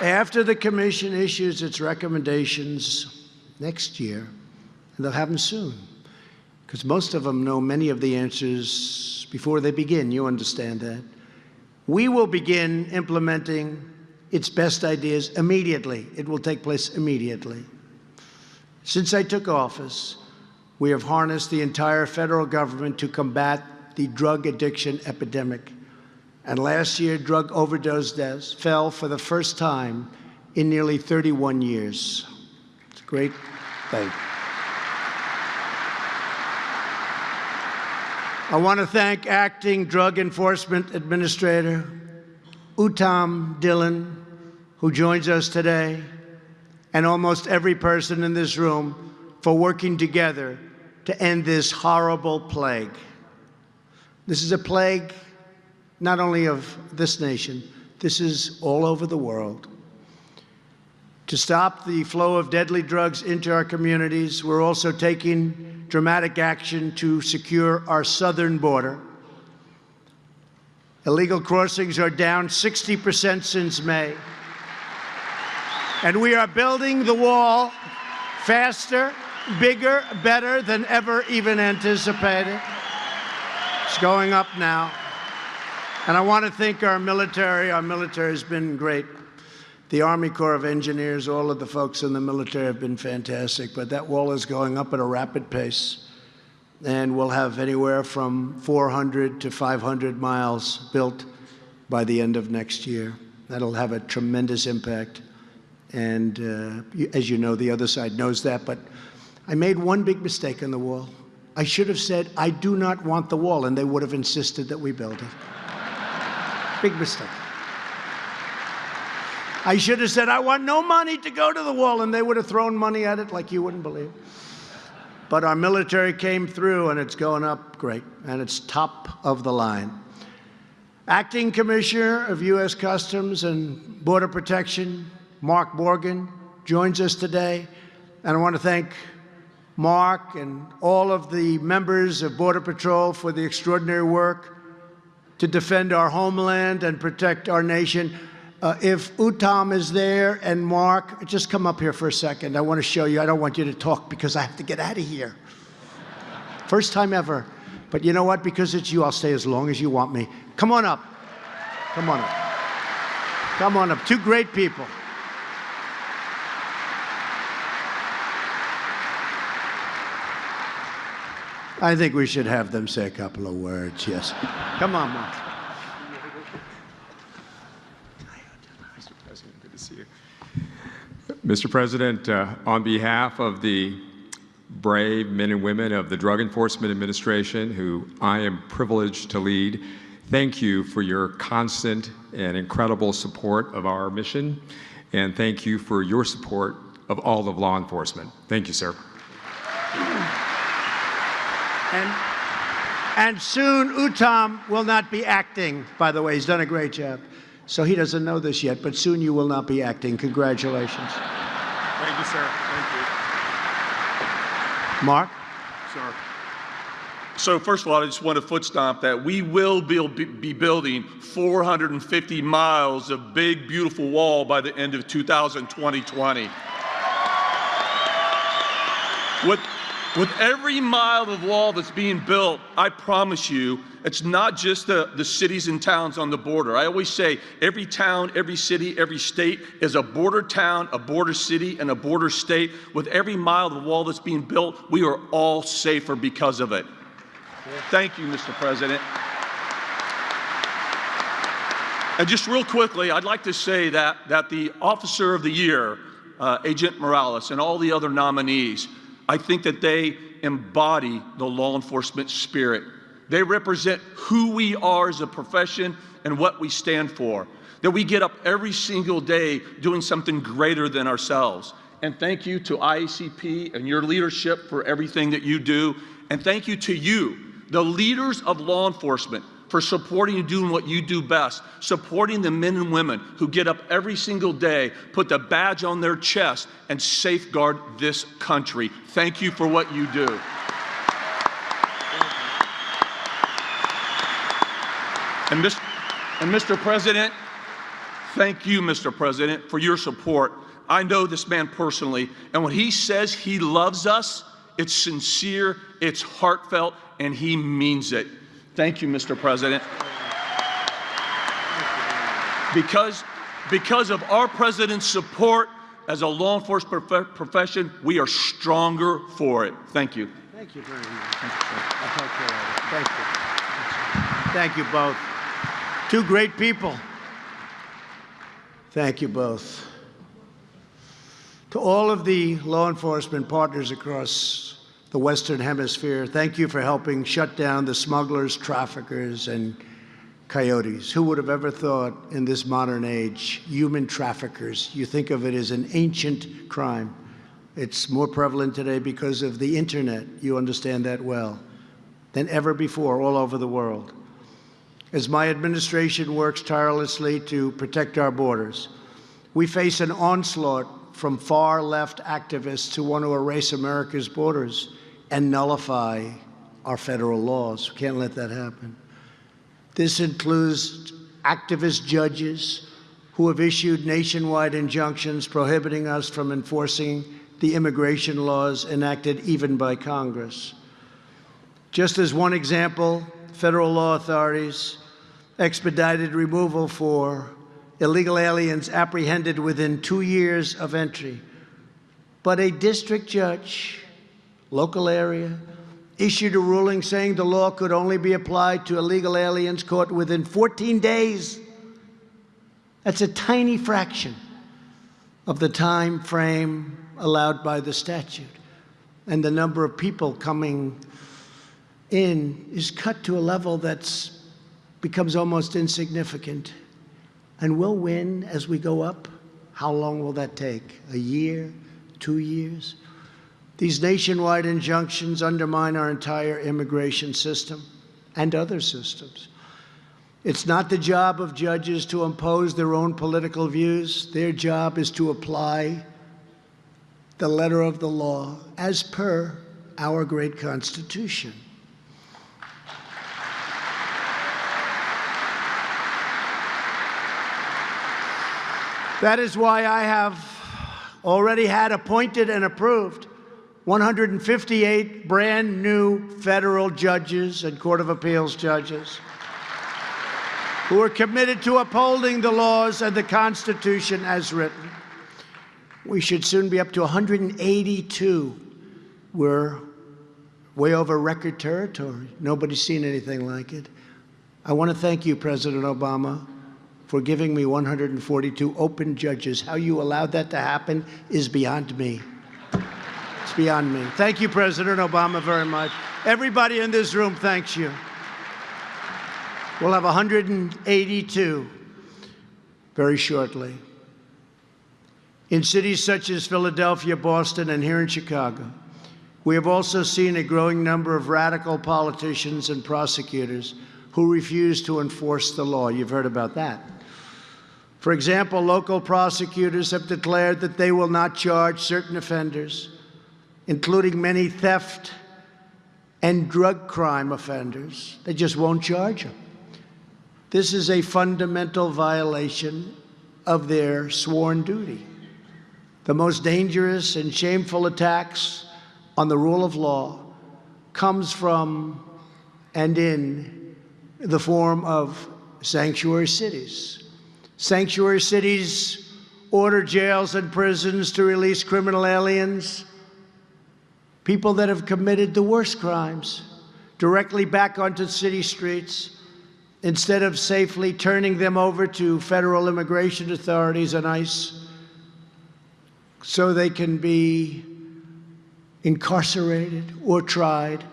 After the commission issues its recommendations next year, and they'll have them soon, because most of them know many of the answers before they begin. You understand that. We will begin implementing its best ideas immediately. It will take place immediately. Since I took office, we have harnessed the entire federal government to combat the drug addiction epidemic. And last year, drug overdose deaths fell for the first time in nearly 31 years. It's a great thing. I want to thank Acting Drug Enforcement Administrator Uttam Dillon, who joins us today, and almost every person in this room for working together to end this horrible plague. This is a plague not only of this nation, this is all over the world. To stop the flow of deadly drugs into our communities, we're also taking dramatic action to secure our southern border. Illegal crossings are down 60% since May. And we are building the wall faster, bigger, better than ever even anticipated. It's going up now. And I want to thank our military. Our military has been great. The Army Corps of Engineers, all of the folks in the military have been fantastic, but that wall is going up at a rapid pace. And we'll have anywhere from 400 to 500 miles built by the end of next year. That'll have a tremendous impact. And as you know, the other side knows that, but I made one big mistake on the wall. I should have said, I do not want the wall, and they would have insisted that we build it. Big mistake. I should have said, I want no money to go to the wall, and they would have thrown money at it like you wouldn't believe. But our military came through, and it's going up great, and it's top of the line. Acting Commissioner of U.S. Customs and Border Protection, Mark Morgan, joins us today. And I want to thank Mark and all of the members of Border Patrol for the extraordinary work to defend our homeland and protect our nation. If Uttam is there and Mark, just come up here for a second. I want to show you. I don't want you to talk because I have to get out of here. First time ever. But you know what? Because it's you, I'll stay as long as you want me. Come on up. Come on up. Come on up. Two great people. I think we should have them say a couple of words, yes. Come on, Mark.
Mr. President, good to see you. Mr. President, on behalf of the brave men and women of the Drug Enforcement Administration, who I am privileged to lead, thank you for your constant and incredible support of our mission, and thank you for your support of all of law enforcement. Thank you, sir.
And soon, Uttam will not be acting, by the way. He's done a great job. So he doesn't know this yet, but soon you will not be acting. Congratulations.
Thank you, sir. Thank you.
Mark?
Sir. So first of all, I just want to foot stomp that we will be building 450 miles of big, beautiful wall by the end of 2020. With every mile of wall that's being built, I promise you, it's not just the cities and towns on the border. I always say every town, every city, every state is a border town, a border city, and a border state. With every mile of the wall that's being built, we are all safer because of it. Thank you, Mr. President. And just real quickly, I'd like to say that the Officer of the Year, Agent Morales, and all the other nominees, I think that they embody the law enforcement spirit. They represent who we are as a profession and what we stand for. That we get up every single day doing something greater than ourselves. And thank you to IACP and your leadership for everything that you do. And thank you to you, the leaders of law enforcement, for supporting and doing what you do best, supporting the men and women who get up every single day, put the badge on their chest, and safeguard this country. Thank you for what you do. And Mr. President, thank you, Mr. President, for your support. I know this man personally, and when he says he loves us, it's sincere, it's heartfelt, and he means it. Thank you, Mr. President. Because of our president's support as a law enforcement profession, we are stronger for it. Thank you.
Thank you very much. I'll talk to you later. Thank you. Thank you both. Two great people. Thank you both. To all of the law enforcement partners across the Western Hemisphere, thank you for helping shut down the smugglers, traffickers, and coyotes. Who would have ever thought in this modern age, human traffickers, you think of it as an ancient crime. It's more prevalent today because of the internet, you understand that well, than ever before all over the world. As my administration works tirelessly to protect our borders, we face an onslaught from far-left activists who want to erase America's borders and nullify our federal laws. We can't let that happen. This includes activist judges who have issued nationwide injunctions prohibiting us from enforcing the immigration laws enacted even by Congress. Just as one example, federal law authorities expedited removal for illegal aliens apprehended within 2 years of entry. But a district judge, local area, issued a ruling saying the law could only be applied to illegal aliens caught within 14 days. That's a tiny fraction of the time frame allowed by the statute. And the number of people coming in is cut to a level that becomes almost insignificant. And we'll win as we go up. How long will that take? A year? 2 years? These nationwide injunctions undermine our entire immigration system and other systems. It's not the job of judges to impose their own political views. Their job is to apply the letter of the law as per our great Constitution. That is why I have already had appointed and approved 158 brand new federal judges and Court of Appeals judges who are committed to upholding the laws and the Constitution as written. We should soon be up to 182. We're way over record territory. Nobody's seen anything like it. I want to thank you, President Obama, for giving me 142 open judges. How you allowed that to happen is beyond me. It's beyond me. Thank you, President Obama, very much. Everybody in this room thanks you. We'll have 182 very shortly. In cities such as Philadelphia, Boston, and here in Chicago, we have also seen a growing number of radical politicians and prosecutors who refuse to enforce the law. You've heard about that. For example, local prosecutors have declared that they will not charge certain offenders, including many theft and drug crime offenders. They just won't charge them. This is a fundamental violation of their sworn duty. The most dangerous and shameful attacks on the rule of law comes from and in the form of sanctuary cities. Sanctuary cities order jails and prisons to release criminal aliens, people that have committed the worst crimes, directly back onto city streets, instead of safely turning them over to federal immigration authorities and ICE so they can be incarcerated or tried,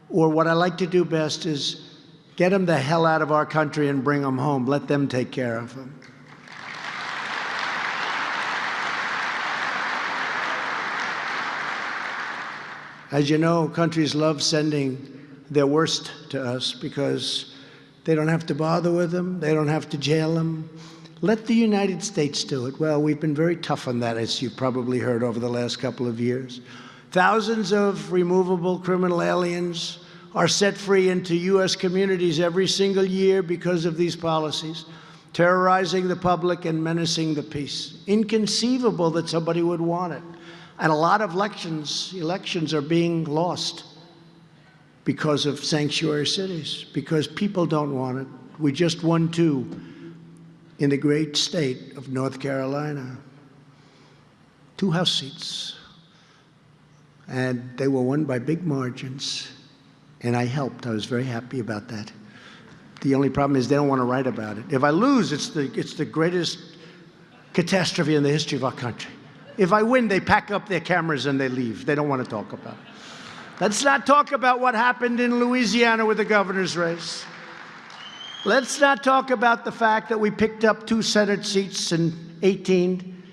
or what I like to do best is get them the hell out of our country and bring them home. Let them take care of them. As you know, countries love sending their worst to us because they don't have to bother with them. They don't have to jail them. Let the United States do it. Well, we've been very tough on that, as you've probably heard over the last couple of years. Thousands of removable criminal aliens are set free into U.S. communities every single year because of these policies, terrorizing the public and menacing the peace. Inconceivable that somebody would want it. And a lot of elections are being lost because of sanctuary cities, because people don't want it. We just won 2 in the great state of North Carolina. 2 House seats. And they were won by big margins. And I helped. I was very happy about that. The only problem is they don't want to write about it. If I lose, it's the greatest catastrophe in the history of our country. If I win, they pack up their cameras and they leave. They don't want to talk about it. Let's not talk about what happened in Louisiana with the governor's race. Let's not talk about the fact that we picked up 2 Senate seats in 18.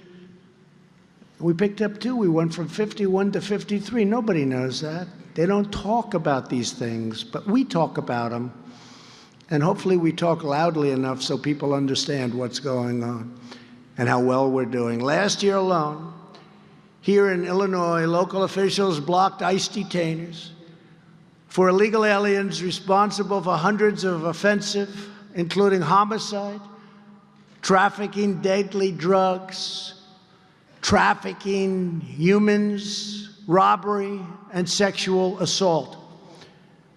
We picked up 2. We went from 51 to 53. Nobody knows that. They don't talk about these things, but we talk about them. And hopefully we talk loudly enough so people understand what's going on and how well we're doing. Last year alone, here in Illinois, local officials blocked ICE detainers for illegal aliens responsible for hundreds of offensive, including homicide, trafficking deadly drugs, trafficking humans, robbery, and sexual assault.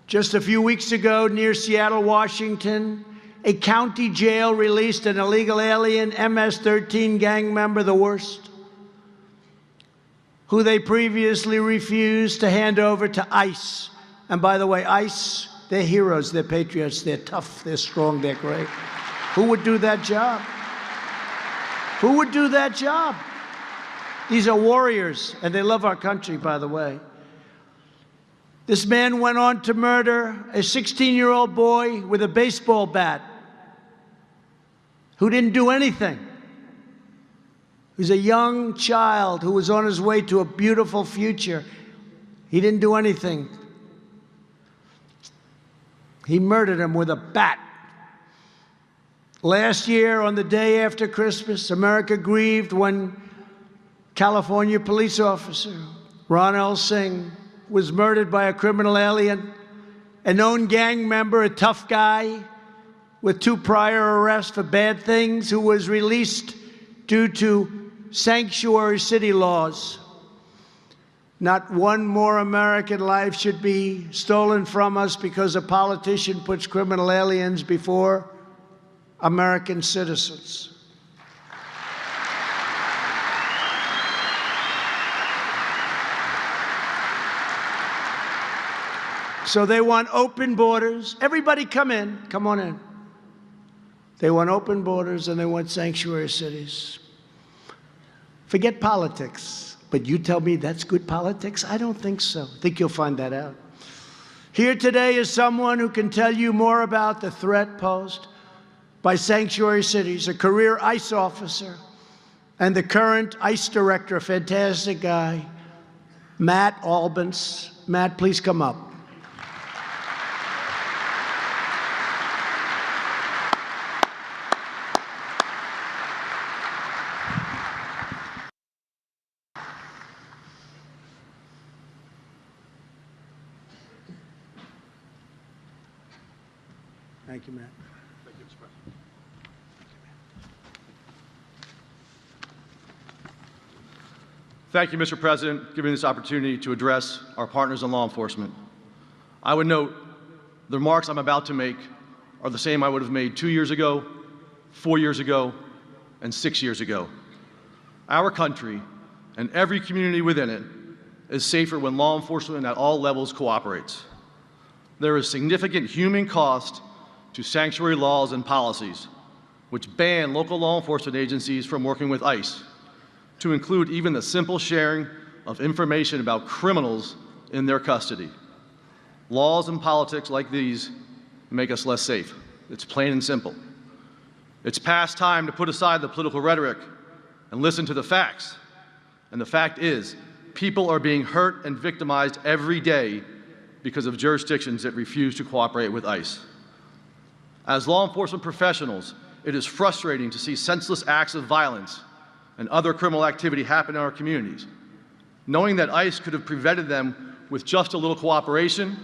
Just a few weeks ago, near Seattle, Washington, a county jail released an illegal alien MS-13 gang member, the worst, who they previously refused to hand over to ICE. And by the way, ICE, they're heroes, they're patriots, they're tough, they're strong, they're great. Who would do that job? Who would do that job? These are warriors, and they love our country, by the way. This man went on to murder a 16-year-old boy with a baseball bat who didn't do anything. He was a young child who was on his way to a beautiful future. He didn't do anything. He murdered him with a bat. Last year, on the day after Christmas, America grieved when California police officer Ron L. Singh was murdered by a criminal alien, a known gang member, a tough guy with 2 prior arrests for bad things, who was released due to sanctuary city laws. Not one more American life should be stolen from us because a politician puts criminal aliens before American citizens. So they want open borders. Everybody come in. Come on in. They want open borders and they want sanctuary cities. Forget politics. But you tell me that's good politics? I don't think so. I think you'll find that out. Here today is someone who can tell you more about the threat posed by sanctuary cities, a career ICE officer and the current ICE director, a fantastic guy, Matt Albans. Matt, please come up. Thank you, Matt.
Thank you, Mr. President.
Thank you, Mr. President, for giving me this opportunity to address our partners in law enforcement. I would note the remarks I'm about to make are the same I would have made 2 years ago, 4 years ago, and 6 years ago. Our country and every community within it is safer when law enforcement at all levels cooperates. There is significant human cost to sanctuary laws and policies, which ban local law enforcement agencies from working with ICE, to include even the simple sharing of information about criminals in their custody. Laws and politics like these make us less safe. It's plain and simple. It's past time to put aside the political rhetoric and listen to the facts. And the fact is, people are being hurt and victimized every day because of jurisdictions that refuse to cooperate with ICE. As law enforcement professionals, it is frustrating to see senseless acts of violence and other criminal activity happen in our communities. Knowing that ICE could have prevented them with just a little cooperation,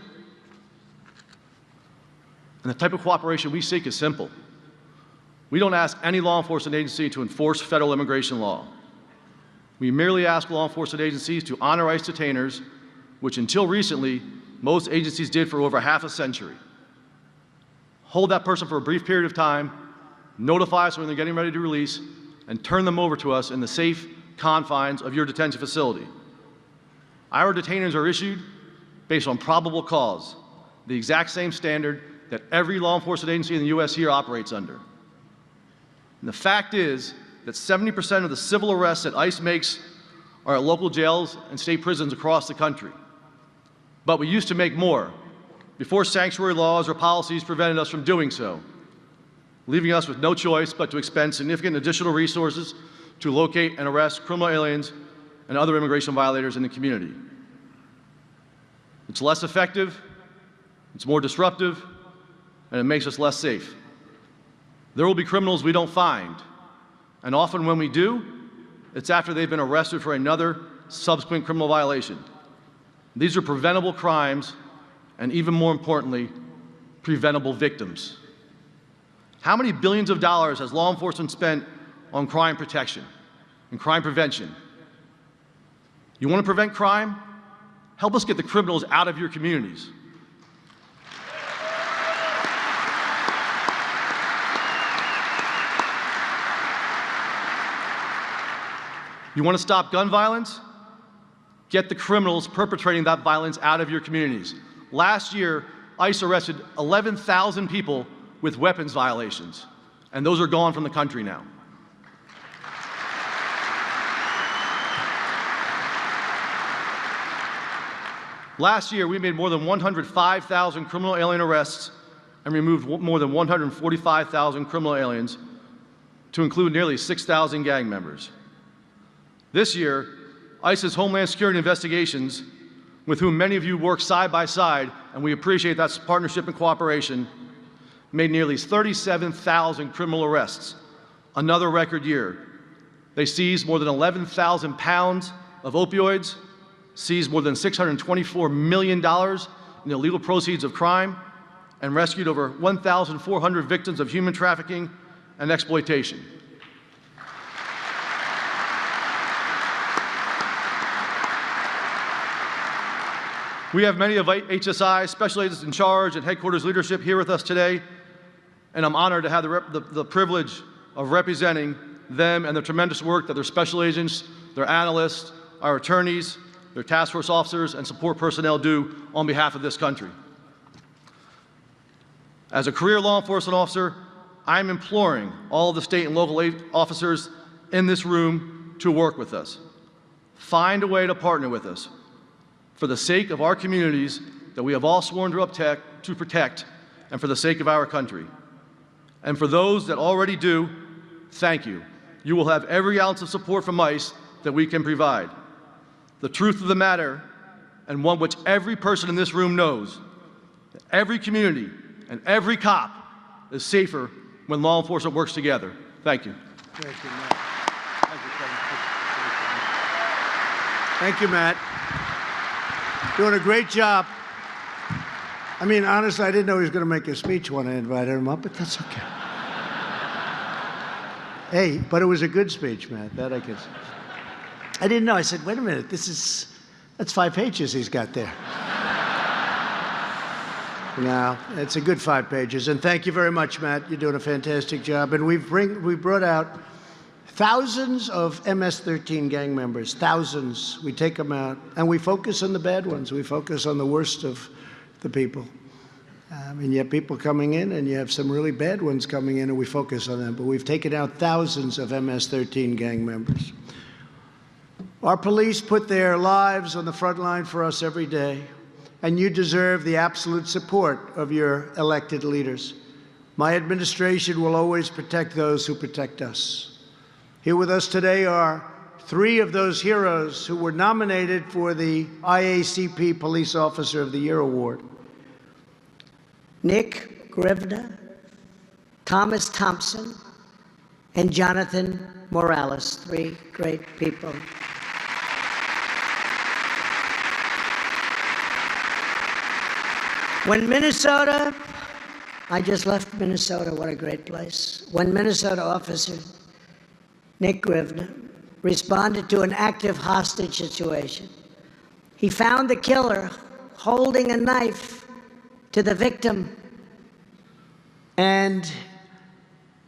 and the type of cooperation we seek is simple. We don't ask any law enforcement agency to enforce federal immigration law. We merely ask law enforcement agencies to honor ICE detainers, which until recently, most agencies did for over half a century. Hold that person for a brief period of time, notify us when they're getting ready to release, and turn them over to us in the safe confines of your detention facility. Our detainers are issued based on probable cause, the exact same standard that every law enforcement agency in the U.S. here operates under. And the fact is that 70% of the civil arrests that ICE makes are at local jails and state prisons across the country. But we used to make more before sanctuary laws or policies prevented us from doing so, leaving us with no choice but to expend significant additional resources to locate and arrest criminal aliens and other immigration violators in the community. It's less effective, it's more disruptive, and it makes us less safe. There will be criminals we don't find, and often when we do, it's after they've been arrested for another subsequent criminal violation. These are preventable crimes, and even more importantly, preventable victims. How many billions of dollars has law enforcement spent on crime protection and crime prevention? You want to prevent crime? Help us get the criminals out of your communities. You want to stop gun violence? Get the criminals perpetrating that violence out of your communities. Last year, ICE arrested 11,000 people with weapons violations, and those are gone from the country now. Last year, we made more than 105,000 criminal alien arrests and removed more than 145,000 criminal aliens, to include nearly 6,000 gang members. This year, ICE's Homeland Security Investigations, with whom many of you work side by side, and we appreciate that partnership and cooperation, made nearly 37,000 criminal arrests, another record year. They seized more than 11,000 pounds of opioids, seized more than $624 million in illegal proceeds of crime, and rescued over 1,400 victims of human trafficking and exploitation. We have many of HSI's special agents in charge and headquarters leadership here with us today, and I'm honored to have the privilege of representing them and the tremendous work that their special agents, their analysts, our attorneys, their task force officers, and support personnel do on behalf of this country. As a career law enforcement officer, I'm imploring all of the state and local officers in this room to work with us. Find a way to partner with us for the sake of our communities that we have all sworn to protect and for the sake of our country. And for those that already do, thank you. You will have every ounce of support from ICE that we can provide. The truth of the matter, and one which every person in this room knows, every community and every cop is safer when law enforcement works together. Thank you.
Thank you, Matt. Thank you, Matt. Doing a great job. I mean, honestly, I didn't know he was going to make a speech when I invited him up, but that's okay. Hey, but it was a good speech, Matt. That I guess. I didn't know. I said, wait a minute, that's 5 pages he's got there. No, it's a good 5 pages. And thank you very much, Matt. You're doing a fantastic job. And we brought out thousands of MS-13 gang members, thousands. We take them out, and we focus on the bad ones. We focus on the worst of the people. And you have people coming in, and you have some really bad ones coming in, and we focus on them. But we've taken out thousands of MS-13 gang members. Our police put their lives on the front line for us every day, and you deserve the absolute support of your elected leaders. My administration will always protect those who protect us. Here with us today are 3 of those heroes who were nominated for the IACP Police Officer of the Year Award. Nick Grivna, Thomas Thompson, and Jonathan Morales, 3 great people. When Minnesota, I just left Minnesota, what a great place. When Minnesota officer Nick Grivna responded to an active hostage situation, he found the killer holding a knife to the victim and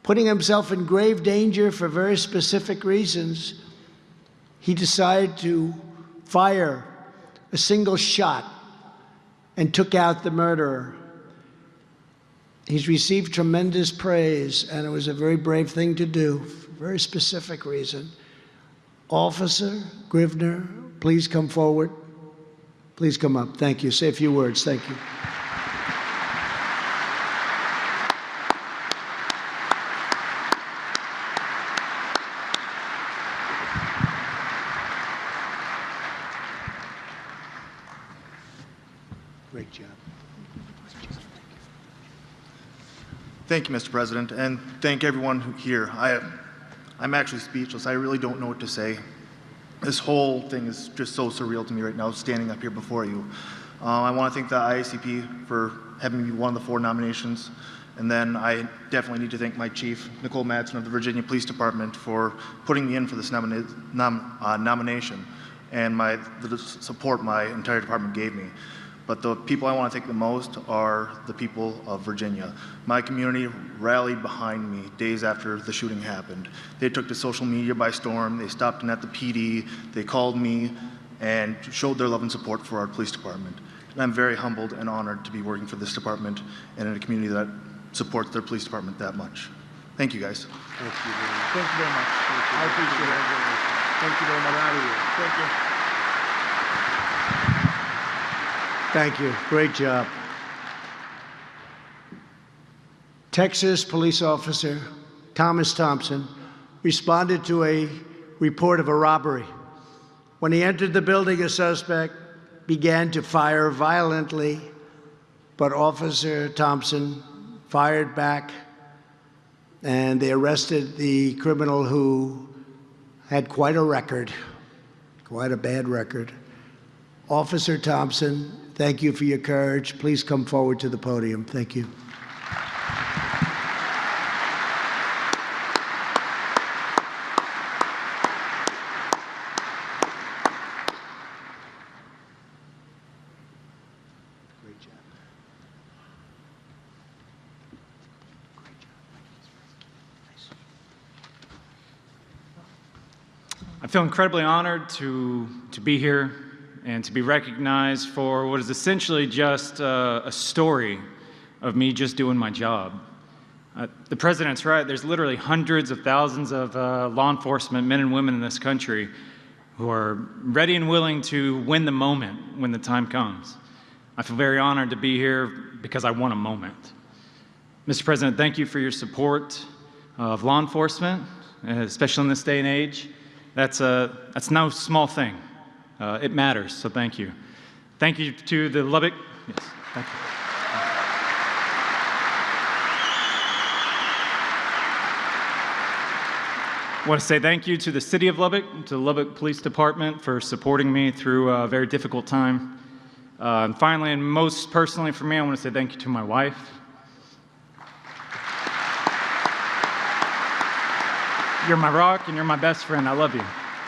putting himself in grave danger for very specific reasons. He decided to fire a single shot and took out the murderer. He's received tremendous praise, and it was a very brave thing to do, for a very specific reason. Officer Grivna, please come forward. Please come up. Thank you. Say a few words. Thank you. Great job.
Thank you, Mr. President, and thank everyone here. I'm actually speechless. I really don't know what to say. This whole thing is just so surreal to me right now, standing up here before you. I want to thank the IACP for having me one of the 4 nominations, and then I definitely need to thank my chief, Nicole Madsen of the Virginia Police Department, for putting me in for this nomination and the support my entire department gave me. But the people I want to thank the most are the people of Virginia. My community rallied behind me days after the shooting happened. They took to social media by storm. They stopped in at the PD. They called me and showed their love and support for our police department. And I'm very humbled and honored to be working for this department and in a community that supports their police department that much. Thank you, guys.
Thank you very much. Thank you very much. I appreciate it. Thank you very much. Out of here. Thank you. Thank you. Great job. Texas police officer Thomas Thompson responded to a report of a robbery. When he entered the building, a suspect began to fire violently, but Officer Thompson fired back, and they arrested the criminal who had quite a record, quite a bad record. Officer Thompson, thank you for your courage. Please come forward to the podium. Thank you. Great job.
I feel incredibly honored to be here and to be recognized for what is essentially just a story of me just doing my job. The president's right. There's literally hundreds of thousands of law enforcement men and women in this country who are ready and willing to win the moment when the time comes. I feel very honored to be here because I want a moment. Mr. President, thank you for your support of law enforcement, especially in this day and age. That's no small thing. It matters, so thank you. Thank you to the Lubbock. Yes, thank you. I want to say thank you to the City of Lubbock, to the Lubbock Police Department for supporting me through a very difficult time. And finally, and most personally for me, I want to say thank you to my wife. You're my rock and you're my best friend. I love you.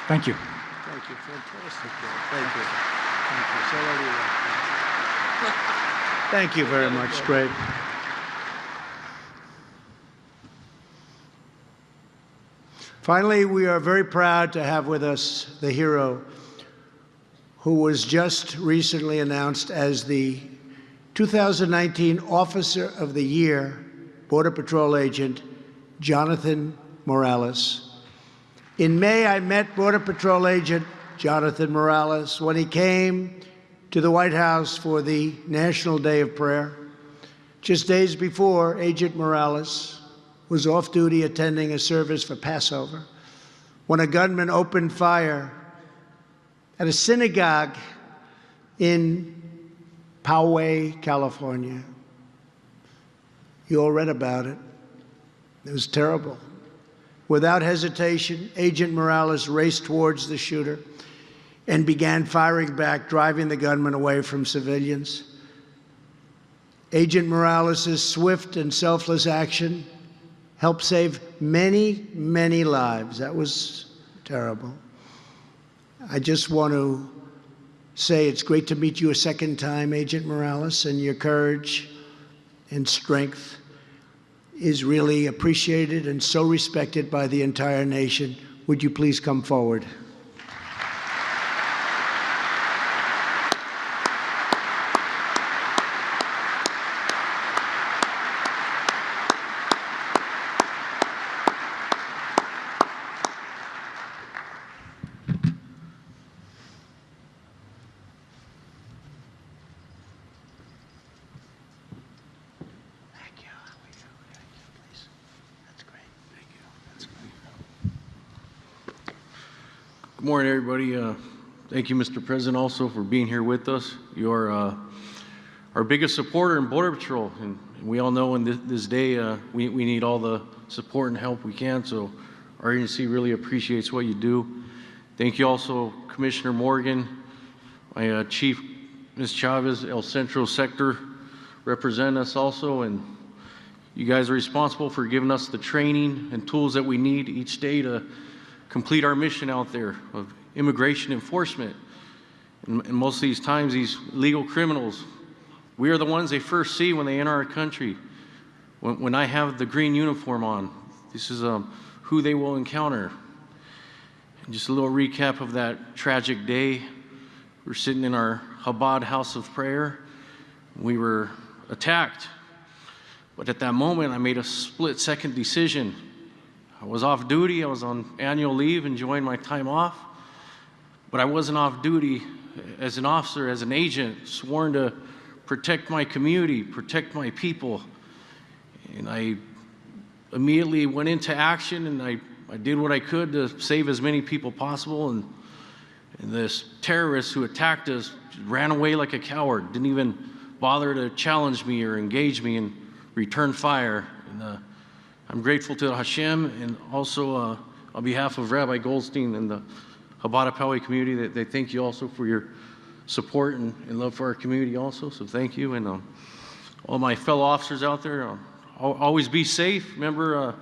Thank you.
Thank you. Fantastic. Thank you. Thank you very much. Great. Finally, we are very proud to have with us the hero who was just recently announced as the 2019 Officer of the Year, Border Patrol Agent Jonathan Morales. In May, I met Border Patrol Agent Jonathan Morales when he came to the White House for the National Day of Prayer. Just days before, Agent Morales was off duty attending a service for Passover when a gunman opened fire at a synagogue in Poway, California. You all read about it. It was terrible. Without hesitation, Agent Morales raced towards the shooter and began firing back, driving the gunman away from civilians. Agent Morales' swift and selfless action helped save many, many lives. That was terrible. I just want to say it's great to meet you a second time, Agent Morales, and your courage and strength is really appreciated and so respected by the entire nation. Would you please come forward?
Good morning, everybody. Thank you, Mr. President, also for being here with us. You're our biggest supporter in Border Patrol, and we all know in this day we need all the support and help we can, so our agency really appreciates what you do. Thank you also, Commissioner Morgan, my Chief, Ms. Chavez, El Centro Sector, represent us also, and you guys are responsible for giving us the training and tools that we need each day to complete our mission out there of immigration enforcement. And most of these times, these legal criminals, we are the ones they first see when they enter our country. When I have the green uniform on, this is who they will encounter. And just a little recap of that tragic day. We're sitting in our Chabad house of prayer. We were attacked. But at that moment, I made a split-second decision. I was off duty, I was on annual leave, enjoying my time off, but I wasn't off duty as an officer, as an agent, sworn to protect my community, protect my people. And I immediately went into action, and I did what I could to save as many people possible, and this terrorist who attacked us ran away like a coward, didn't even bother to challenge me or engage me and return fire. And, I'm grateful to Hashem, and also on behalf of Rabbi Goldstein and the Chabad Poway community, that they thank you also for your support and love for our community also, so thank you. And all my fellow officers out there, always be safe. Remember,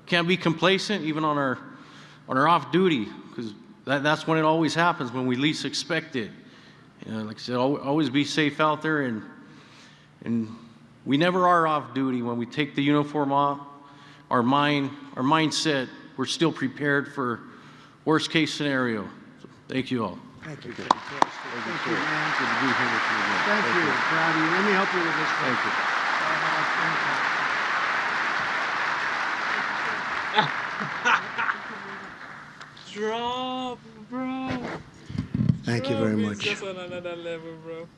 can't be complacent even on our off duty, because that's when it always happens, when we least expect it. Like I said, always be safe out there, and we never are off duty. When we take the uniform off, our mindset, we're still prepared for worst case scenario. So thank you all.
Thank you. Thank you, man. Thank you. Proud of you. Let me help you with this. Thank you.
Trump, bro.
Thank you
Trump
very
is
much.
just on another level, bro.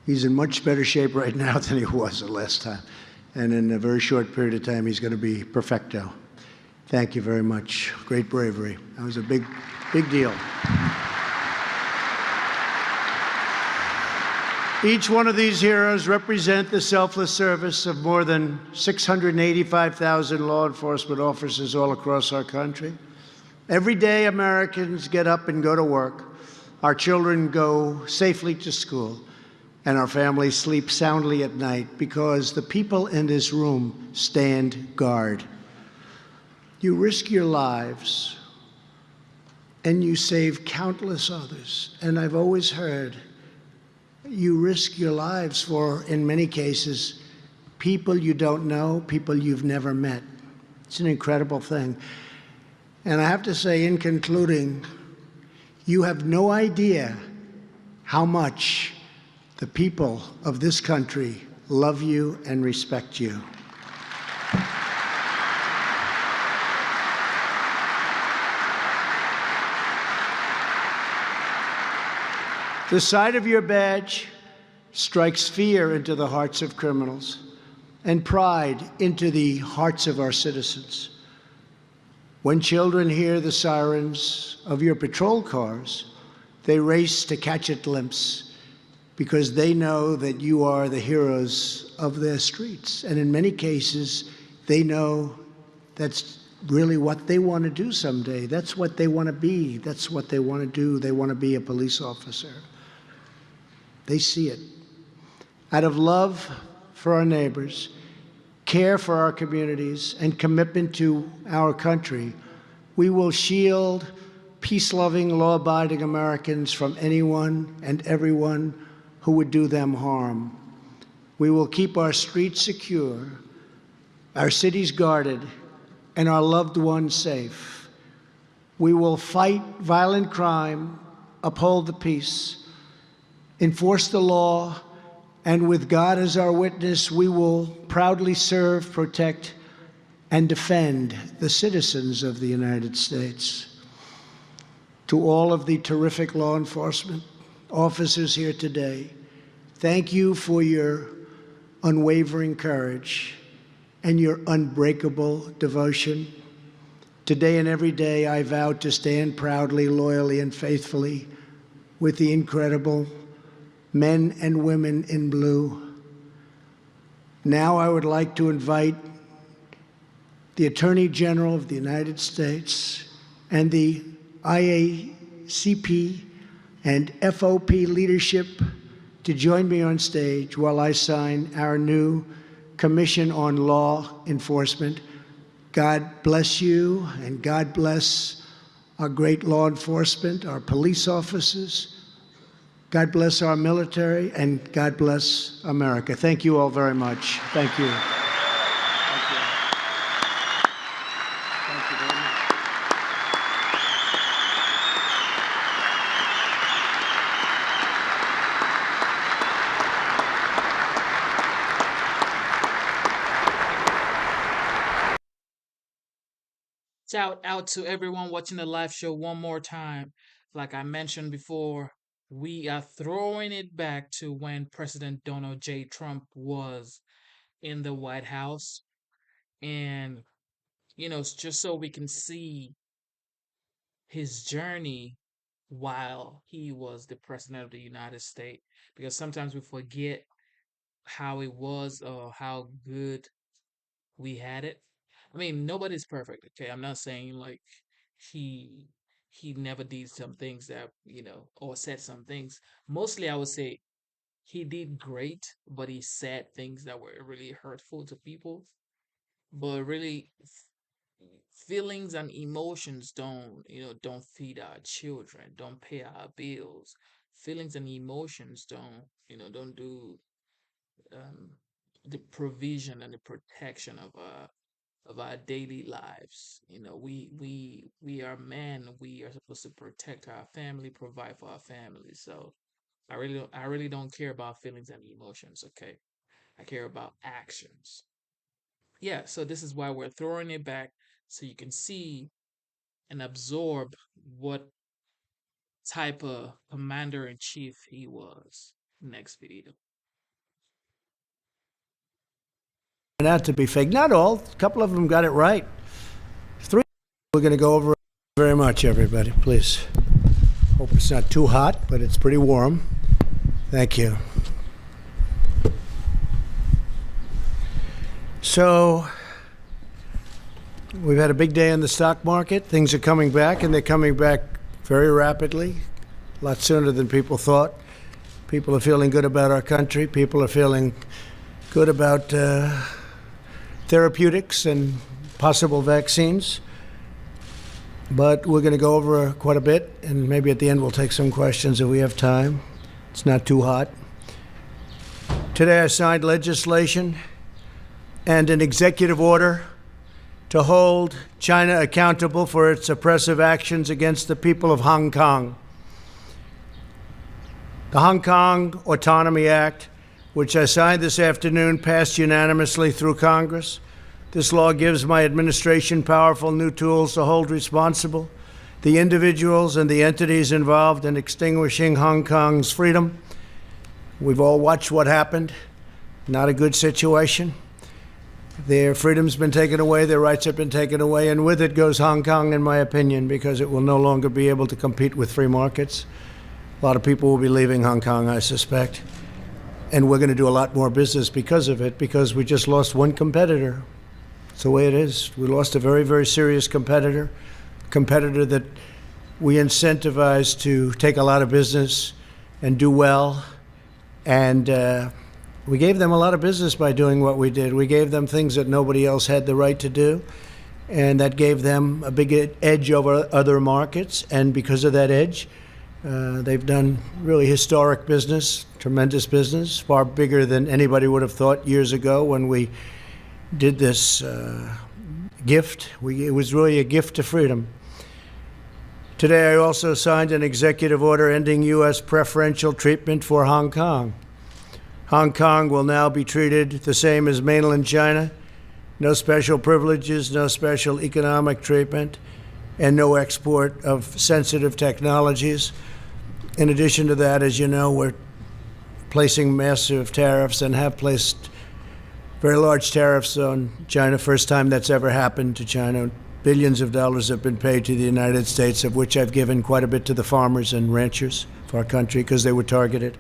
He's in much better shape right now than he was the last time. And in a very short period of time, he's going to be perfecto. Thank you very much. Great bravery. That was a big, big deal. Each one of these heroes represent the selfless service of more than 685,000 law enforcement officers all across our country. Every day, Americans get up and go to work. Our children go safely to school, and our families sleep soundly at night because the people in this room stand guard. You risk your lives, and you save countless others. And I've always heard you risk your lives for, in many cases, people you don't know, people you've never met. It's an incredible thing. And I have to say, in concluding, you have no idea how much the people of this country love you and respect you. The sight of your badge strikes fear into the hearts of criminals and pride into the hearts of our citizens. When children hear the sirens of your patrol cars, they race to catch a glimpse because they know that you are the heroes of their streets. And in many cases, they know that's really what they want to do someday. That's what they want to be. That's what they want to do. They want to be a police officer. They see it. Out of love for our neighbors, care for our communities, and commitment to our country, we will shield peace-loving, law-abiding Americans from anyone and everyone who would do them harm. We will keep our streets secure, our cities guarded, and our loved ones safe. We will fight violent crime, uphold the peace, enforce the law, and with God as our witness, we will proudly serve, protect, and defend the citizens of the United States. To all of the terrific law enforcement officers here today, thank you for your unwavering courage and your unbreakable devotion. Today and every day, I vow to stand proudly, loyally, and faithfully with the incredible men and women in blue. Now I would like to invite the Attorney General of the United States and the IACP and FOP leadership to join me on stage while I sign our new Commission on Law Enforcement. God bless you, and God bless our great law enforcement, our police officers. God bless our military, and God bless America. Thank you all very much. Thank you. Thank you. Thank you very much.
Shout out to everyone watching the live show one more time. Like I mentioned before, we are throwing it back to when President Donald J. Trump was in the White House. And, it's just so we can see his journey while he was the President of the United States. Because sometimes we forget how it was or how good we had it. I mean, nobody's perfect, okay? I'm not saying like he he never did some things that, or said some things. Mostly I would say he did great, but he said things that were really hurtful to people. But really feelings and emotions don't feed our children, don't pay our bills. Feelings and emotions don't do um the provision and the protection of our daily lives. We are men. We are supposed to protect our family, provide for our family. So I really don't care about feelings and emotions. Okay, I care about actions. Yeah. So this is why we're throwing it back so you can see and absorb what type of commander in chief he was. Next video.
Turned out to be fake. Not all. A couple of them got it right. 3 we're going to go over very much, everybody. Please. Hope it's not too hot, but it's pretty warm. Thank you. So, we've had a big day in the stock market. Things are coming back, and they're coming back very rapidly, a lot sooner than people thought. People are feeling good about our country. People are feeling good about therapeutics and possible vaccines. But we're going to go over quite a bit, and maybe at the end we'll take some questions if we have time. It's not too hot. Today I signed legislation and an executive order to hold China accountable for its oppressive actions against the people of Hong Kong. The Hong Kong Autonomy Act, which I signed this afternoon, passed unanimously through Congress. This law gives my administration powerful new tools to hold responsible the individuals and the entities involved in extinguishing Hong Kong's freedom. We've all watched what happened. Not a good situation. Their freedom's been taken away, their rights have been taken away, and with it goes Hong Kong, in my opinion, because it will no longer be able to compete with free markets. A lot of people will be leaving Hong Kong, I suspect. And we're going to do a lot more business because of it, because we just lost one competitor. It's the way it is. We lost a very, very serious competitor that we incentivized to take a lot of business and do well. And we gave them a lot of business by doing what we did. We gave them things that nobody else had the right to do. And that gave them a big edge over other markets. And because of that edge, they've done really historic business, tremendous business, far bigger than anybody would have thought years ago when we did this gift. It was really a gift to freedom. Today, I also signed an executive order ending U.S. preferential treatment for Hong Kong. Hong Kong will now be treated the same as mainland China. No special privileges, no special economic treatment, and no export of sensitive technologies. In addition to that, as you know, we're placing massive tariffs and have placed very large tariffs on China. First time that's ever happened to China. Billions of dollars have been paid to the United States, of which I've given quite a bit to the farmers and ranchers of our country because they were targeted.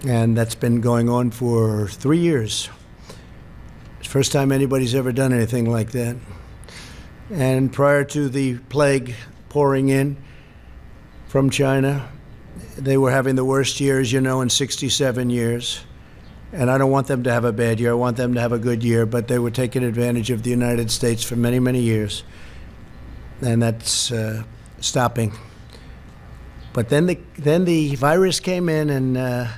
And that's been going on for 3 years. It's the first time anybody's ever done anything like that. And prior to the plague pouring in from China, they were having the worst year, as you know, in 67 years. And I don't want them to have a bad year. I want them to have a good year. But they were taking advantage of the United States for many, many years. And that's stopping. But then the virus came in, and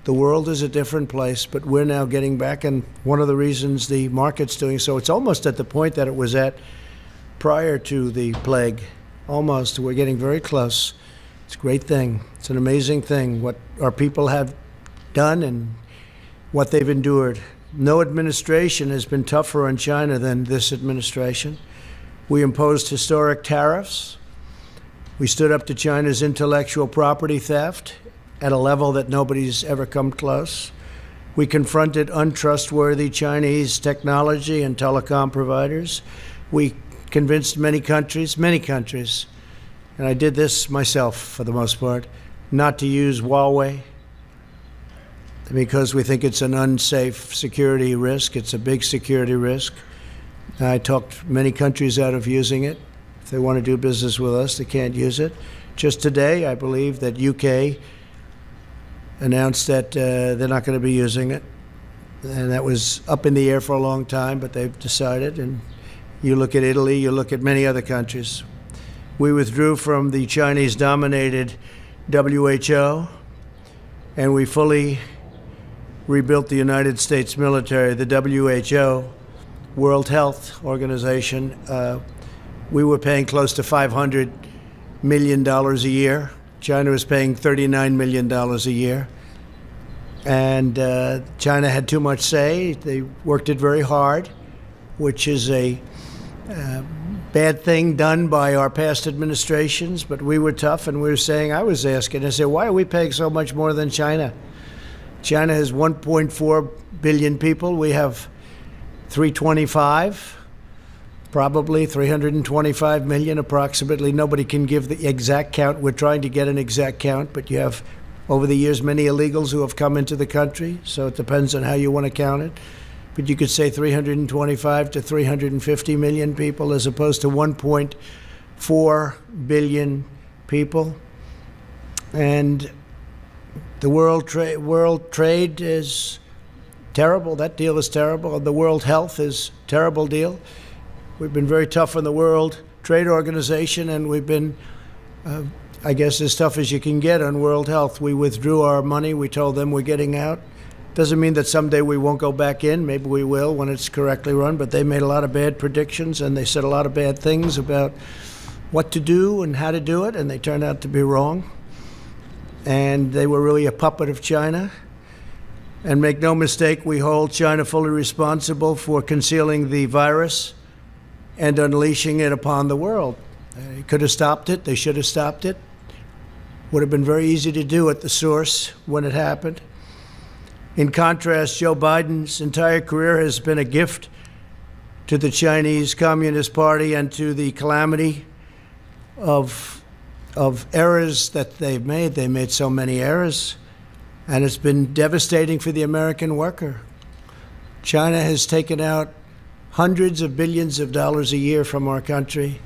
the world is a different place. But we're now getting back. And one of the reasons the market's doing so, it's almost at the point that it was at prior to the plague. Almost. We're getting very close. It's a great thing. It's an amazing thing what our people have done and what they've endured. No administration has been tougher on China than this administration. We imposed historic tariffs. We stood up to China's intellectual property theft at a level that nobody's ever come close. We confronted untrustworthy Chinese technology and telecom providers. We convinced many countries, and I did this myself for the most part, not to use Huawei, because we think it's an unsafe security risk. It's a big security risk. I talked many countries out of using it. If they want to do business with us, they can't use it. Just today, I believe that UK announced that they're not going to be using it. And that was up in the air for a long time, but they've decided. And you look at Italy, you look at many other countries. We withdrew from the Chinese-dominated WHO, and we fully rebuilt the United States military. The WHO, World Health Organization, we were paying close to $500 million a year. China was paying $39 million a year. And China had too much say. They worked it very hard, which is a bad thing done by our past administrations, but we were tough and we were saying, I was asking, I said, why are we paying so much more than China? China has 1.4 billion people. We have 325, probably 325 million approximately. Nobody can give the exact count. We're trying to get an exact count, but you have, over the years, many illegals who have come into the country, so it depends on how you want to count it. But you could say 325 to 350 million people as opposed to 1.4 billion people. And the world trade is terrible. That deal is terrible. The world health is a terrible deal. We've been very tough on the World Trade Organization, and we've been, I guess, as tough as you can get on world health. We withdrew our money. We told them we're getting out. Doesn't mean that someday we won't go back in. Maybe we will when it's correctly run, but they made a lot of bad predictions and they said a lot of bad things about what to do and how to do it, and they turned out to be wrong. And they were really a puppet of China. And make no mistake, we hold China fully responsible for concealing the virus and unleashing it upon the world. They could have stopped it. They should have stopped it. Would have been very easy to do at the source when it happened. In contrast, Joe Biden's entire career has been a gift to the Chinese Communist Party and to the calamity of errors that they've made. They made so many errors, and it's been devastating for the American worker. China has taken out hundreds of billions of dollars a year from our country,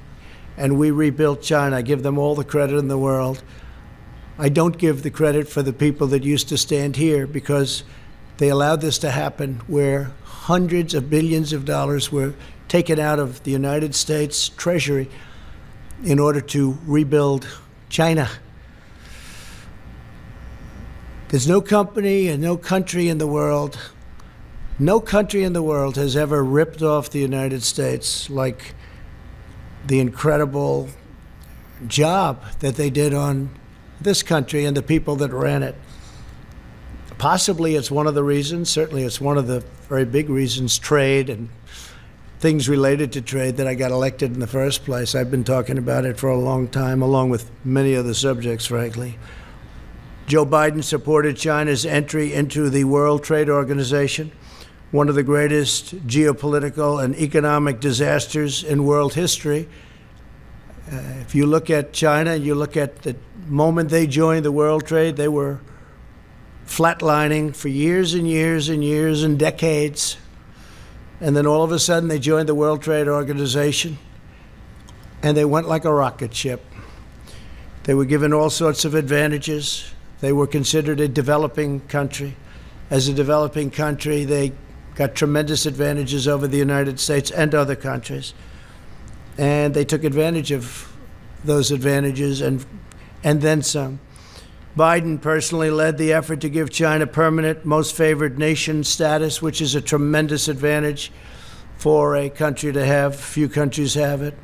and we rebuilt China. I give them all the credit in the world. I don't give the credit for the people that used to stand here, because they allowed this to happen, where hundreds of billions of dollars were taken out of the United States Treasury in order to rebuild China. There's no company and no country in the world has ever ripped off the United States like the incredible job that they did on this country and the people that ran it. Possibly it's one of the reasons, certainly it's one of the very big reasons, trade and things related to trade, that I got elected in the first place. I've been talking about it for a long time, along with many other subjects, frankly. Joe Biden supported China's entry into the World Trade Organization, one of the greatest geopolitical and economic disasters in world history. If you look at China, you look at the moment they joined the World Trade, they were flatlining for years and years and years and decades. And then all of a sudden they joined the World Trade Organization, and they went like a rocket ship. They were given all sorts of advantages. They were considered a developing country. As a developing country, they got tremendous advantages over the United States and other countries. And they took advantage of those advantages and then some. Biden personally led the effort to give China permanent most favored nation status, which is a tremendous advantage for a country to have. Few countries have it,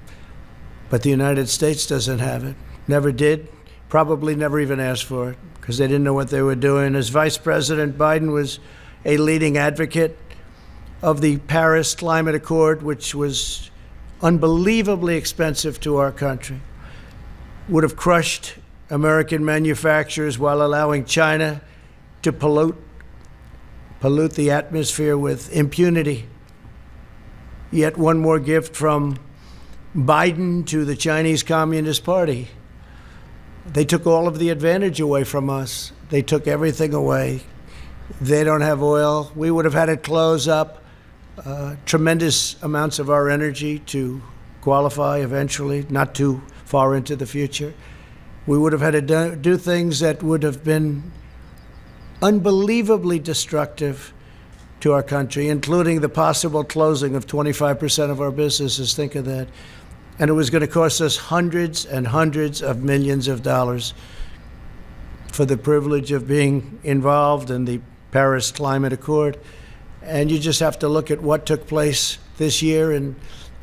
but the United States doesn't have it. Never did, probably never even asked for it, because they didn't know what they were doing. As Vice President, Biden was a leading advocate of the Paris Climate Accord, which was unbelievably expensive to our country, would have crushed American manufacturers while allowing China to pollute the atmosphere with impunity. Yet one more gift from Biden to the Chinese Communist Party. They took all of the advantage away from us. They took everything away. They don't have oil. We would have had to close up tremendous amounts of our energy to qualify eventually, not too far into the future. We would have had to do things that would have been unbelievably destructive to our country, including the possible closing of 25% of our businesses. Think of that. And it was going to cost us hundreds and hundreds of millions of dollars for the privilege of being involved in the Paris Climate Accord. And you just have to look at what took place this year in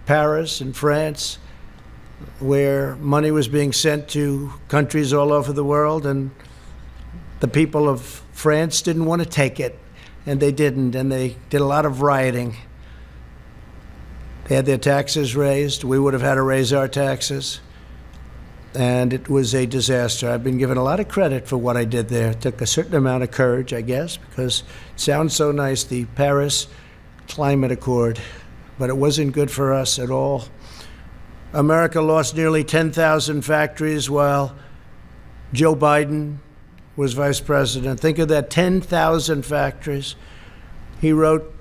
Paris and France, where money was being sent to countries all over the world, and the people of France didn't want to take it, and they didn't, and they did a lot of rioting. They had their taxes raised. We would have had to raise our taxes. And it was a disaster. I've been given a lot of credit for what I did there. It took a certain amount of courage, I guess, because it sounds so nice, the Paris Climate Accord, but it wasn't good for us at all. America lost nearly 10,000 factories while Joe Biden was vice president. Think of that, 10,000 factories. He wrote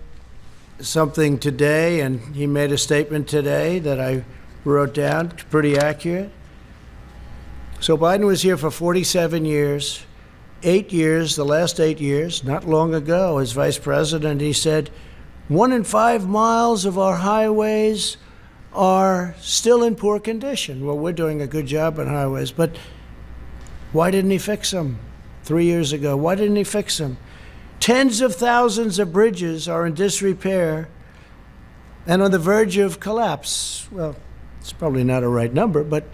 something today, and he made a statement today that I wrote down, pretty accurate. So Biden was here for 47 years, 8 years, the last 8 years, not long ago, as vice president, he said, 1 in 5 miles of our highways are still in poor condition. Well, we're doing a good job on highways, but why didn't he fix them 3 years ago? Why didn't he fix them? Tens of thousands of bridges are in disrepair and on the verge of collapse. Well, it's probably not a right number, but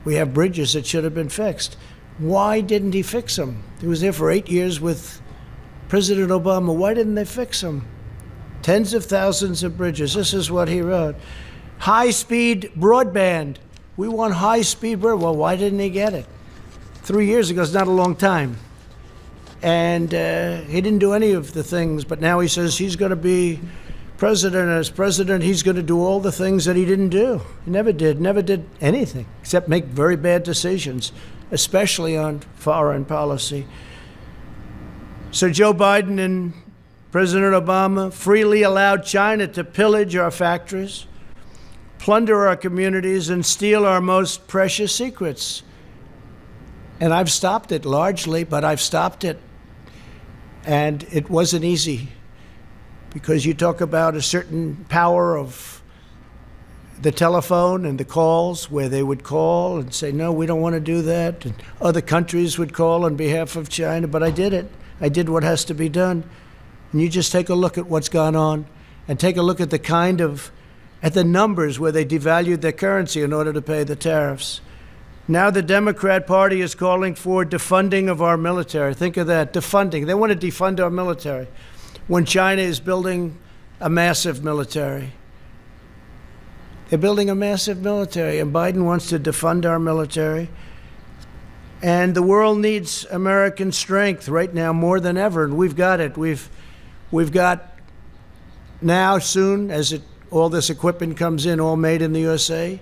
we have bridges that should have been fixed. Why didn't he fix them? He was there for 8 years with President Obama. Why didn't they fix them? Tens of thousands of bridges. This is what he wrote. High-speed broadband. We want high-speed broadband. Well, why didn't he get it? 3 years ago is not a long time. And he didn't do any of the things, but now he says he's going to be president. As president, he's going to do all the things that he didn't do. He never did anything except make very bad decisions, especially on foreign policy. So Joe Biden and President Obama freely allowed China to pillage our factories, plunder our communities, and steal our most precious secrets. And I've stopped it largely, but I've stopped it. And it wasn't easy, because you talk about a certain power of the telephone and the calls, where they would call and say, no, we don't want to do that. And other countries would call on behalf of China, but I did it. I did what has to be done. And you just take a look at what's gone on, and take a look at at the numbers where they devalued their currency in order to pay the tariffs. Now the Democrat Party is calling for defunding of our military. Think of that, defunding. They want to defund our military when China is building a massive military. They're building a massive military, and Biden wants to defund our military. And the world needs American strength right now more than ever, and we've got it. We've got now, soon, as all this equipment comes in, all made in the USA,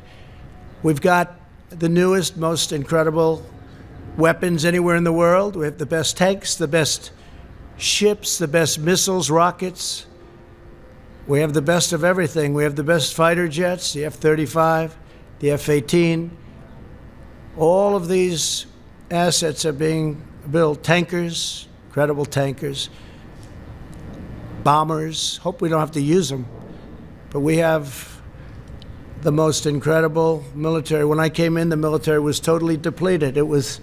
we've got the newest, most incredible weapons anywhere in the world. We have the best tanks, the best ships, the best missiles, rockets. We have the best of everything. We have the best fighter jets, the F-35, the F-18. All of these assets are being built. Tankers, incredible tankers, bombers. Hope we don't have to use them. But we have the most incredible military. When I came in, the military was totally depleted. It was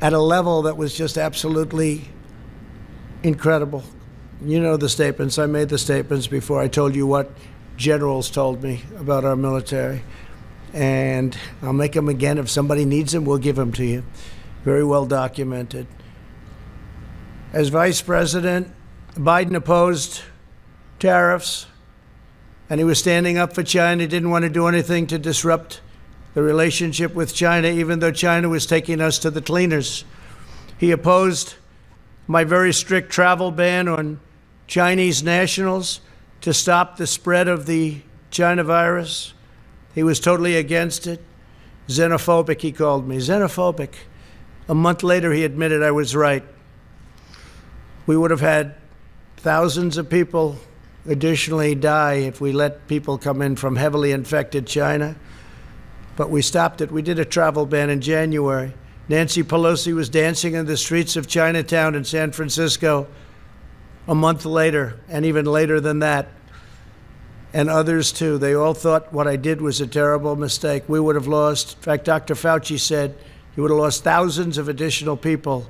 at a level that was just absolutely incredible. You know the statements. I made the statements before. I told you what generals told me about our military. And I'll make them again. If somebody needs them, we'll give them to you. Very well documented. As vice president, Biden opposed tariffs, and he was standing up for China. He didn't want to do anything to disrupt the relationship with China, even though China was taking us to the cleaners. He opposed my very strict travel ban on Chinese nationals to stop the spread of the China virus. He was totally against it. Xenophobic, he called me. Xenophobic. A month later, he admitted I was right. We would have had thousands of people additionally die if we let people come in from heavily infected China. But we stopped it. We did a travel ban in January. Nancy Pelosi was dancing in the streets of Chinatown in San Francisco a month later, and even later than that. And others too. They all thought what I did was a terrible mistake. We would have lost, in fact, Dr. Fauci said he would have lost thousands of additional people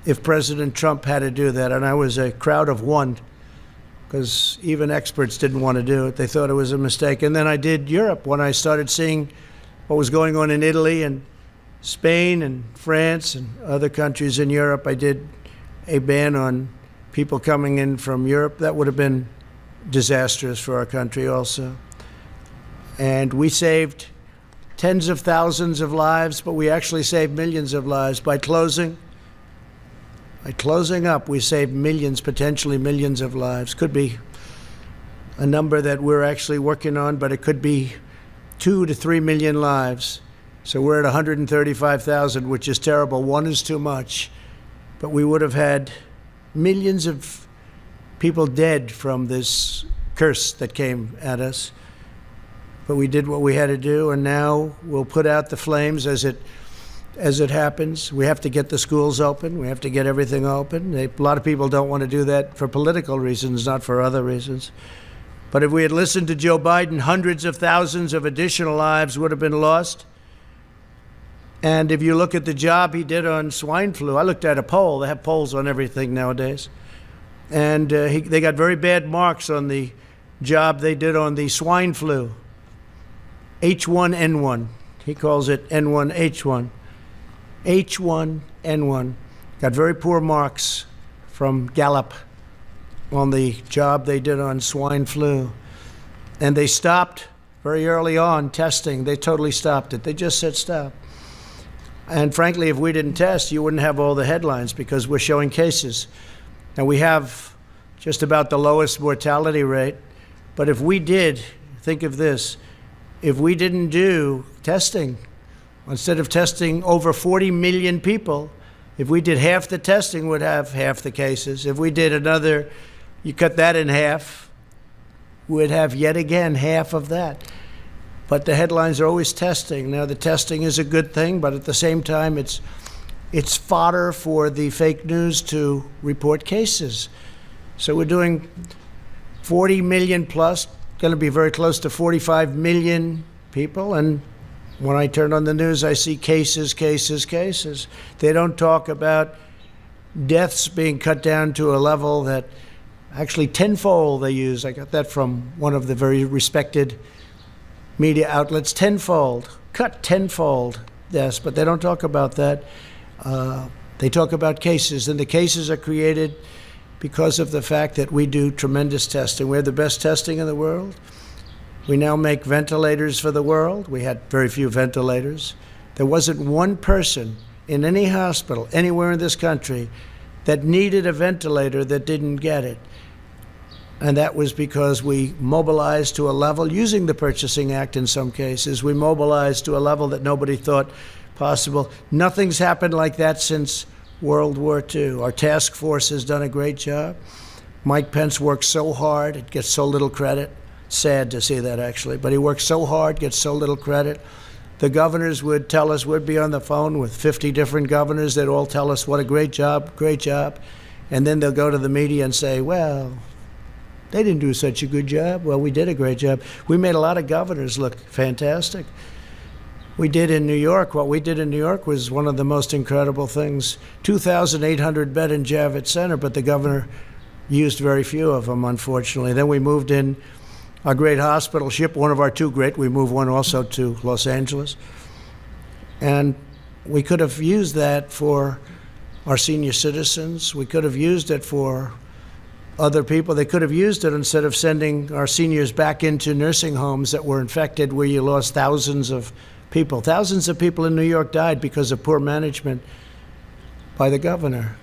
if President Trump had to do that. And I was a crowd of one, because even experts didn't want to do it. They thought it was a mistake. And then I did Europe when I started seeing what was going on in Italy and Spain and France and other countries in Europe. I did a ban on people coming in from Europe. That would have been disastrous for our country also. And we saved tens of thousands of lives, but we actually saved millions of lives by closing up. We saved millions, potentially millions of lives. Could be a number that we're actually working on, but it could be 2 to 3 million lives. So we're at 135,000, which is terrible. One is too much. But we would have had millions of people dead from this curse that came at us. But we did what we had to do, and now we'll put out the flames as it happens. We have to get the schools open. We have to get everything open. A lot of people don't want to do that for political reasons, not for other reasons. But if we had listened to Joe Biden, hundreds of thousands of additional lives would have been lost. And if you look at the job he did on swine flu, I looked at a poll. They have polls on everything nowadays. And they got very bad marks on the job they did on the swine flu. H1N1. He calls it N1H1. H1N1. Got very poor marks from Gallup on the job they did on swine flu. And they stopped very early on testing. They totally stopped it. They just said stop. And frankly, if we didn't test, you wouldn't have all the headlines because we're showing cases. And we have just about the lowest mortality rate. But if we did, think of this, if we didn't do testing, instead of testing over 40 million people, if we did half the testing, we'd have half the cases. If we did another, you cut that in half, we'd have yet again half of that. But the headlines are always testing. Now, the testing is a good thing, but at the same time, it's fodder for the fake news to report cases. So we're doing 40 million plus, going to be very close to 45 million people. And when I turn on the news, I see cases, cases, cases. They don't talk about deaths being cut down to a level that actually tenfold they use. I got that from one of the very respected media outlets, tenfold, cut tenfold deaths, but they don't talk about that. They talk about cases, and the cases are created because of the fact that we do tremendous testing. We're the best testing in the world. We now make ventilators for the world. We had very few ventilators. There wasn't one person in any hospital anywhere in this country that needed a ventilator that didn't get it. And that was because we mobilized to a level, using the Purchasing Act in some cases, we mobilized to a level that nobody thought possible. Nothing's happened like that since World War II. Our task force has done a great job. Mike Pence works so hard, it gets so little credit. Sad to see that, actually. But he works so hard, gets so little credit. The governors would tell us, we'd be on the phone with 50 different governors. They'd all tell us what a great job, great job. And then they'll go to the media and say, well, they didn't do such a good job. Well, we did a great job. We made a lot of governors look fantastic. We did in New York. What we did in New York was one of the most incredible things. 2,800 bed in Javits Center, but the governor used very few of them, unfortunately. Then we moved in our great hospital ship, one of our two great. We moved one also to Los Angeles. And we could have used that for our senior citizens. We could have used it for other people. They could have used it instead of sending our seniors back into nursing homes that were infected, where you lost thousands of people. Thousands of people in New York died because of poor management by the governor.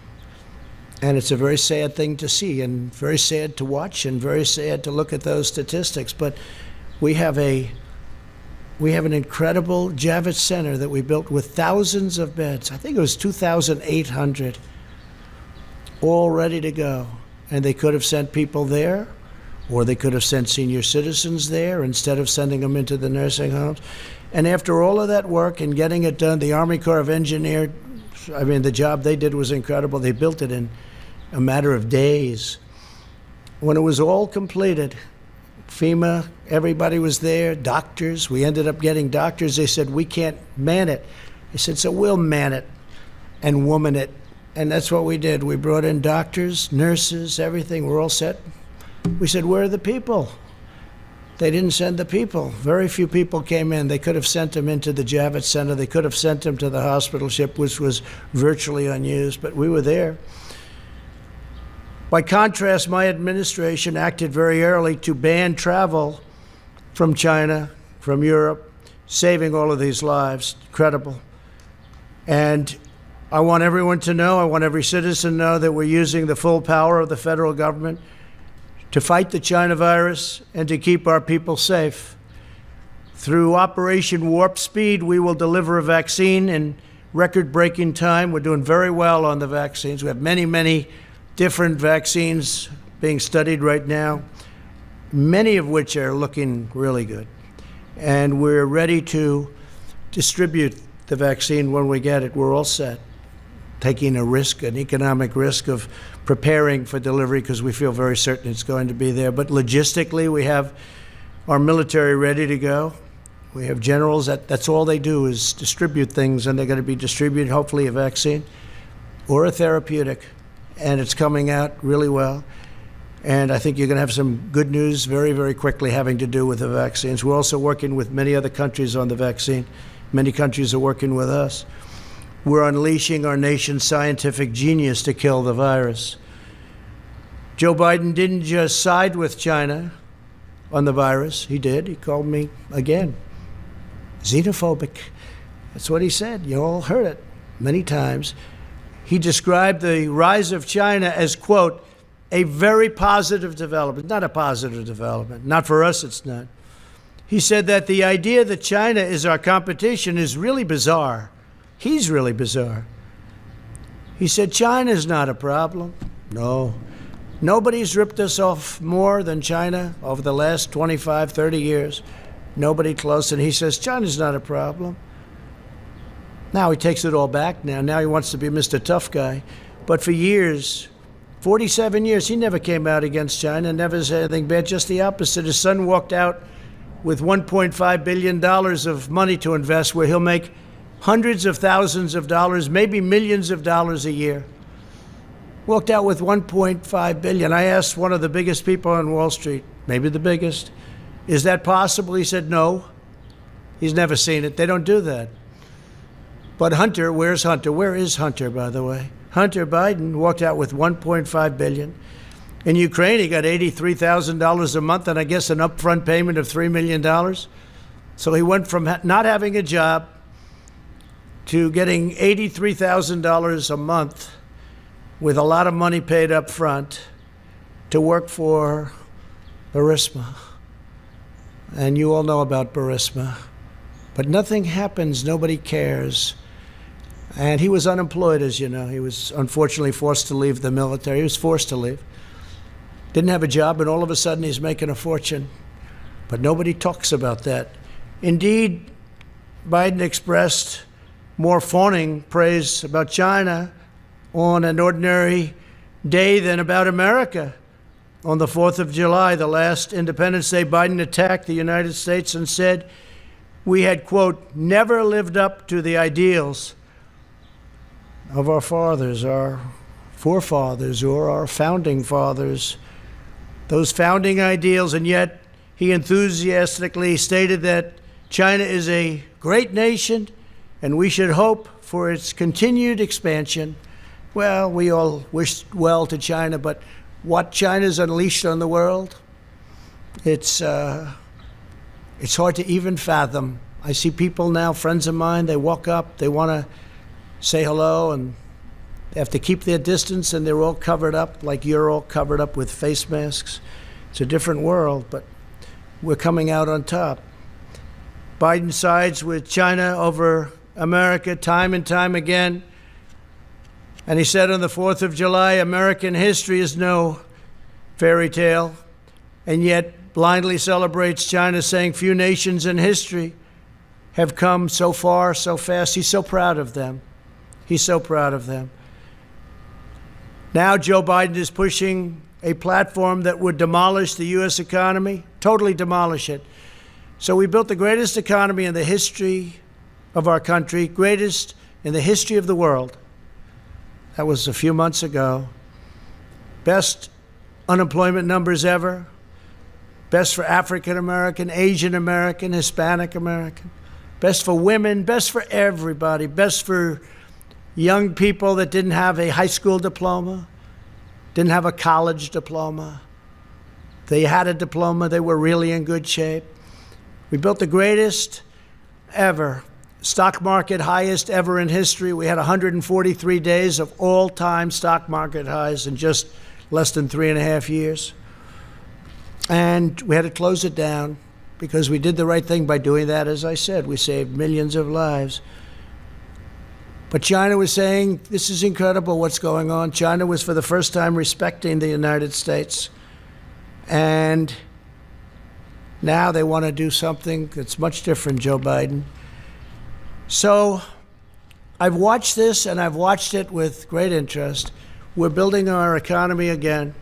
And it's a very sad thing to see, and very sad to watch, and very sad to look at those statistics. But we have an incredible Javits Center that we built with thousands of beds. I think it was 2,800, all ready to go. And they could have sent people there, or they could have sent senior citizens there instead of sending them into the nursing homes. And after all of that work and getting it done, the Army Corps of Engineers, I mean, the job they did was incredible. They built it in a matter of days. When it was all completed, FEMA, everybody was there, doctors. We ended up getting doctors. They said, we can't man it. I said, so we'll man it and woman it. And that's what we did. We brought in doctors, nurses, everything. We're all set. We said, where are the people? They didn't send the people. Very few people came in. They could have sent them into the Javits Center. They could have sent them to the hospital ship, which was virtually unused, but we were there. By contrast, my administration acted very early to ban travel from China, from Europe, saving all of these lives. Incredible. And I want everyone to know, I want every citizen to know that we're using the full power of the federal government to fight the China virus and to keep our people safe. Through Operation Warp Speed, we will deliver a vaccine in record-breaking time. We're doing very well on the vaccines. We have many, many different vaccines being studied right now, many of which are looking really good. And we're ready to distribute the vaccine when we get it. We're all set, taking a risk, an economic risk of preparing for delivery because we feel very certain it's going to be there. But logistically, we have our military ready to go. We have generals, that's all they do is distribute things, and they're going to be distributing hopefully a vaccine or a therapeutic. And it's coming out really well. And I think you're going to have some good news very, very quickly having to do with the vaccines. We're also working with many other countries on the vaccine. Many countries are working with us. We're unleashing our nation's scientific genius to kill the virus. Joe Biden didn't just side with China on the virus. He did. He called me, again, xenophobic. That's what he said. You all heard it many times. He described the rise of China as, quote, a very positive development. Not a positive development. Not for us, it's not. He said that the idea that China is our competition is really bizarre. He's really bizarre. He said China's not a problem. No. Nobody's ripped us off more than China over the last 25, 30 years. Nobody close. And he says China's not a problem. Now he takes it all back now. Now he wants to be Mr. Tough Guy. But for years, 47 years, he never came out against China, never said anything bad, just the opposite. His son walked out with $1.5 billion of money to invest where he'll make hundreds of thousands of dollars, maybe millions of dollars a year. Walked out with $1.5 billion. I asked one of the biggest people on Wall Street, maybe the biggest, is that possible? He said no. He's never seen it. They don't do that. But Hunter, where's Hunter? Where is Hunter, by the way? Hunter Biden walked out with $1.5 billion. In Ukraine, he got $83,000 a month and I guess an upfront payment of $3 million. So he went from not having a job to getting $83,000 a month with a lot of money paid up front to work for Burisma. And you all know about Burisma. But nothing happens, nobody cares. And he was unemployed, as you know. He was unfortunately forced to leave the military. He was forced to leave. Didn't have a job, and all of a sudden he's making a fortune. But nobody talks about that. Indeed, Biden expressed more fawning praise about China on an ordinary day than about America. On the 4th of July, the last Independence Day, Biden attacked the United States and said we had, quote, never lived up to the ideals of our fathers, our forefathers, or our founding fathers, those founding ideals. And yet he enthusiastically stated that China is a great nation and we should hope for its continued expansion. Well, we all wish well to China, but what China's unleashed on the world, it's hard to even fathom. I see people now, friends of mine, they walk up, they want to say hello, and they have to keep their distance, and they're all covered up like you're all covered up with face masks. It's a different world, but we're coming out on top. Biden sides with China over America time and time again. And he said on the 4th of July, American history is no fairy tale, and yet blindly celebrates China, saying few nations in history have come so far, so fast. He's so proud of them. He's so proud of them. Now Joe Biden is pushing a platform that would demolish the U.S. economy, totally demolish it. So we built the greatest economy in the history of our country, greatest in the history of the world. That was a few months ago. Best unemployment numbers ever. Best for African American, Asian American, Hispanic American. Best for women, best for everybody. Best for young people that didn't have a high school diploma. didn't have a college diploma. They had a diploma, they were really in good shape. We built the greatest ever stock market, highest ever in history. We had 143 days of all-time stock market highs in just less than 3.5 years. And we had to close it down because we did the right thing by doing that. As I said, we saved millions of lives. But China was saying, this is incredible what's going on. China was for the first time respecting the United States. And now they want to do something that's much different, Joe Biden. So I've watched this, and I've watched it with great interest. We're building our economy again.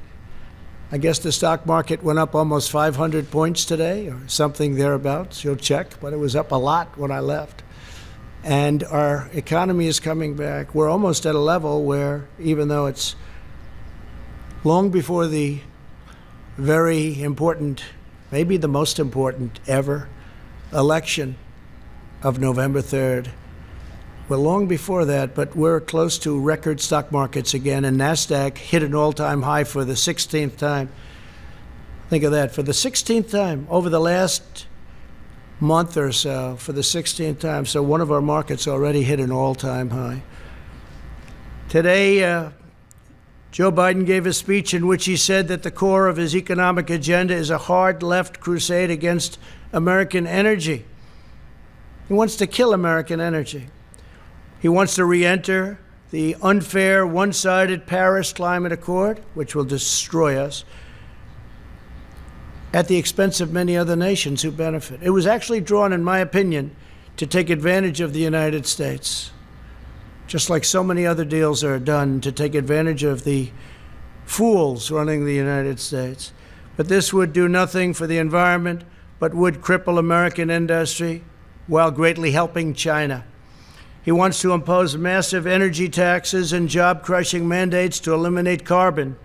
I guess the stock market went up almost 500 points today or something thereabouts. You'll check, but it was up a lot when I left. And our economy is coming back. We're almost at a level where, even though it's long before the very important, maybe the most important ever election of November 3rd. We're long before that, but we're close to record stock markets again, and NASDAQ hit an all-time high for the 16th time. Think of that, for the 16th time over the last month or so, for the 16th time. So one of our markets already hit an all-time high. Today, Joe Biden gave a speech in which he said that the core of his economic agenda is a hard left crusade against American energy. He wants to kill American energy. He wants to re-enter the unfair, one-sided Paris Climate Accord, which will destroy us, at the expense of many other nations who benefit. It was actually drawn, in my opinion, to take advantage of the United States, just like so many other deals are done to take advantage of the fools running the United States. But this would do nothing for the environment, but would cripple American industry while greatly helping China. He wants to impose massive energy taxes and job-crushing mandates to eliminate carbon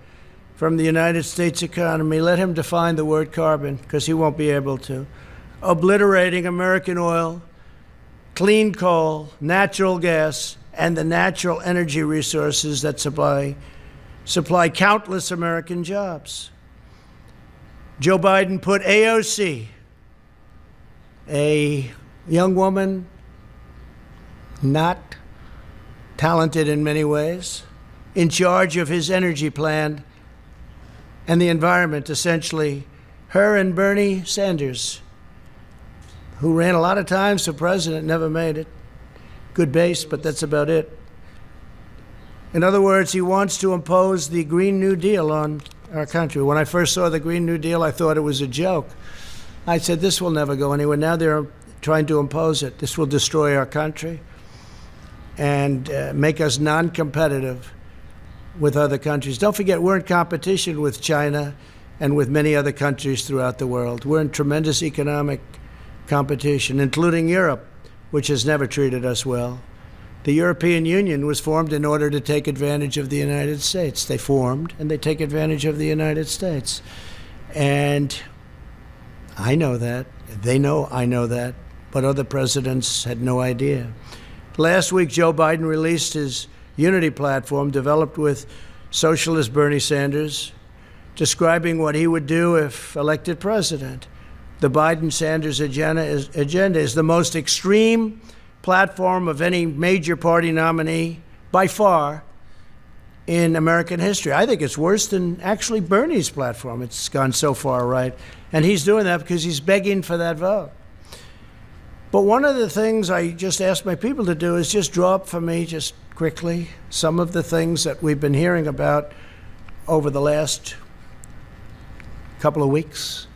from the United States economy. Let him define the word carbon, because he won't be able to. Obliterating American oil, clean coal, natural gas, and the natural energy resources that supply countless American jobs. Joe Biden put AOC, a young woman, not talented in many ways, in charge of his energy plan and the environment, essentially. Her and Bernie Sanders, who ran a lot of times for president, never made it. Good base, but that's about it. In other words, he wants to impose the Green New Deal on our country. When I first saw the Green New Deal, I thought it was a joke. I said, this will never go anywhere. Now they're trying to impose it. This will destroy our country and make us non-competitive with other countries. Don't forget, we're in competition with China and with many other countries throughout the world. We're in tremendous economic competition, including Europe, which has never treated us well. The European Union was formed in order to take advantage of the United States. They formed, and they take advantage of the United States. And I know that. They know I know that. But other presidents had no idea. Last week, Joe Biden released his unity platform developed with socialist Bernie Sanders, describing what he would do if elected president. The Biden-Sanders agenda is the most extreme platform of any major party nominee, by far, in American history. I think it's worse than actually Bernie's platform. It's gone so far right. And he's doing that because he's begging for that vote. But one of the things I just asked my people to do is just draw up for me, just quickly, some of the things that we've been hearing about over the last couple of weeks.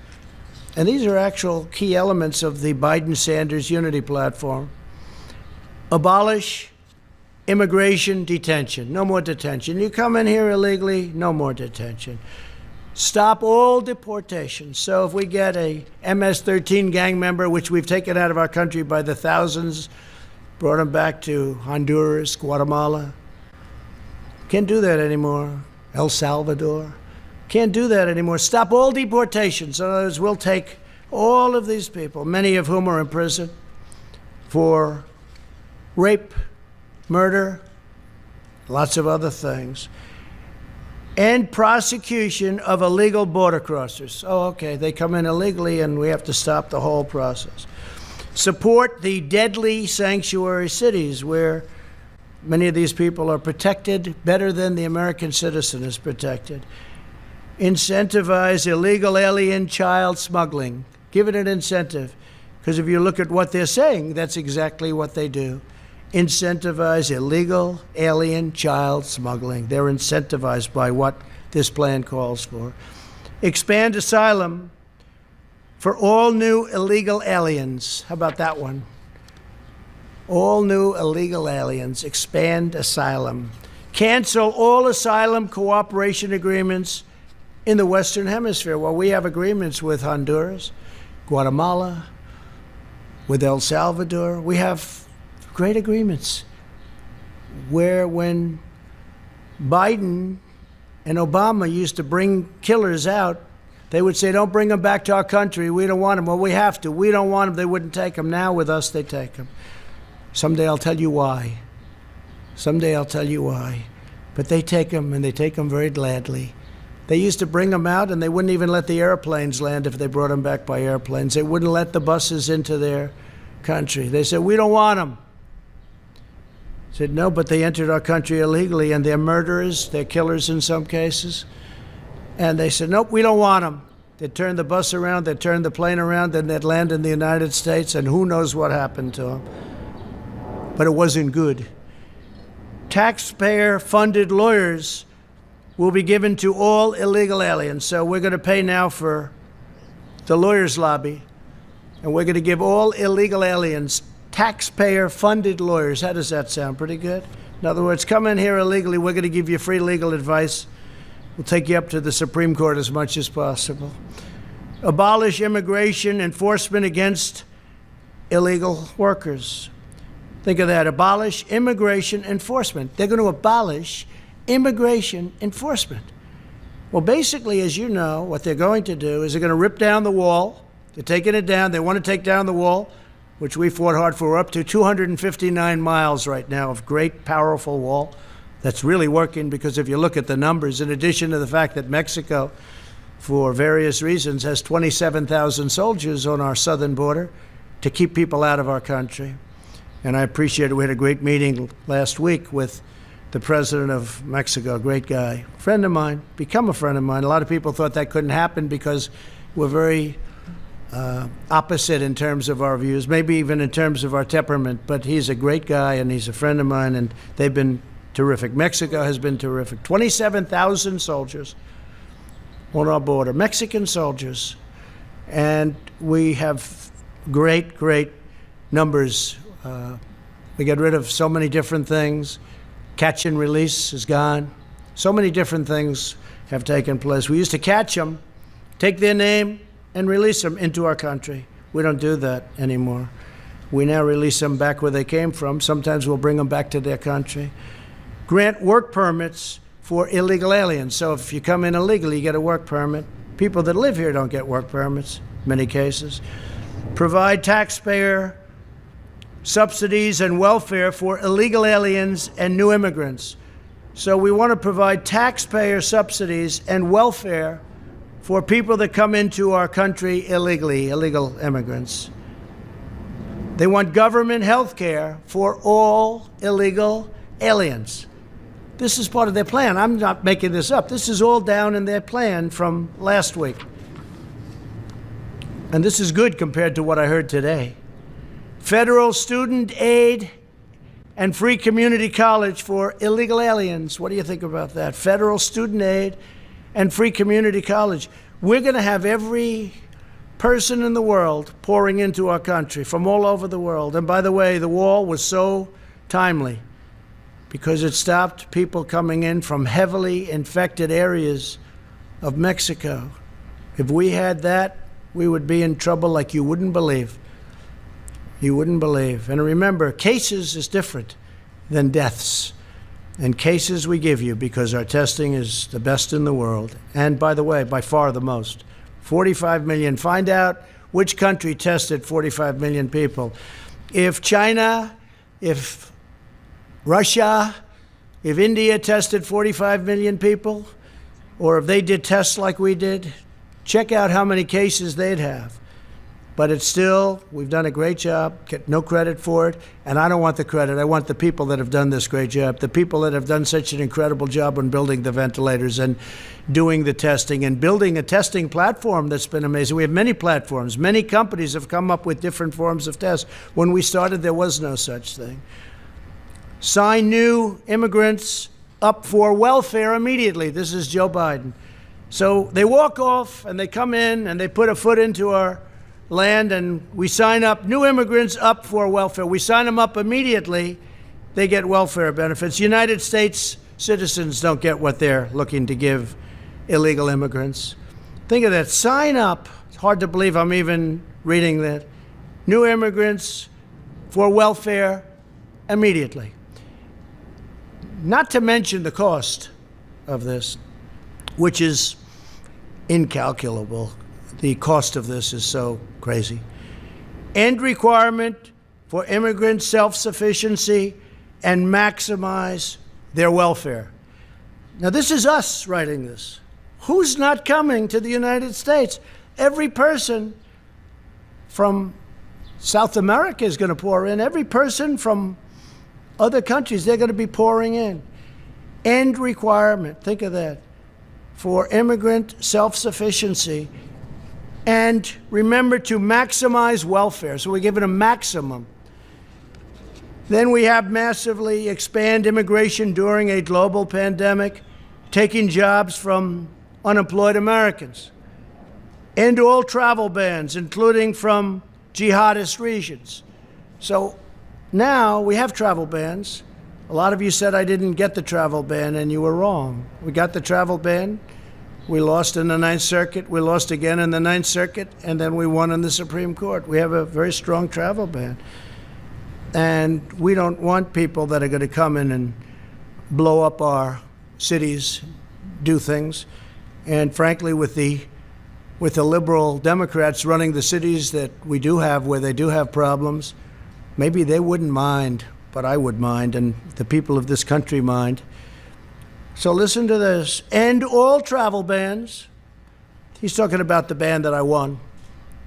And these are actual key elements of the Biden-Sanders unity platform. Abolish immigration detention. No more detention. You come in here illegally, no more detention. Stop all deportations. So if we get a MS-13 gang member, which we've taken out of our country by the thousands, brought them back to Honduras, Guatemala, can't do that anymore. El Salvador. Can't do that anymore. Stop all deportations. In other words, we'll take all of these people, many of whom are in prison for rape, murder, lots of other things. End prosecution of illegal border crossers. Oh, okay, they come in illegally and we have to stop the whole process. Support the deadly sanctuary cities where many of these people are protected better than the American citizen is protected. Incentivize illegal alien child smuggling. Give it an incentive. Because if you look at what they're saying, that's exactly what they do. Incentivize illegal alien child smuggling. They're incentivized by what this plan calls for. Expand asylum for all new illegal aliens. How about that one? All new illegal aliens. Expand asylum. Cancel all asylum cooperation agreements in the Western Hemisphere. Well, we have agreements with Honduras, Guatemala, with El Salvador. We have great agreements where when Biden and Obama used to bring killers out, they would say, don't bring them back to our country. We don't want them. Well, we have to. We don't want them. They wouldn't take them. Now with us, they take them. Someday I'll tell you why. Someday I'll tell you why. But they take them, and they take them very gladly. They used to bring them out, and they wouldn't even let the airplanes land if they brought them back by airplanes. They wouldn't let the buses into their country. They said, we don't want them. I said, no, but they entered our country illegally, and they're murderers. They're killers in some cases. And they said, nope, we don't want them. They'd turn the bus around, they'd turn the plane around, then they'd land in the United States, and who knows what happened to them. But it wasn't good. Taxpayer-funded lawyers will be given to all illegal aliens. So we're going to pay now for the lawyers' lobby, and we're going to give all illegal aliens taxpayer-funded lawyers. How does that sound? Pretty good? In other words, come in here illegally, we're going to give you free legal advice. We'll take you up to the Supreme Court as much as possible. Abolish immigration enforcement against illegal workers. Think of that. Abolish immigration enforcement. They're going to abolish immigration enforcement. Well, basically, as you know, what they're going to do is they're going to rip down the wall. They're taking it down. They want to take down the wall, which we fought hard for. We're up to 259 miles right now of great, powerful wall that's really working, because if you look at the numbers, in addition to the fact that Mexico, for various reasons, has 27,000 soldiers on our southern border to keep people out of our country. And I appreciate it. We had a great meeting last week with the president of Mexico, great guy, friend of mine, become a friend of mine. A lot of people thought that couldn't happen because we're very opposite in terms of our views, maybe even in terms of our temperament, but he's a great guy and he's a friend of mine, and they've been terrific. Mexico has been terrific. 27,000 soldiers on our border, Mexican soldiers, and we have great, great numbers. We get rid of so many different things. Catch and release is gone. So many different things have taken place. We used to catch them, take their name, and release them into our country. We don't do that anymore. We now release them back where they came from. Sometimes we'll bring them back to their country. Grant work permits for illegal aliens. So if you come in illegally, you get a work permit. People that live here don't get work permits, in many cases. Provide taxpayer subsidies and welfare for illegal aliens and new immigrants. So we want to provide taxpayer subsidies and welfare for people that come into our country illegally, illegal immigrants. They want government health care for all illegal aliens. This is part of their plan. I'm not making this up. This is all down in their plan from last week. And this is good compared to what I heard today. Federal student aid and free community college for illegal aliens. What do you think about that? Federal student aid and free community college. We're going to have every person in the world pouring into our country from all over the world. And by the way, the wall was so timely because it stopped people coming in from heavily infected areas of Mexico. If we had that, we would be in trouble like you wouldn't believe. You wouldn't believe. And remember, cases is different than deaths. And cases we give you because our testing is the best in the world. And by the way, by far the most. 45 million. Find out which country tested 45 million people. If China, if Russia, if India tested 45 million people, or if they did tests like we did, check out how many cases they'd have. But it's still, we've done a great job, get no credit for it, and I don't want the credit. I want the people that have done this great job, the people that have done such an incredible job on building the ventilators and doing the testing and building a testing platform that's been amazing. We have many platforms. Many companies have come up with different forms of tests. When we started, there was no such thing. Sign new immigrants up for welfare immediately. This is Joe Biden. So they walk off and they come in and they put a foot into our land, and we sign up new immigrants up for welfare. We sign them up immediately. They get welfare benefits. United States citizens don't get what they're looking to give illegal immigrants. Think of that. Sign up. It's hard to believe I'm even reading that. New immigrants for welfare immediately. Not to mention the cost of this, which is incalculable. The cost of this is so crazy. End requirement for immigrant self-sufficiency and maximize their welfare. Now, this is us writing this. Who's not coming to the United States? Every person from South America is going to pour in. Every person from other countries, they're going to be pouring in. End requirement, think of that, for immigrant self-sufficiency. And remember to maximize welfare. So we give it a maximum. Then we have massively expand immigration during a global pandemic, taking jobs from unemployed Americans. End all travel bans, including from jihadist regions. So now we have travel bans. A lot of you said I didn't get the travel ban, and you were wrong. We got the travel ban. We lost in the Ninth Circuit. We lost again in the Ninth Circuit, and then we won in the Supreme Court. We have a very strong travel ban. And we don't want people that are going to come in and blow up our cities, do things. And frankly, with the liberal Democrats running the cities that we do have, where they do have problems, maybe they wouldn't mind, but I would mind, and the people of this country mind. So listen to this. End all travel bans. He's talking about the ban that I won,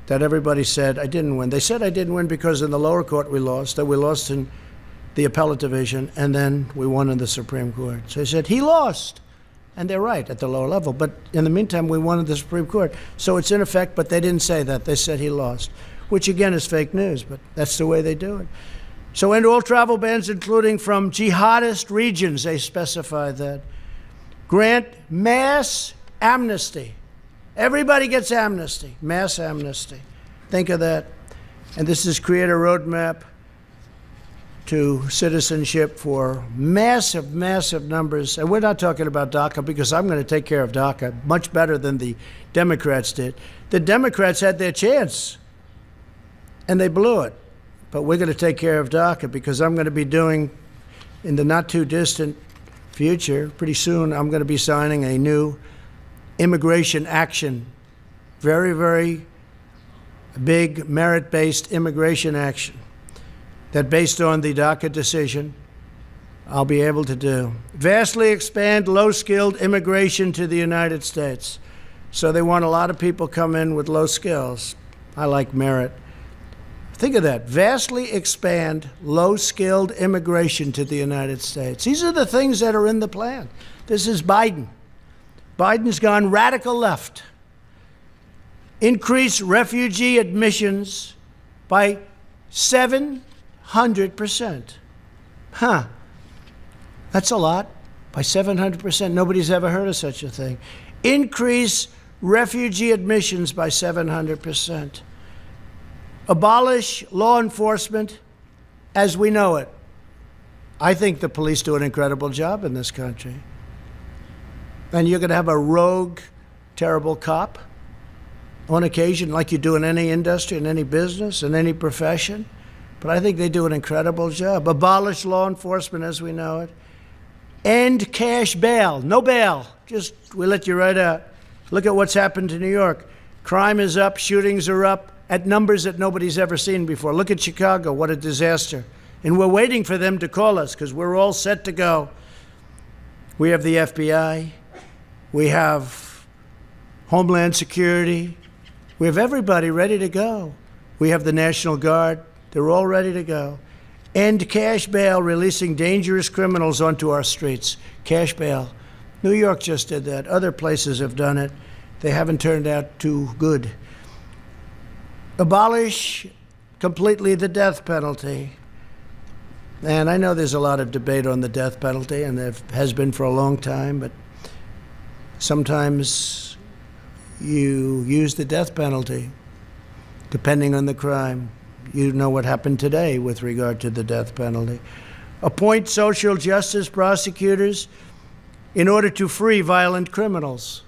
that everybody said I didn't win. They said I didn't win because in the lower court we lost, that we lost in the appellate division, and then we won in the Supreme Court. So he said he lost, and they're right at the lower level. But in the meantime, we won in the Supreme Court. So it's in effect, but they didn't say that. They said he lost, which again is fake news, but that's the way they do it. So end all travel bans, including from jihadist regions, they specify that. Grant mass amnesty. Everybody gets amnesty, mass amnesty. Think of that. And this is create a roadmap to citizenship for massive, massive numbers. And we're not talking about DACA because I'm going to take care of DACA much better than the Democrats did. The Democrats had their chance, and they blew it. But we're going to take care of DACA because I'm going to be doing, in the not too distant future, pretty soon, I'm going to be signing a new immigration action. Very, very big merit-based immigration action that, based on the DACA decision, I'll be able to do. Vastly expand low-skilled immigration to the United States. So they want a lot of people come in with low skills. I like merit. Think of that. Vastly expand low-skilled immigration to the United States. These are the things that are in the plan. This is Biden. Biden's gone radical left. Increase refugee admissions by 700%. Huh. That's a lot. By 700%. Nobody's ever heard of such a thing. Increase refugee admissions by 700%. Abolish law enforcement as we know it. I think the police do an incredible job in this country. And you're going to have a rogue, terrible cop on occasion, like you do in any industry, in any business, in any profession. But I think they do an incredible job. Abolish law enforcement as we know it. End cash bail. No bail. Just, we let you right out. Look at what's happened to New York. Crime is up, shootings are up at numbers that nobody's ever seen before. Look at Chicago, what a disaster. And we're waiting for them to call us because we're all set to go. We have the FBI. We have Homeland Security. We have everybody ready to go. We have the National Guard. They're all ready to go. End cash bail, releasing dangerous criminals onto our streets. Cash bail. New York just did that. Other places have done it. They haven't turned out too good. Abolish completely the death penalty. And I know there's a lot of debate on the death penalty, and there has been for a long time, but sometimes you use the death penalty depending on the crime. You know what happened today with regard to the death penalty. Appoint social justice prosecutors in order to free violent criminals.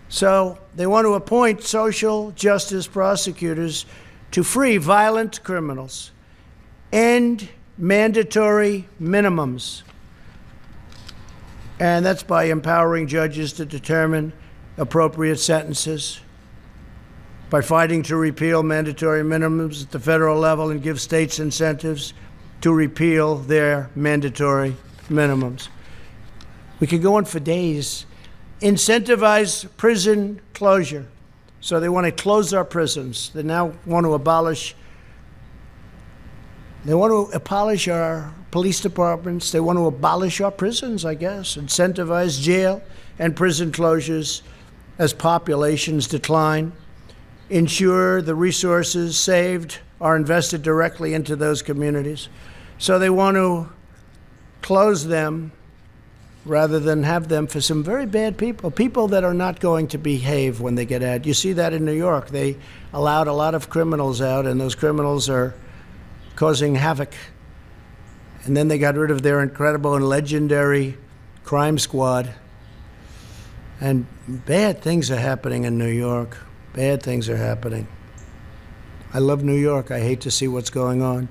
So they want to appoint social justice prosecutors to free violent criminals. End mandatory minimums. And that's by empowering judges to determine appropriate sentences, by fighting to repeal mandatory minimums at the federal level and give states incentives to repeal their mandatory minimums. We could go on for days. Incentivize prison closure. So they want to close our prisons. They now want to abolish our police departments. They want to abolish our prisons, I guess. Incentivize jail and prison closures as populations decline. Ensure the resources saved are invested directly into those communities. So they want to close them rather than have them for some very bad people, people that are not going to behave when they get out. You see that in New York. They allowed a lot of criminals out, and those criminals are causing havoc. And then they got rid of their incredible and legendary crime squad. And bad things are happening in New York. Bad things are happening. I love New York. I hate to see what's going on.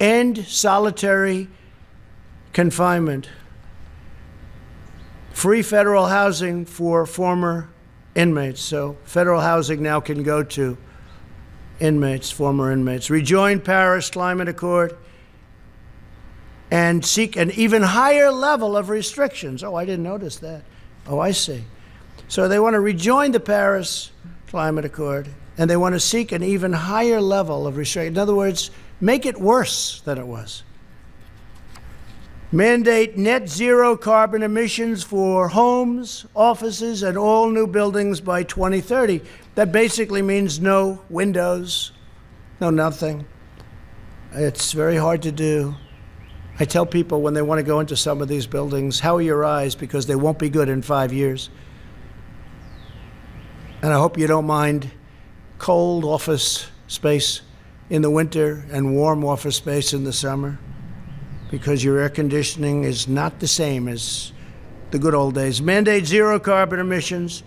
End solitary confinement. Free federal housing for former inmates. So federal housing now can go to inmates, former inmates. Rejoin Paris Climate Accord and seek an even higher level of restrictions. Oh, I didn't notice that. Oh, I see. So they want to rejoin the Paris Climate Accord, and they want to seek an even higher level of restriction. In other words, make it worse than it was. Mandate net zero carbon emissions for homes, offices, and all new buildings by 2030. That basically means no windows, no nothing. It's very hard to do. I tell people when they want to go into some of these buildings, how are your eyes? Because they won't be good in 5 years. And I hope you don't mind cold office space in the winter and warm office space in the summer, because your air conditioning is not the same as the good old days. Mandate zero carbon emissions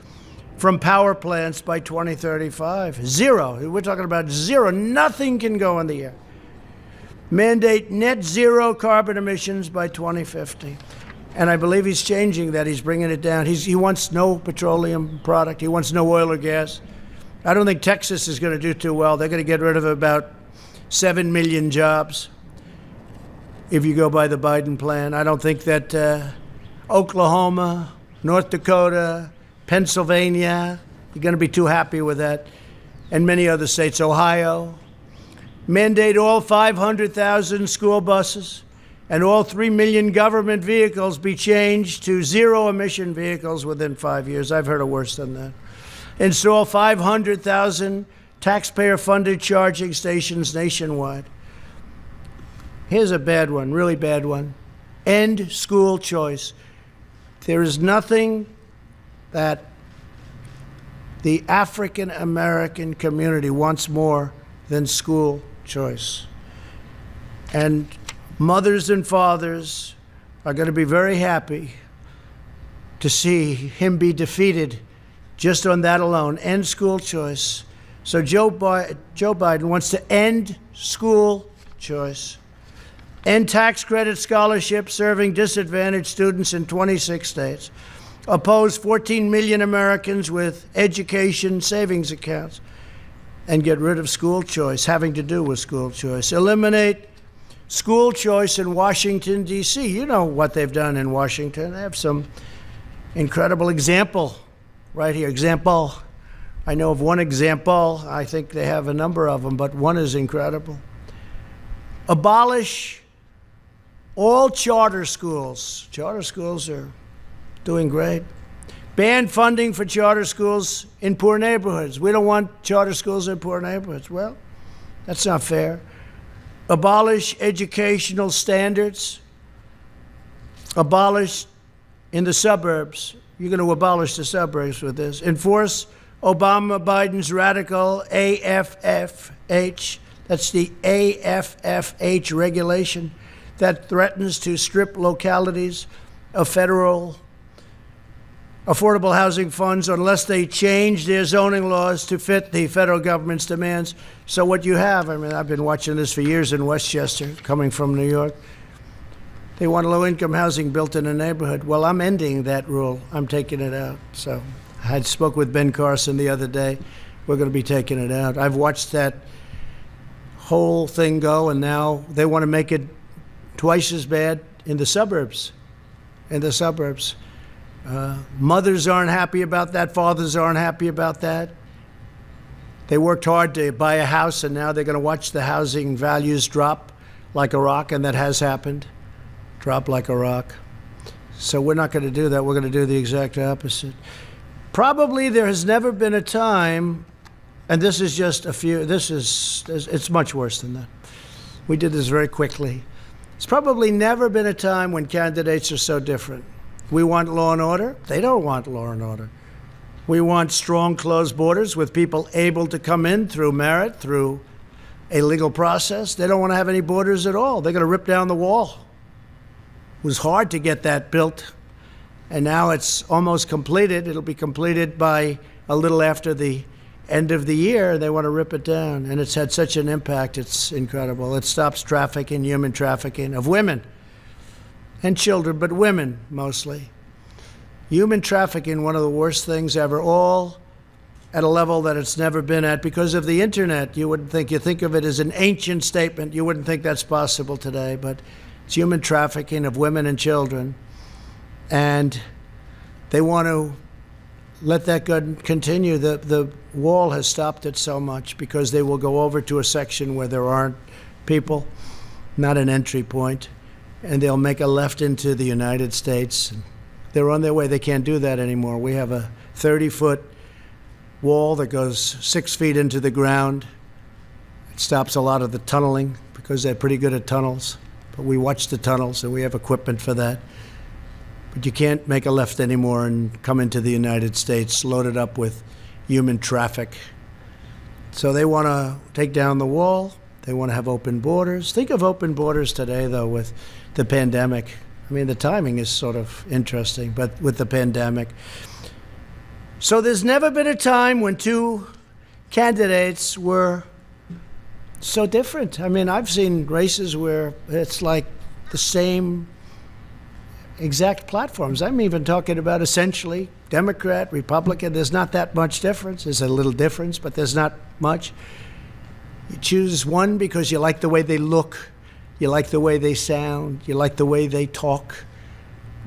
from power plants by 2035. Zero. We're talking about zero. Nothing can go in the air. Mandate net zero carbon emissions by 2050. And I believe he's changing that. He's bringing it down. He wants no petroleum product. He wants no oil or gas. I don't think Texas is going to do too well. They're going to get rid of about 7 million jobs if you go by the Biden plan. I don't think that Oklahoma, North Dakota, Pennsylvania, you're going to be too happy with that. And many other states, Ohio. Mandate all 500,000 school buses and all 3 million government vehicles be changed to zero-emission vehicles within 5 years. I've heard of worse than that. Install 500,000 taxpayer-funded charging stations nationwide. Here's a bad one, really bad one. End school choice. There is nothing that the African American community wants more than school choice. And mothers and fathers are going to be very happy to see him be defeated just on that alone. End school choice. So Joe Biden wants to end school choice. End tax credit scholarships serving disadvantaged students in 26 states. Oppose 14 million Americans with education savings accounts. And get rid of school choice, having to do with school choice. Eliminate school choice in Washington, D.C. You know what they've done in Washington. They have some incredible example right here. Example. I know of one example. I think they have a number of them, but one is incredible. Abolish all charter schools. Charter schools are doing great. Ban funding for charter schools in poor neighborhoods. We don't want charter schools in poor neighborhoods. Well, that's not fair. Abolish educational standards. Abolish in the suburbs. You're going to abolish the suburbs with this. Enforce Obama-Biden's radical AFFH. That's the AFFH regulation that threatens to strip localities of federal affordable housing funds unless they change their zoning laws to fit the federal government's demands. So what you have, I mean, I've been watching this for years in Westchester, coming from New York. They want low-income housing built in a neighborhood. Well, I'm ending that rule. I'm taking it out. So I spoke with Ben Carson the other day. We're going to be taking it out. I've watched that whole thing go, and now they want to make it twice as bad in the suburbs. In the suburbs. Mothers aren't happy about that. Fathers aren't happy about that. They worked hard to buy a house, and now they're going to watch the housing values drop like a rock, and that has happened. Drop like a rock. So we're not going to do that. We're going to do the exact opposite. Probably there has never been a time, and this is just a few, it's much worse than that. We did this very quickly. It's probably never been a time when candidates are so different. We want law and order. They don't want law and order. We want strong, closed borders with people able to come in through merit, through a legal process. They don't want to have any borders at all. They're going to rip down the wall. It was hard to get that built, and now it's almost completed. It'll be completed by a little after the end of the year. They want to rip it down, and it's had such an impact. It's incredible. It stops trafficking, human trafficking of women and children, but women mostly. Human trafficking, one of the worst things ever, all at a level that it's never been at because of the internet. You think of it as an ancient statement. You wouldn't think that's possible today, but it's human trafficking of women and children. And they want to let that continue. The wall has stopped it so much because they will go over to a section where there aren't people, not an entry point, and they'll make a left into the United States. They're on their way. They can't do that anymore. We have a 30-foot wall that goes 6 feet into the ground. It stops a lot of the tunneling because they're pretty good at tunnels. But we watch the tunnels, and we have equipment for that. But you can't make a left anymore and come into the United States loaded up with human traffic. So they want to take down the wall. They want to have open borders. Think of open borders today, though, with the pandemic. I mean, the timing is sort of interesting, but with the pandemic. So there's never been a time when two candidates were so different. I mean, I've seen races where it's like the same exact platforms. I'm even talking about essentially Democrat, Republican. There's not that much difference. There's a little difference, but there's not much. You choose one because you like the way they look, you like the way they sound, you like the way they talk,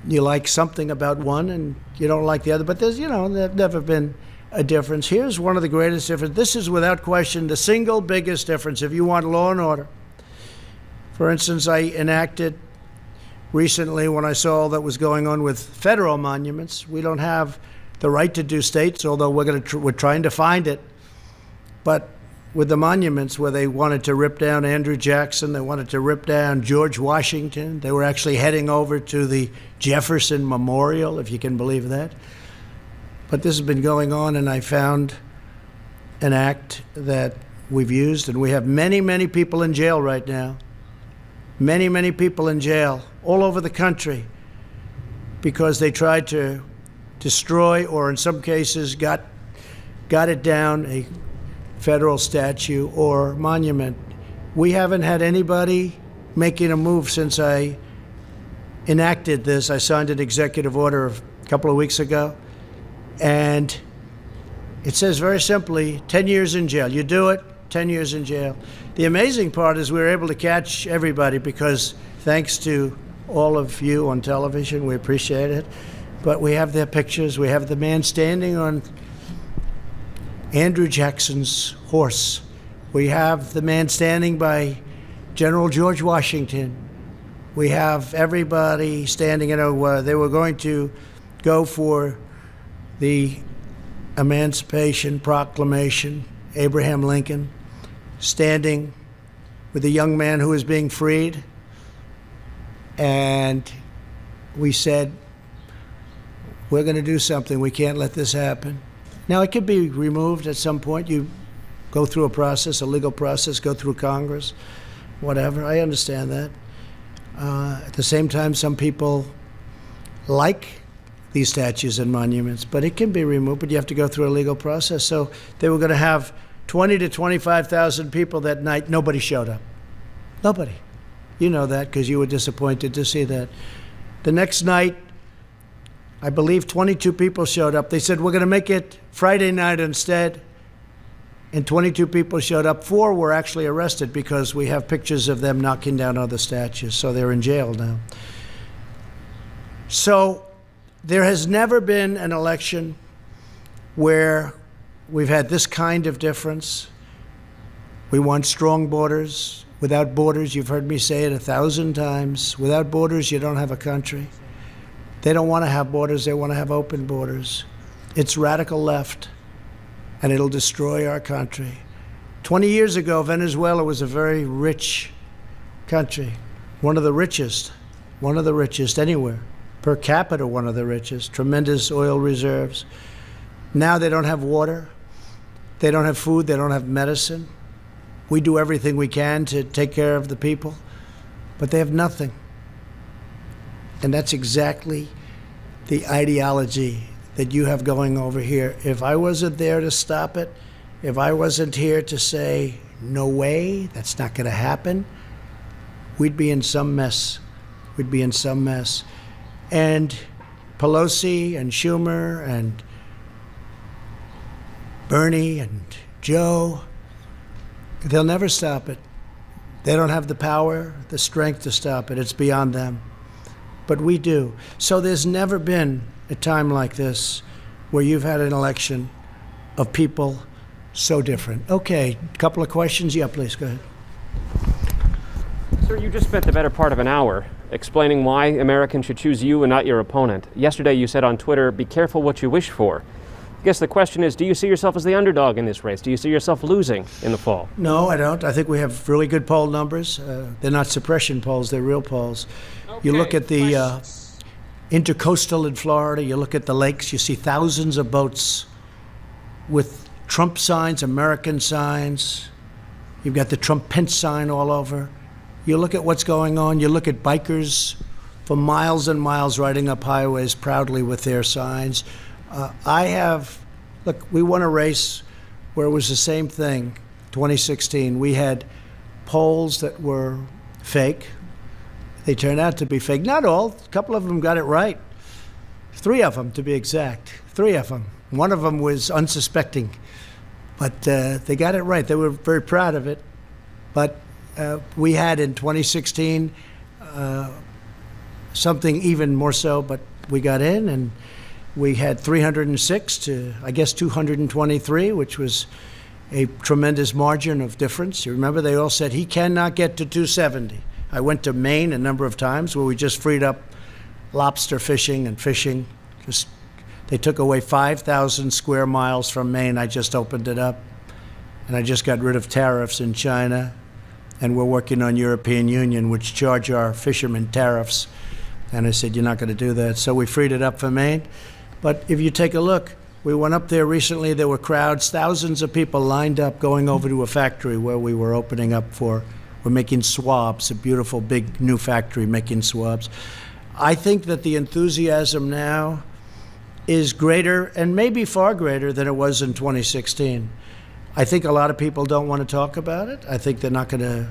you like something about one and you don't like the other. But there's never been a difference. Here's one of the greatest differences. This is without question the single biggest difference if you want law and order. For instance, I enacted recently when I saw all that was going on with federal monuments. We don't have the right to do states, although we're trying to find it. But with the monuments where they wanted to rip down Andrew Jackson, they wanted to rip down George Washington. They were actually heading over to the Jefferson Memorial, if you can believe that. But this has been going on, and I found an act that we've used, and we have many, many people in jail right now. Many, many people in jail all over the country because they tried to destroy, or in some cases got it down, a federal statue or monument. We haven't had anybody making a move since I enacted this. I signed an executive order a couple of weeks ago, and it says very simply, 10 years in jail. You do it, 10 years in jail. The amazing part is we were able to catch everybody because thanks to all of you on television, we appreciate it. but we have their pictures. We have the man standing on Andrew Jackson's horse. We have the man standing by General George Washington. We have everybody standing. They were going to go for the Emancipation Proclamation, Abraham Lincoln, standing with a young man who was being freed. And we said, we're going to do something. We can't let this happen. Now, it could be removed at some point. You go through a process, a legal process, go through Congress, whatever. I understand that. At the same time, some people like these statues and monuments, but it can be removed, but you have to go through a legal process. So they were going to have 20 to 25,000 people that night. Nobody showed up. Nobody. You know that because you were disappointed to see that. The next night, I believe 22 people showed up. They said, we're going to make it Friday night instead. And 22 people showed up. 4 were actually arrested because we have pictures of them knocking down other statues. So they're in jail now. So there has never been an election where we've had this kind of difference. We want strong borders. Without borders, you've heard me say it 1,000 times, without borders, you don't have a country. They don't want to have borders. They want to have open borders. It's radical left, and it'll destroy our country. 20 years ago, Venezuela was a very rich country, one of the richest anywhere. Per capita, one of the richest, tremendous oil reserves. Now they don't have water. They don't have food. They don't have medicine. We do everything we can to take care of the people, but they have nothing. And that's exactly the ideology that you have going over here. If I wasn't there to stop it, if I wasn't here to say, no way, that's not going to happen, we'd be in some mess. We'd be in some mess. And Pelosi and Schumer and Bernie and Joe, they'll never stop it. They don't have the power, the strength to stop it. It's beyond them. But we do. So there's never been a time like this where you've had an election of people so different. Okay, a couple of questions. Yeah, please, go ahead.
Sir, you just spent the better part of an hour explaining why Americans should choose you and not your opponent. Yesterday you said on Twitter, be careful what you wish for. I guess the question is, do you see yourself as the underdog in this race? Do you see yourself losing in the fall?
No, I don't. I think we have really good poll numbers. They're not suppression polls, they're real polls. Okay, you look at the intercoastal in Florida, you look at the lakes, you see thousands of boats with Trump signs, American signs. You've got the Trump-Pence sign all over. You look at what's going on, you look at bikers for miles and miles riding up highways proudly with their signs. Look, we won a race where it was the same thing, 2016. We had polls that were fake. They turned out to be fake. Not all, a couple of them got it right. 3 of them, to be exact, 3 of them. One of them was unsuspecting, but they got it right. They were very proud of it. But we had in 2016 something even more so, but we got in, and we had 306 to, I guess, 223, which was a tremendous margin of difference. You remember they all said he cannot get to 270. I went to Maine a number of times where we just freed up lobster fishing and fishing. They took away 5,000 square miles from Maine. I just opened it up, and I just got rid of tariffs in China, and we're working on European Union, which charge our fishermen tariffs. And I said, you're not going to do that. So we freed it up for Maine. But if you take a look, we went up there recently. There were crowds, thousands of people lined up going over to a factory where we were opening up we're making swabs, a beautiful big new factory making swabs. I think that the enthusiasm now is greater and maybe far greater than it was in 2016. I think a lot of people don't want to talk about it. I think they're not going to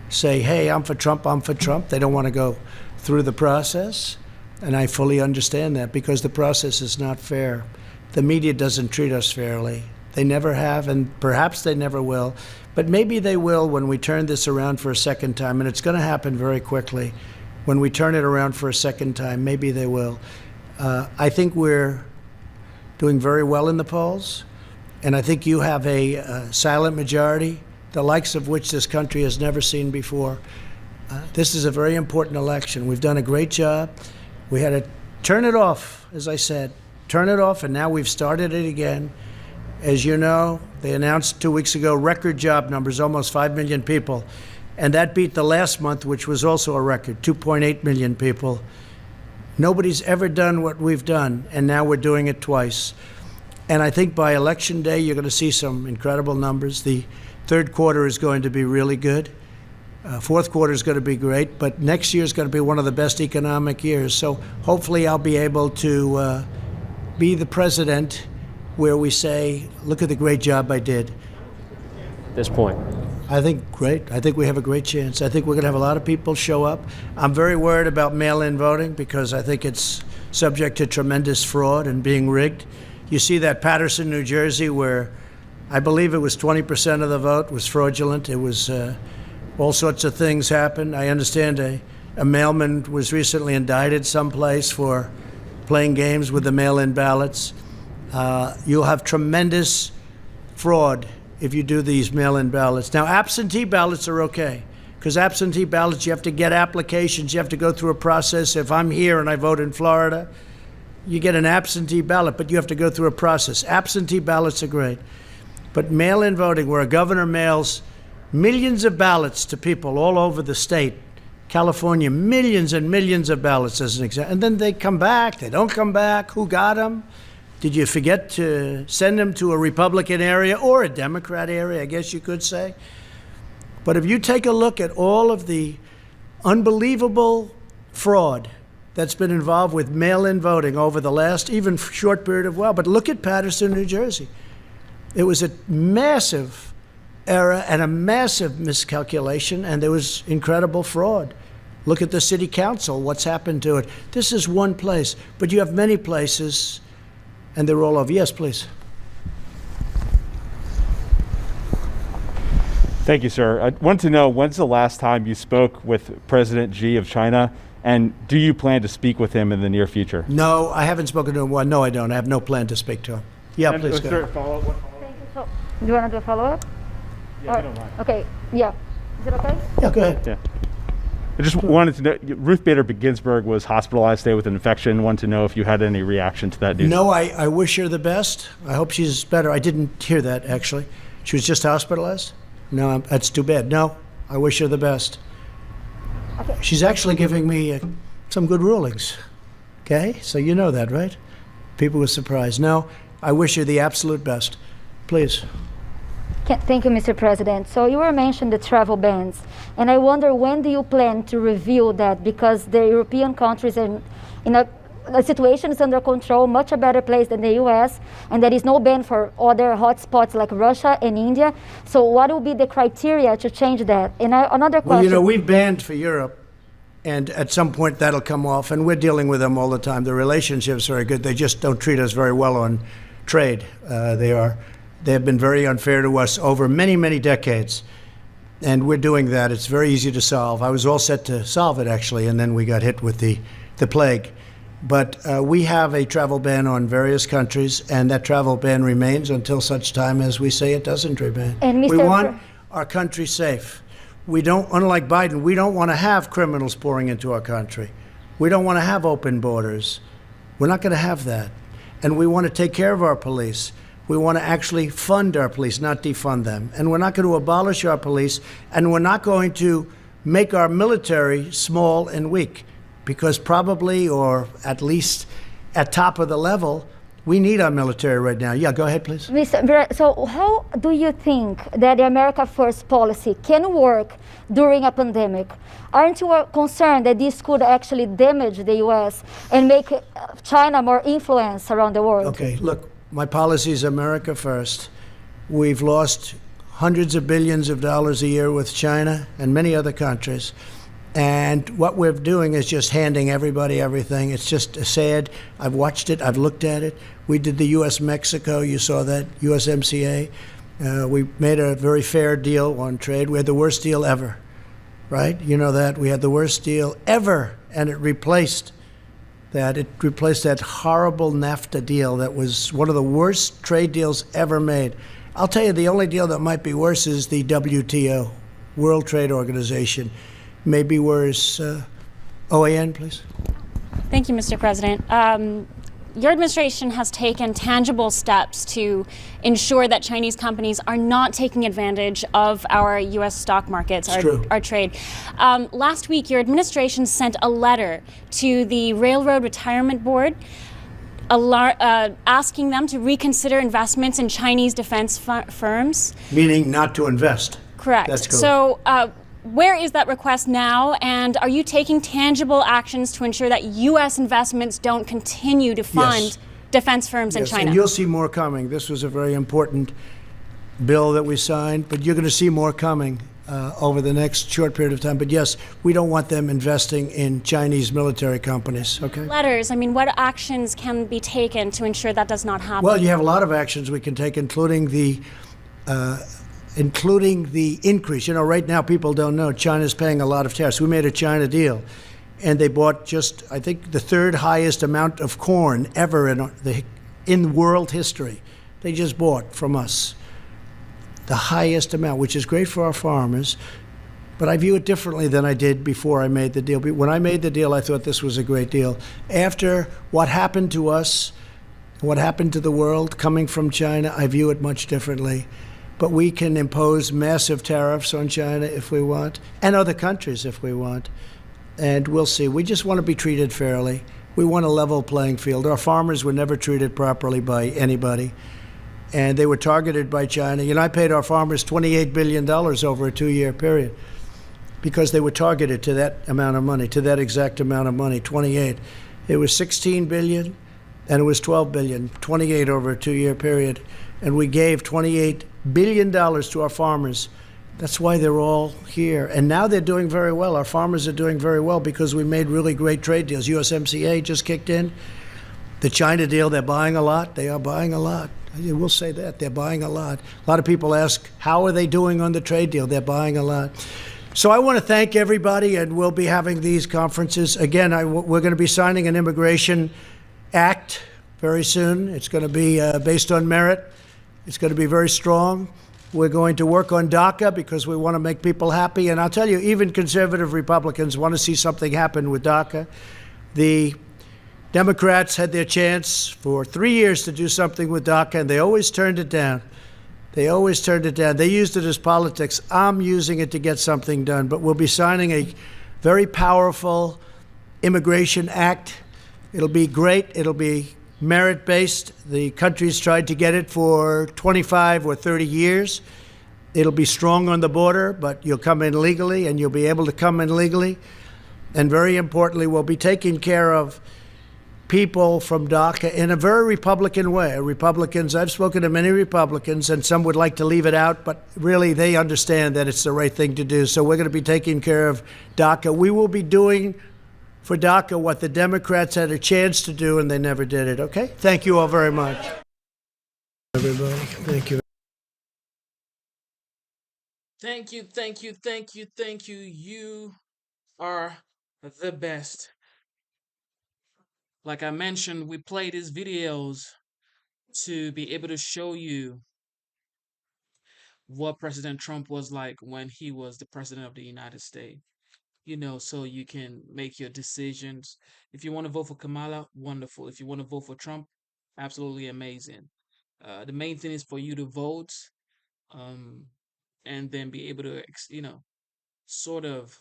say, hey, I'm for Trump, I'm for Trump. They don't want to go through the process. And I fully understand that because the process is not fair. The media doesn't treat us fairly. They never have, and perhaps they never will. But maybe they will when we turn this around for a second time, and it's going to happen very quickly. When we turn it around for a second time, maybe they will. I think we're doing very well in the polls, and I think you have a silent majority, the likes of which this country has never seen before. This is a very important election. We've done a great job. We had to turn it off, as I said, turn it off, and now we've started it again. As you know, they announced 2 weeks ago record job numbers, almost 5 million people. And that beat the last month, which was also a record, 2.8 million people. Nobody's ever done what we've done, and now we're doing it twice. And I think by Election Day, you're going to see some incredible numbers. The third quarter is going to be really good. Fourth quarter is going to be great, but next year is going to be one of the best economic years. So hopefully I'll be able to be the president where we say, look at the great job I did.
At this point.
I think great. I think we have a great chance. I think we're going to have a lot of people show up. I'm very worried about mail-in voting because I think it's subject to tremendous fraud and being rigged. You see that Paterson, New Jersey, where I believe it was 20% of the vote was fraudulent. It was all sorts of things happened. I understand a mailman was recently indicted someplace for playing games with the mail-in ballots. You'll have tremendous fraud if you do these mail-in ballots. Now, absentee ballots are okay, because absentee ballots, you have to get applications, you have to go through a process. If I'm here and I vote in Florida, you get an absentee ballot, but you have to go through a process. Absentee ballots are great. But mail-in voting, where a governor mails millions of ballots to people all over the state, California, millions and millions of ballots as an example, and then they come back, they don't come back, who got them? Did you forget to send them to a Republican area or a Democrat area, I guess you could say? But if you take a look at all of the unbelievable fraud that's been involved with mail-in voting over the last even short period of while, but look at Paterson, New Jersey. It was a massive error and a massive miscalculation, and there was incredible fraud. Look at the city council, what's happened to it. This is one place, but you have many places, and they're all over. Yes, please.
Thank you, sir. I want to know, when's the last time you spoke with President Xi of China, and do you plan to speak with him in the near future?
No, I haven't spoken to him. Well, no, I don't. I have no plan to speak to him. Yeah,
And,
please go.
sir, follow-up?
Thank you. So, do you want to do a follow-up?
Yeah, if you don't mind.
Okay, yeah. Is it okay?
Yeah, go ahead.
Yeah. I just wanted to know, Ruth Bader Ginsburg was hospitalized today with an infection. Wanted to know if you had any reaction to that news.
No, I wish her the best. I hope she's better. I didn't hear that, actually. She was just hospitalized? No, that's too bad. No, I wish her the best.
Okay.
She's actually giving me some good rulings. Okay? So you know that, right? People were surprised. No, I wish her the absolute best. Please.
Thank you, Mr. President. So you were mentioning the travel bans, and I wonder, when do you plan to reveal that? Because the European countries are in the situation is under control, much a better place than the U.S., and there is no ban for other hotspots like Russia and India. So what will be the criteria to change that? And another question.
Well, you know, we've banned for Europe, and at some point that'll come off, and we're dealing with them all the time. The relationship's very good. They just don't treat us very well on trade. They have been very unfair to us over many, many decades, and we're doing that. It's very easy to solve. I was all set to solve it, actually, and then we got hit with the plague. But we have a travel ban on various countries, and that travel ban remains until such time as we say it doesn't remain.
And
We want our country safe. We don't, unlike Biden, we don't want to have criminals pouring into our country. We don't want to have open borders. We're not going to have that. And we want to take care of our police. We want to actually fund our police, not defund them. And we're not going to abolish our police, and we're not going to make our military small and weak, because probably, or at least at top of the level, we need our military right now. Yeah, go ahead, please.
So how do you think that the America First policy can work during a pandemic? Aren't you concerned that this could actually damage the U.S. and make China more influence around the world?
Okay, look, my policy is America First. We've lost hundreds of billions of dollars a year with China and many other countries. And what we're doing is just handing everybody everything. It's just sad. I've watched it. I've looked at it. We did the U.S.-Mexico. You saw that, USMCA. We made a very fair deal on trade. We had the worst deal ever, right? You know that. We had the worst deal ever, and it replaced that it replaced that horrible NAFTA deal that was one of the worst trade deals ever made. I'll tell you, the only deal that might be worse is the WTO, World Trade Organization. Maybe worse. OAN, please.
Thank you, Mr. President. Your administration has taken tangible steps to ensure that Chinese companies are not taking advantage of our U.S. stock markets, our trade. Last week, your administration sent a letter to the Railroad Retirement Board asking them to reconsider investments in Chinese defense firms.
Meaning not to invest.
Correct.
That's correct.
So where is that request now, and are you taking tangible actions to ensure that U.S. investments don't continue to fund defense firms in China?
And you'll see more coming. This was a very important bill that we signed, but you're going to see more coming over the next short period of time. But yes, we don't want them investing in Chinese military companies, okay?
Letters, I mean, what actions can be taken to ensure that does not happen?
Well, you have a lot of actions we can take, including the increase. You know, right now people don't know China's paying a lot of tariffs. We made a China deal, and they bought just, I think, the third highest amount of corn ever in world history. They just bought from us the highest amount, which is great for our farmers. But I view it differently than I did before I made the deal. When I made the deal, I thought this was a great deal. After what happened to us, what happened to the world coming from China, I view it much differently. But we can impose massive tariffs on China if we want, and other countries if we want. And we'll see. We just want to be treated fairly. We want a level playing field. Our farmers were never treated properly by anybody, and they were targeted by China. You know, I paid our farmers $28 billion over a 2-year period because they were targeted to that amount of money, to that exact amount of money, 28. It was $16 billion, and it was $12 billion, 28 over a 2-year period. And we gave $28 billion to our farmers. That's why they're all here. And now they're doing very well. Our farmers are doing very well because we made really great trade deals. USMCA just kicked in. The China deal, they're buying a lot. They are buying a lot. We'll say that. They're buying a lot. A lot of people ask, how are they doing on the trade deal? They're buying a lot. So I want to thank everybody, and we'll be having these conferences. Again, we're going to be signing an immigration act very soon. It's going to be based on merit. It's going to be very strong. We're going to work on DACA because we want to make people happy. And I'll tell you, even conservative Republicans want to see something happen with DACA. The Democrats had their chance for 3 years to do something with DACA, and they always turned it down. They always turned it down. They used it as politics. I'm using it to get something done. But we'll be signing a very powerful immigration act. It'll be great. It'll be merit-based. The country's tried to get it for 25 or 30 years. It'll be strong on the border, but you'll come in legally, and you'll be able to come in legally. And very importantly, we'll be taking care of people from DACA in a very Republican way. Republicans, I've spoken to many Republicans, and some would like to leave it out, but really they understand that it's the right thing to do. So we're going to be taking care of DACA. We will be doing for DACA what the Democrats had a chance to do, and they never did it, okay? Thank you all very much. Everybody, thank you.
Thank you, thank you, thank you, thank you. You are the best. Like I mentioned, we play these videos to be able to show you what President Trump was like when he was the president of the United States. You know, so you can make your decisions. If you want to vote for Kamala, wonderful. If you want to vote for Trump, absolutely amazing. The main thing is for you to vote, and then be able to, sort of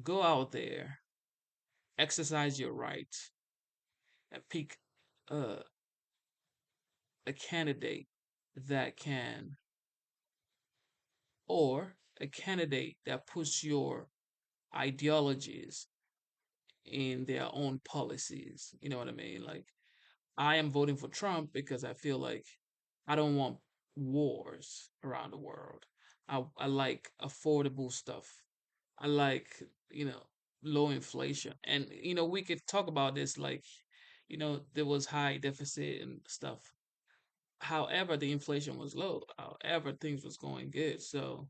go out there, exercise your right, and pick a candidate that can, or a candidate that puts your ideologies in their own policies. You know what I mean? Like, I am voting for Trump because I feel like I don't want wars around the world. I like affordable stuff. I like, low inflation. And, we could talk about this like, there was high deficit and stuff. However, the inflation was low. However, things was going good. So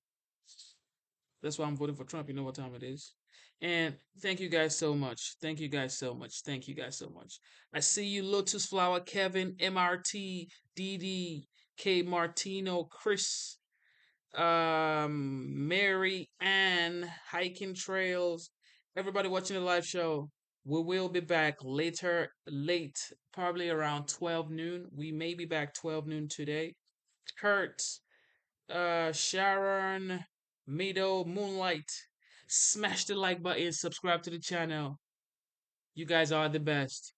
That's why I'm voting for Trump. You know what time it is. And thank you guys so much. Thank you guys so much. Thank you guys so much. I see you, Lotus Flower, Kevin, MRT, DD, K Martino, Chris, Mary Ann, Hiking Trails, everybody watching the live show. We will be back late, probably around 12 noon. We may be back 12 noon today. Kurt, Sharon, Mido, Moonlight, smash the like button, subscribe to the channel. You guys are the best.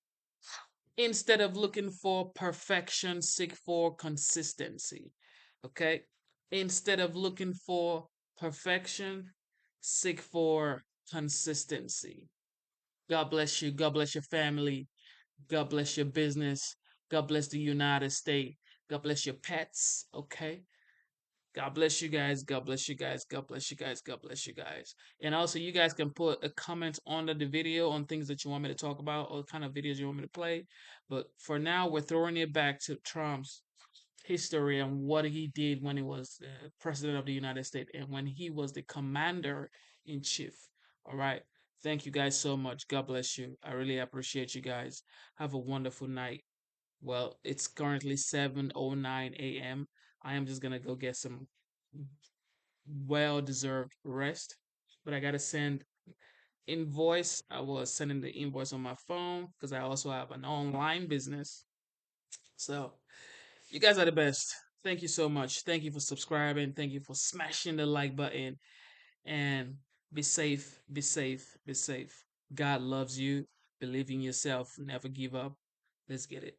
Instead of looking for perfection, seek for consistency. Okay? Instead of looking for perfection, seek for consistency. God bless you. God bless your family. God bless your business. God bless the United States. God bless your pets. Okay? God bless you guys. God bless you guys. God bless you guys. God bless you guys. And also, you guys can put a comment under the video on things that you want me to talk about or kind of videos you want me to play. But for now, we're throwing it back to Trump's history and what he did when he was president of the United States and when he was the commander in chief. All right. Thank you guys so much. God bless you. I really appreciate you guys. Have a wonderful night. Well, it's currently 7:09 a.m. I am just gonna go get some well-deserved rest, but I gotta send invoice. I was sending the invoice on my phone because I also have an online business. So you guys are the best. Thank you so much. Thank you for subscribing. Thank you for smashing the like button. And be safe, be safe, be safe. God loves you. Believe in yourself. Never give up. Let's get it.